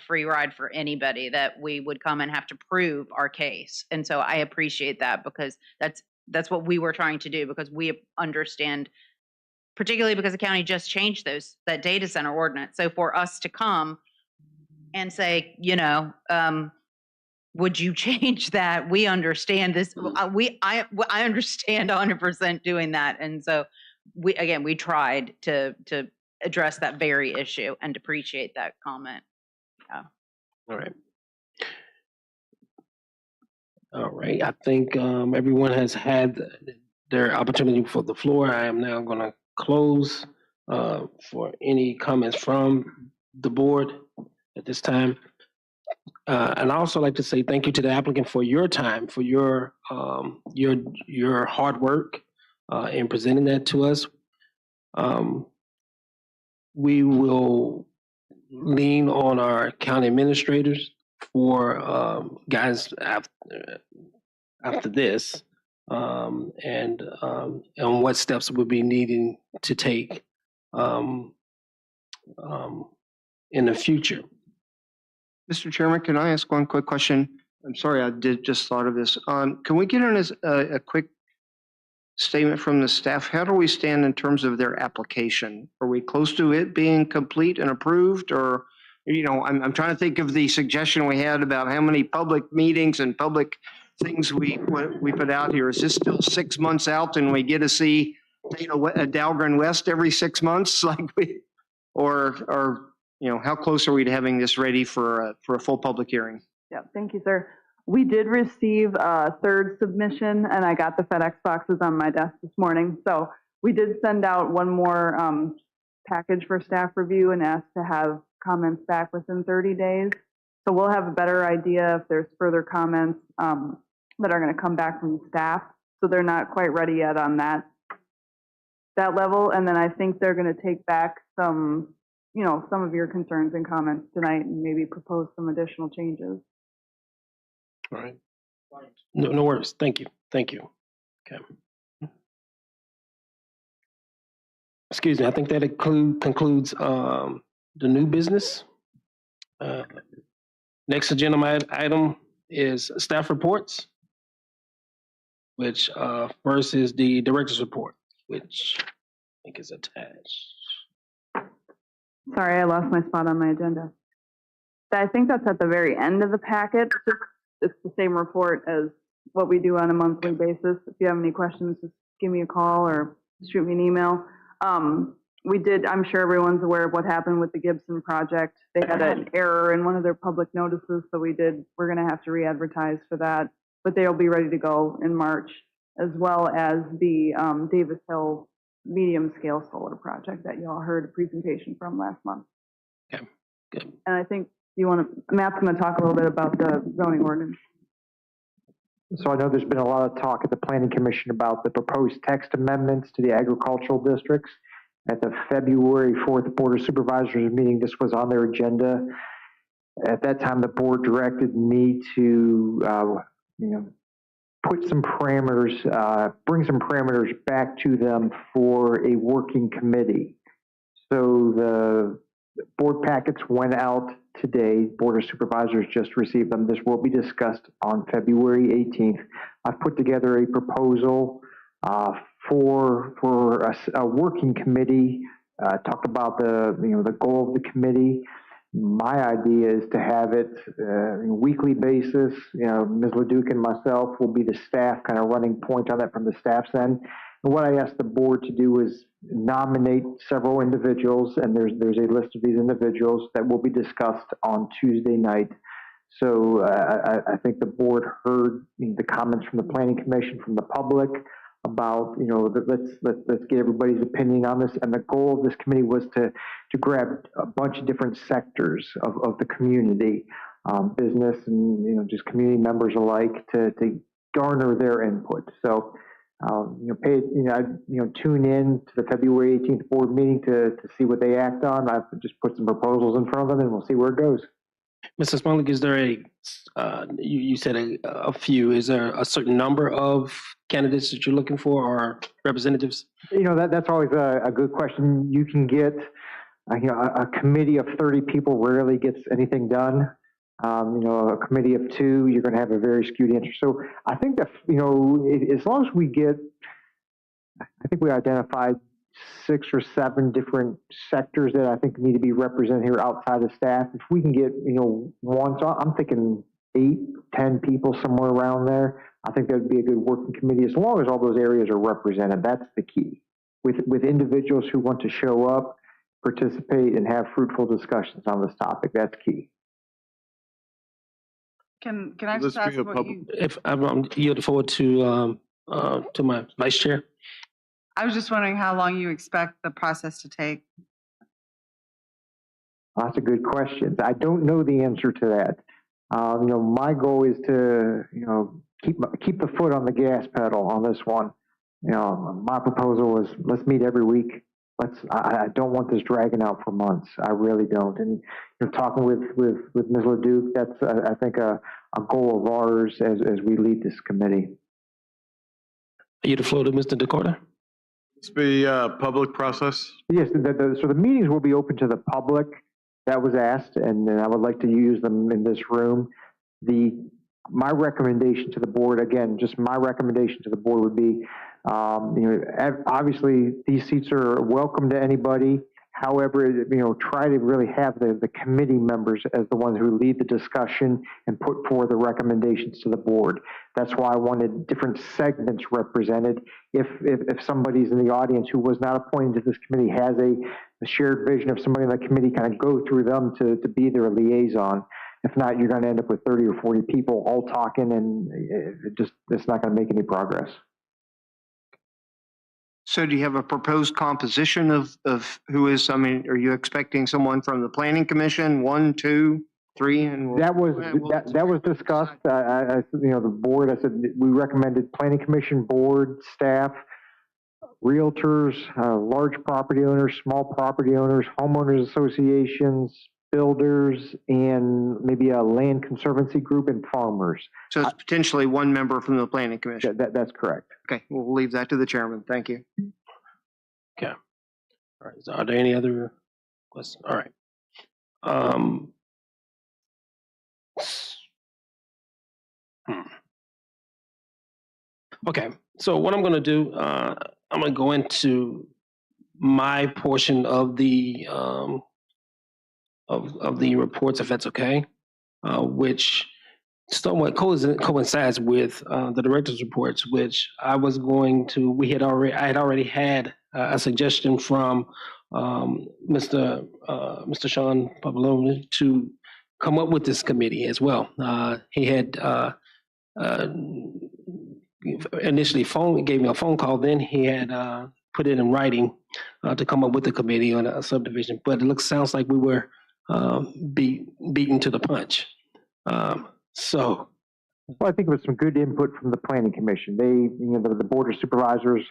free ride for anybody that we would come and have to prove our case. And so I appreciate that, because that's what we were trying to do, because we understand, particularly because the county just changed that data center ordinance. So for us to come and say, you know, would you change that? We understand this. I understand 100% doing that. And so we tried to address that very issue and appreciate that comment. Yeah. All right. All right. I think everyone has had their opportunity for the floor. I am now going to close for any comments from the board at this time. And I also like to say thank you to the applicant for your time, for your hard work in presenting that to us. We will lean on our county administrators for guidance after this, and what steps we'll be needing to take in the future. Mr. Chairman, can I ask one quick question? I'm sorry, I just thought of this. Can we get a quick statement from the staff? How do we stand in terms of their application? Are we close to it being complete and approved? Or, you know, I'm trying to think of the suggestion we had about how many public meetings and public things we put out here. Is this still 6 months out and we get to see, you know, Dahlgren West every 6 months, like or you know, how close are we to having this ready for a full public hearing? Yeah, thank you, sir. We did receive a third submission, and I got the FedEx boxes on my desk this morning. So we did send out one more package for staff review and asked to have comments back within 30 days. So we'll have a better idea if there's further comments that are going to come back from staff. So they're not quite ready yet on that level. And then I think they're going to take back some of your concerns and comments tonight and maybe propose some additional changes. All right. No worries. Thank you. Thank you. Okay. Excuse me. I think that concludes the new business. Next agenda item is staff reports, which first is the director's report, which I think is attached. Sorry, I lost my spot on my agenda. I think that's at the very end of the packet. It's the same report as what we do on a monthly basis. If you have any questions, just give me a call or shoot me an email. I'm sure everyone's aware of what happened with the Gibson project. They had an error in one of their public notices, so we're going to have to re-advertise for that, but they'll be ready to go in March, as well as the Davis Hill medium scale solar project that you all heard a presentation from last month. Okay, good. And I think Matt's going to talk a little bit about the zoning ordinance. So I know there's been a lot of talk at the Planning Commission about the proposed text amendments to the agricultural districts. At the February 4th Board of Supervisors meeting, this was on their agenda. At that time, the board directed me to, put some parameters, bring some parameters back to them for a working committee. So Board packets went out today. Board of Supervisors just received them. This will be discussed on February 18th. I've put together a proposal for a working committee. Talked about the goal of the committee. My idea is to have it on a weekly basis. Ms. Leduc and myself will be the staff, kind of running point on that from the staff's end. And what I asked the board to do is nominate several individuals, and there's a list of these individuals that will be discussed on Tuesday night. So I think the board heard the comments from the Planning Commission, from the public about, let's get everybody's opinion on this. And the goal of this committee was to grab a bunch of different sectors of the community, business and, just community members alike to garner their input. So, tune in to the February 18th board meeting to see what they act on. I've just put some proposals in front of them and we'll see where it goes. Mr. Smolik, is there you said a few, is there a certain number of candidates that you're looking for or representatives? That's always a good question. You can get, a committee of 30 people rarely gets anything done. A committee of 2, you're going to have a very skewed answer. So I think that, as long as we get, I think we identified 6 or 7 different sectors that I think need to be represented here outside of staff. If we can get, one, so I'm thinking 8, 10 people, somewhere around there, I think that would be a good working committee, as long as all those areas are represented. That's the key. With individuals who want to show up, participate, and have fruitful discussions on this topic, that's key. Can I just ask what you? If I'm yielding forward to my vice chair. I was just wondering how long you expect the process to take. That's a good question. I don't know the answer to that. My goal is to, keep the foot on the gas pedal on this one. My proposal was let's meet every week. I don't want this dragging out for months. I really don't. And talking with Ms. Leduc, that's I think a goal of ours as we lead this committee. You the floor to Mr. Dakota. This be a public process? Yes, so the meetings will be open to the public. That was asked, and I would like to use them in this room. My recommendation to the board, again, just my recommendation to the board would be, obviously these seats are welcome to anybody. However, try to really have the committee members as the ones who lead the discussion and put forward the recommendations to the board. That's why I wanted different segments represented. If somebody's in the audience who was not appointed to this committee has a shared vision of somebody in the committee, kind of go through them to be their liaison. If not, you're going to end up with 30 or 40 people all talking, and it's not going to make any progress. So do you have a proposed composition of who is, are you expecting someone from the Planning Commission, 1, 2, 3? And that was discussed. The board, I said, we recommended Planning Commission board, staff, realtors, large property owners, small property owners, homeowners associations, builders, and maybe a land conservancy group and farmers. So it's potentially one member from the Planning Commission. That's correct. Okay, we'll leave that to the chairman. Thank you. Okay. All right. So are there any other questions? All right. Okay. So what I'm going to do, I'm going to go into my portion of the of the reports, if that's okay, which somewhat coincides with the director's reports, which I had already had a suggestion from Mr. Sean Pavolone to come up with this committee as well. He had initially gave me a phone call, then he had put it in writing to come up with the committee on a subdivision, but it sounds like we were beaten to the punch. Well, I think it was some good input from the Planning Commission. They, the Board of Supervisors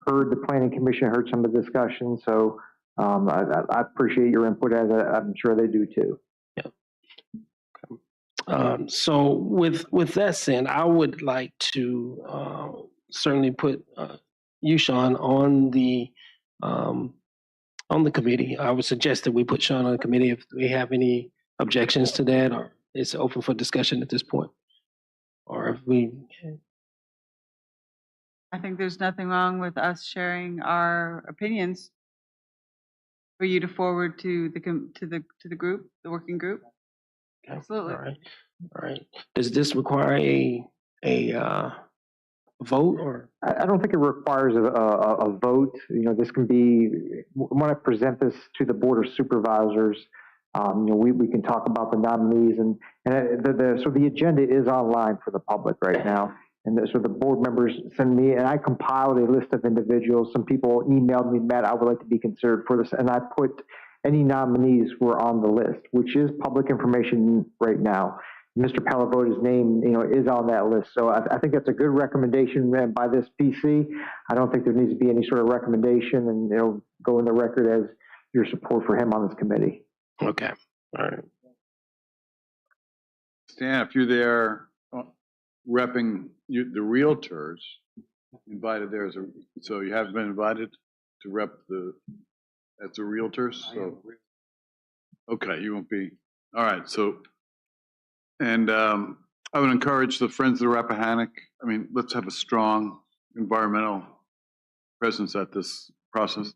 heard the Planning Commission, heard some of the discussion. So I appreciate your input, as I'm sure they do too. Yeah. So with that said, I would like to certainly put you, Sean, on the on the committee. I would suggest that we put Sean on the committee if we have any objections to that, or it's open for discussion at this point. Or if we, I think there's nothing wrong with us sharing our opinions for you to forward to the group, the working group. okay, Absolutely. all right. Does this require a vote or? I don't think it requires a vote. You know, this can be, when I present this to the Board of Supervisors, you know, we can talk about the nominees and so the agenda is online for the public right now. And so the board members send me, and I compiled a list of individuals. Some people emailed me, Matt, I would like to be considered for this. And I put any nominees who are on the list, which is public information right now. Mr. Palavota's name, you know, is on that list. So I think that's a good recommendation by this PC. I don't think there needs to be any sort of recommendation, and, you know, go in the record as your support for him on this committee. Okay, all right. Stan, if you're there repping the realtors, invited there so you haven't been invited to rep as the realtors, so. Okay, you won't be, all right, so. And I would encourage the Friends of the Rappahannock. I mean, let's have a strong environmental presence at this process.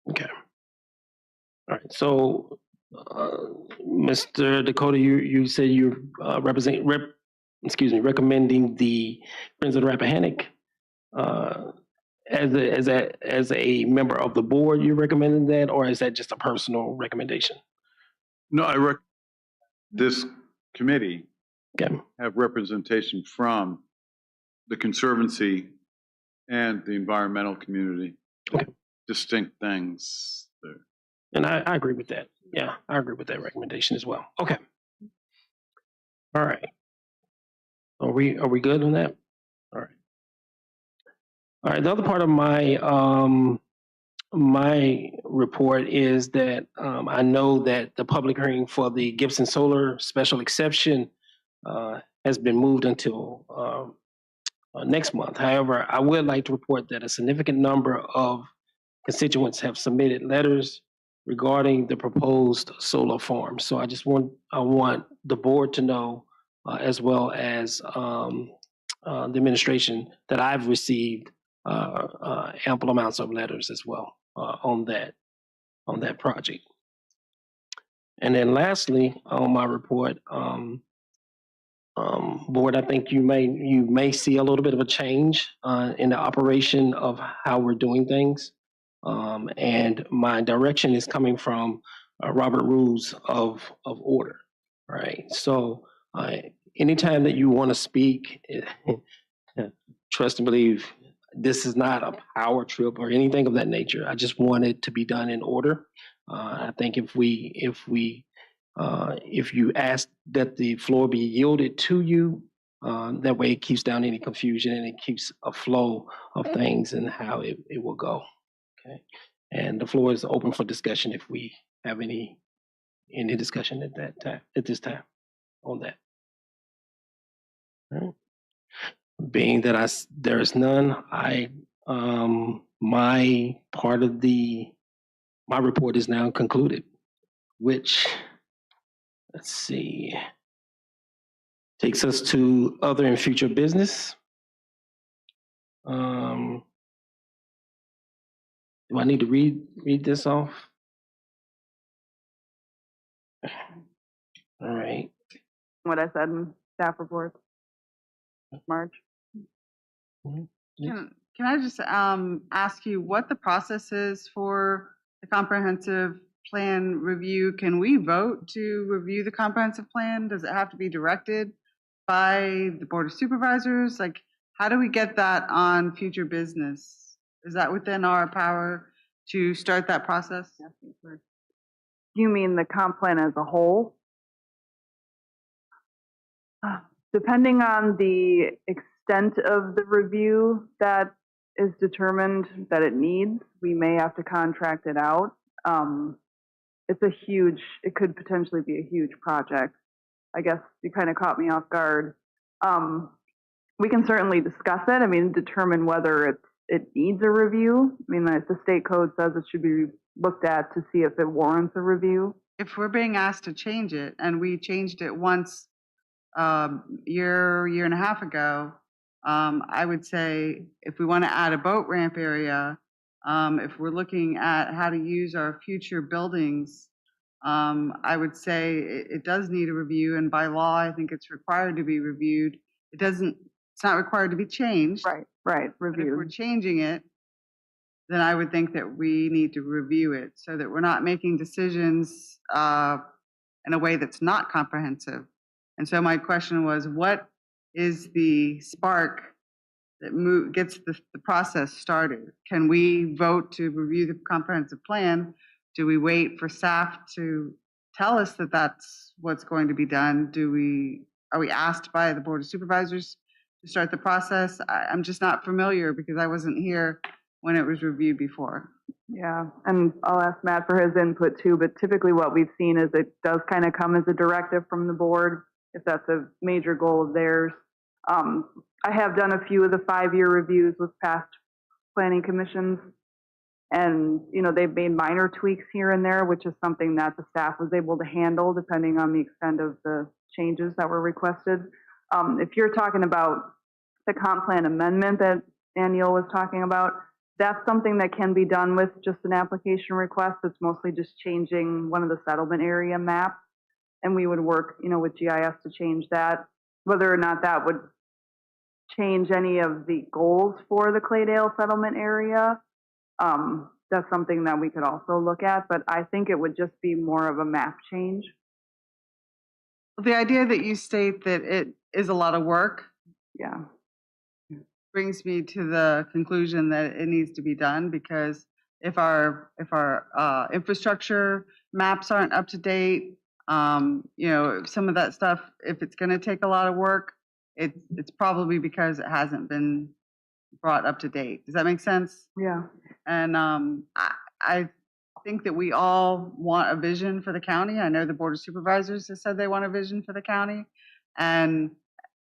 Okay. All right. So, Mr. Dakota, you said you're recommending the Friends of the Rappahannock as a member of the board. You're recommending that, or is that just a personal recommendation? No, this committee Okay. have representation from the Conservancy and the environmental community. Okay. Distinct things there. And I agree with that. Yeah, I agree with that recommendation as well. Okay. All right. Are we good on that? All right. All right. The other part of my my report is that I know that the public hearing for the Gibson Solar special exception has been moved until next month. However, I would like to report that a significant number of constituents have submitted letters regarding the proposed solar farm. So I want the board to know, as well as the administration, that I've received ample amounts of letters as well on that project. And then lastly, on my report, board, I think you may see a little bit of a change in the operation of how we're doing things. And my direction is coming from Robert Rules of Order, right? So anytime that you want to speak, trust and believe, this is not a power trip or anything of that nature. I just want it to be done in order. I think if you ask that the floor be yielded to you, that way it keeps down any confusion and it keeps a flow of things and how it will go. Okay, and the floor is open for discussion if we have any discussion at this time on that. All right. Being that there is none, my part of my report is now concluded, which, let's see, takes us to other and future business. Do I need to read this off? All right. What I said in staff reports. March. Can I just ask you what the process is for the comprehensive plan review? Can we vote to review the comprehensive plan? Does it have to be directed by the Board of Supervisors? Like, how do we get that on future business? Is that within our power to start that process? You mean the comp plan as a whole? Depending on the extent of the review that is determined that it needs, we may have to contract it out. It could potentially be a huge project. I guess you kind of caught me off guard. we can certainly discuss it. I mean, determine whether it needs a review. I mean, the state code says it should be looked at to see if it warrants a review. If we're being asked to change it, and we changed it once, year and a half ago, I would say if we want to add a boat ramp area, if we're looking at how to use our future buildings, I would say it does need a review, and by law, I think it's required to be reviewed. It's not required to be changed. Right, But if we're review. changing it, then I would think that we need to review it so that we're not making decisions in a way that's not comprehensive. And so my question was, what is the spark that gets the process started? Can we vote to review the comprehensive plan? Do we wait for staff to tell us that that's what's going to be done? Are we asked by the Board of Supervisors to start the process? I'm just not familiar because I wasn't here when it was reviewed before. Yeah, and I'll ask Matt for his input too, but typically what we've seen is it does kind of come as a directive from the board, if that's a major goal of theirs. I have done a few of the 5-year reviews with past planning commissions, and, you know, they've made minor tweaks here and there, which is something that the staff was able to handle depending on the extent of the changes that were requested. If you're talking about the comp plan amendment that Danielle was talking about, that's something that can be done with just an application request. It's mostly just changing one of the settlement area maps, and we would work, you know, with GIS to change that. Whether or not that would change any of the goals for the Claydale settlement area, that's something that we could also look at, but I think it would just be more of a map change. The idea that you state that it is a lot of work Yeah. brings me to the conclusion that it needs to be done, because if our infrastructure maps aren't up to date, you know, some of that stuff, if it's going to take a lot of work, it's probably because it hasn't been brought up to date. Does that make sense? Yeah. And I think that we all want a vision for the county. I know the Board of Supervisors has said they want a vision for the county. And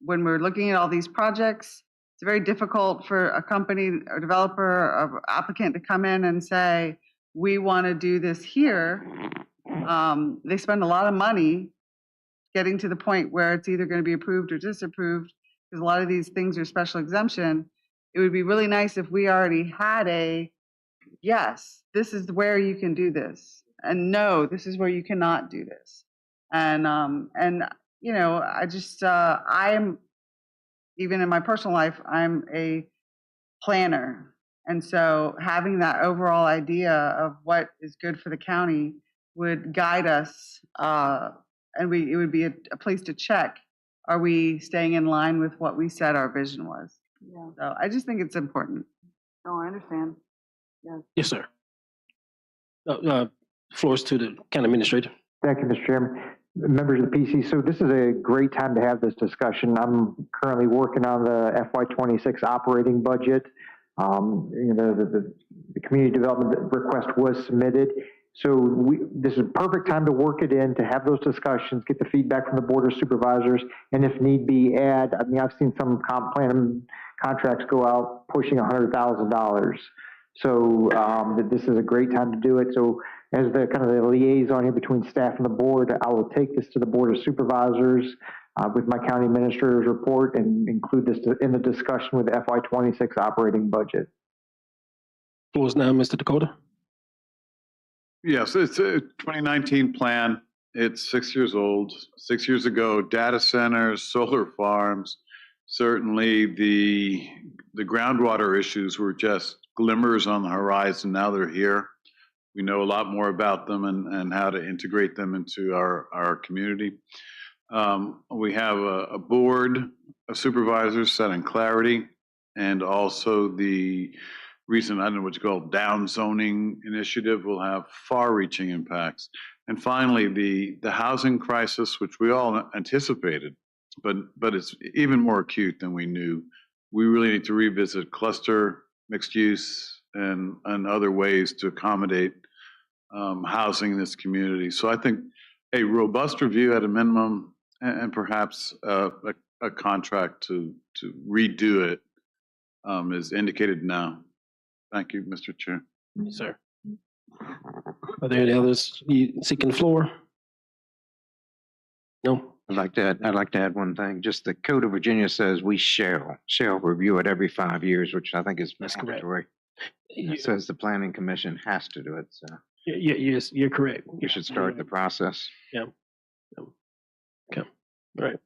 when we're looking at all these projects, it's very difficult for a company or developer or applicant to come in and say, we want to do this here. They spend a lot of money getting to the point where it's either going to be approved or disapproved, because a lot of these things are special exemption. It would be really nice if we already had a, yes, this is where you can do this, and no, this is where you cannot do this. And you know, I just, I am, even in my personal life, I'm a planner. And so having that overall idea of what is good for the county would guide us, and it would be a place to check, are we staying in line with what we said our vision was? Yeah. So I just think it's important. No, I understand. Yes. Yes, sir. Floor is to the county administrator. Thank you, Mr. Chairman. Members of the PC, so this is a great time to have this discussion. I'm currently working on the FY26 operating budget. You know, the community development request was submitted. So this is a perfect time to work it in, to have those discussions, get the feedback from the Board of Supervisors, and if need be, add. I mean, I've seen some comp plan contracts go out pushing $100,000. So this is a great time to do it. So as the kind of the liaison here between staff and the board, I will take this to the Board of Supervisors with my county administrator's report and include this in the discussion with the FY26 operating budget. Floor is now Mr. Dakota. Yes, it's a 2019 plan. It's 6 years old. 6 years ago, data centers, solar farms, certainly the groundwater issues were just glimmers on the horizon. Now they're here. We know a lot more about them and how to integrate them into our community. We have a board of supervisors setting clarity, and also the recent, I don't know what you call it, down zoning initiative will have far-reaching impacts. And finally, the housing crisis, which we all anticipated, but it's even more acute than we knew. We really need to revisit cluster, mixed use, and other ways to accommodate housing in this community. So I think a robust review at a minimum, and perhaps a a contract to redo it is indicated now. Thank you, Mr. Chair. Yes, sir. Are there any others seeking the floor? No? I'd like to add one thing. Just the Code of Virginia says we shall review it every 5 years, which I think is That's correct. mandatory. It says the planning commission has to do it, so Yes, you're correct. we should start the process. Yeah. Okay, all right.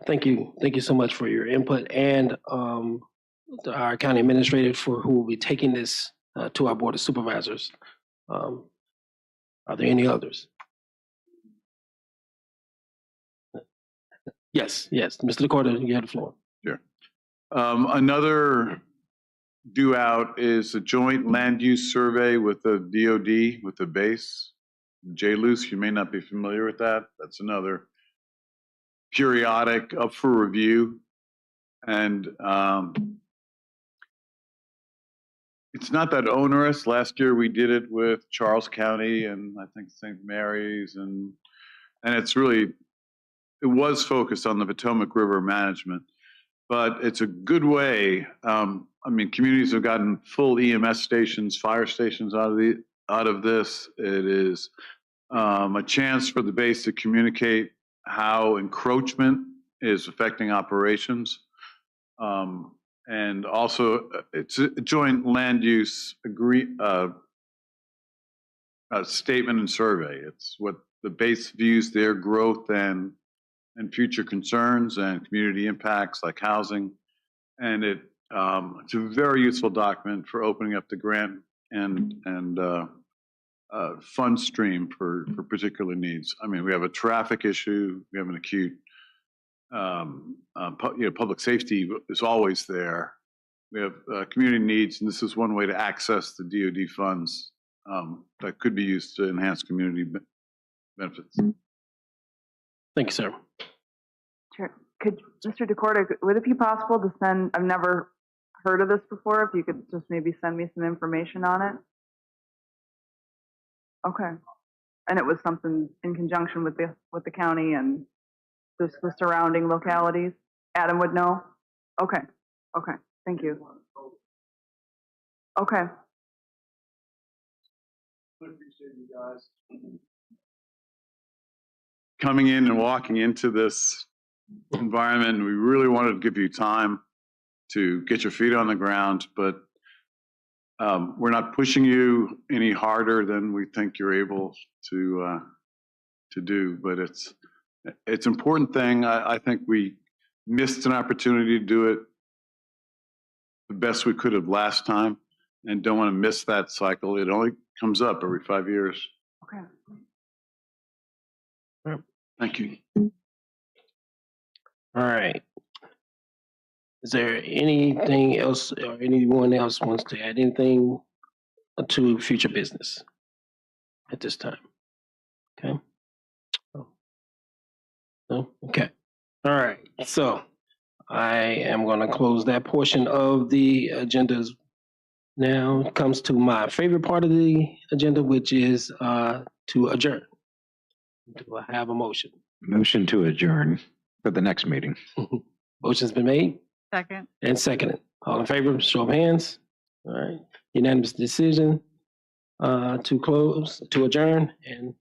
Thank you so much for your input, and our county administrator who will be taking this to our board of supervisors. Are there any others? Yes, Mr. Dakota, you have the floor. Sure. Another due out is a joint land use survey with the DOD, with the base. JLUIS, you may not be familiar with that. That's another periodic up for review. And it's not that onerous. Last year we did it with Charles County and I think St. Mary's, and it's really, it was focused on the Potomac River management, but it's a good way. I mean, communities have gotten full EMS stations, fire stations out of this. It is a chance for the base to communicate how encroachment is affecting operations. And also, it's a joint land use statement and survey. It's what the base views their growth and future concerns and community impacts like housing. And it's a very useful document for opening up the grant and fund stream for particular needs. I mean, we have a traffic issue, we have an acute, public safety is always there. We have community needs, and this is one way to access the DoD funds that could be used to enhance community benefits. Thank you, sir. Sure. Could, Mr. DeCorda, would it be possible to send, I've never heard of this before, if you could just maybe send me some information on it? Okay. And it was something in conjunction with the county and just the surrounding localities? Adam would know? Okay. Okay. Thank you. Okay. Appreciate you guys coming in and walking into this environment. We really wanted to give you time to get your feet on the ground, but we're not pushing you any harder than we think you're able to do. But it's an important thing. I think we missed an opportunity to do it the best we could have last time, and don't want to miss that cycle. It only comes up every 5 years. Okay. Thank you. All right. Is there anything else or anyone else wants to add anything to future business at this time? Okay. No? Okay. All right. So I am going to close that portion of the agendas. Now comes to my favorite part of the agenda, which is to adjourn. Do I have a motion? Motion to adjourn for the next meeting. Motion's been made Second. and seconded. All in favor, show of hands. All right. Unanimous decision to adjourn, and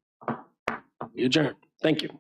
we adjourn. Thank you.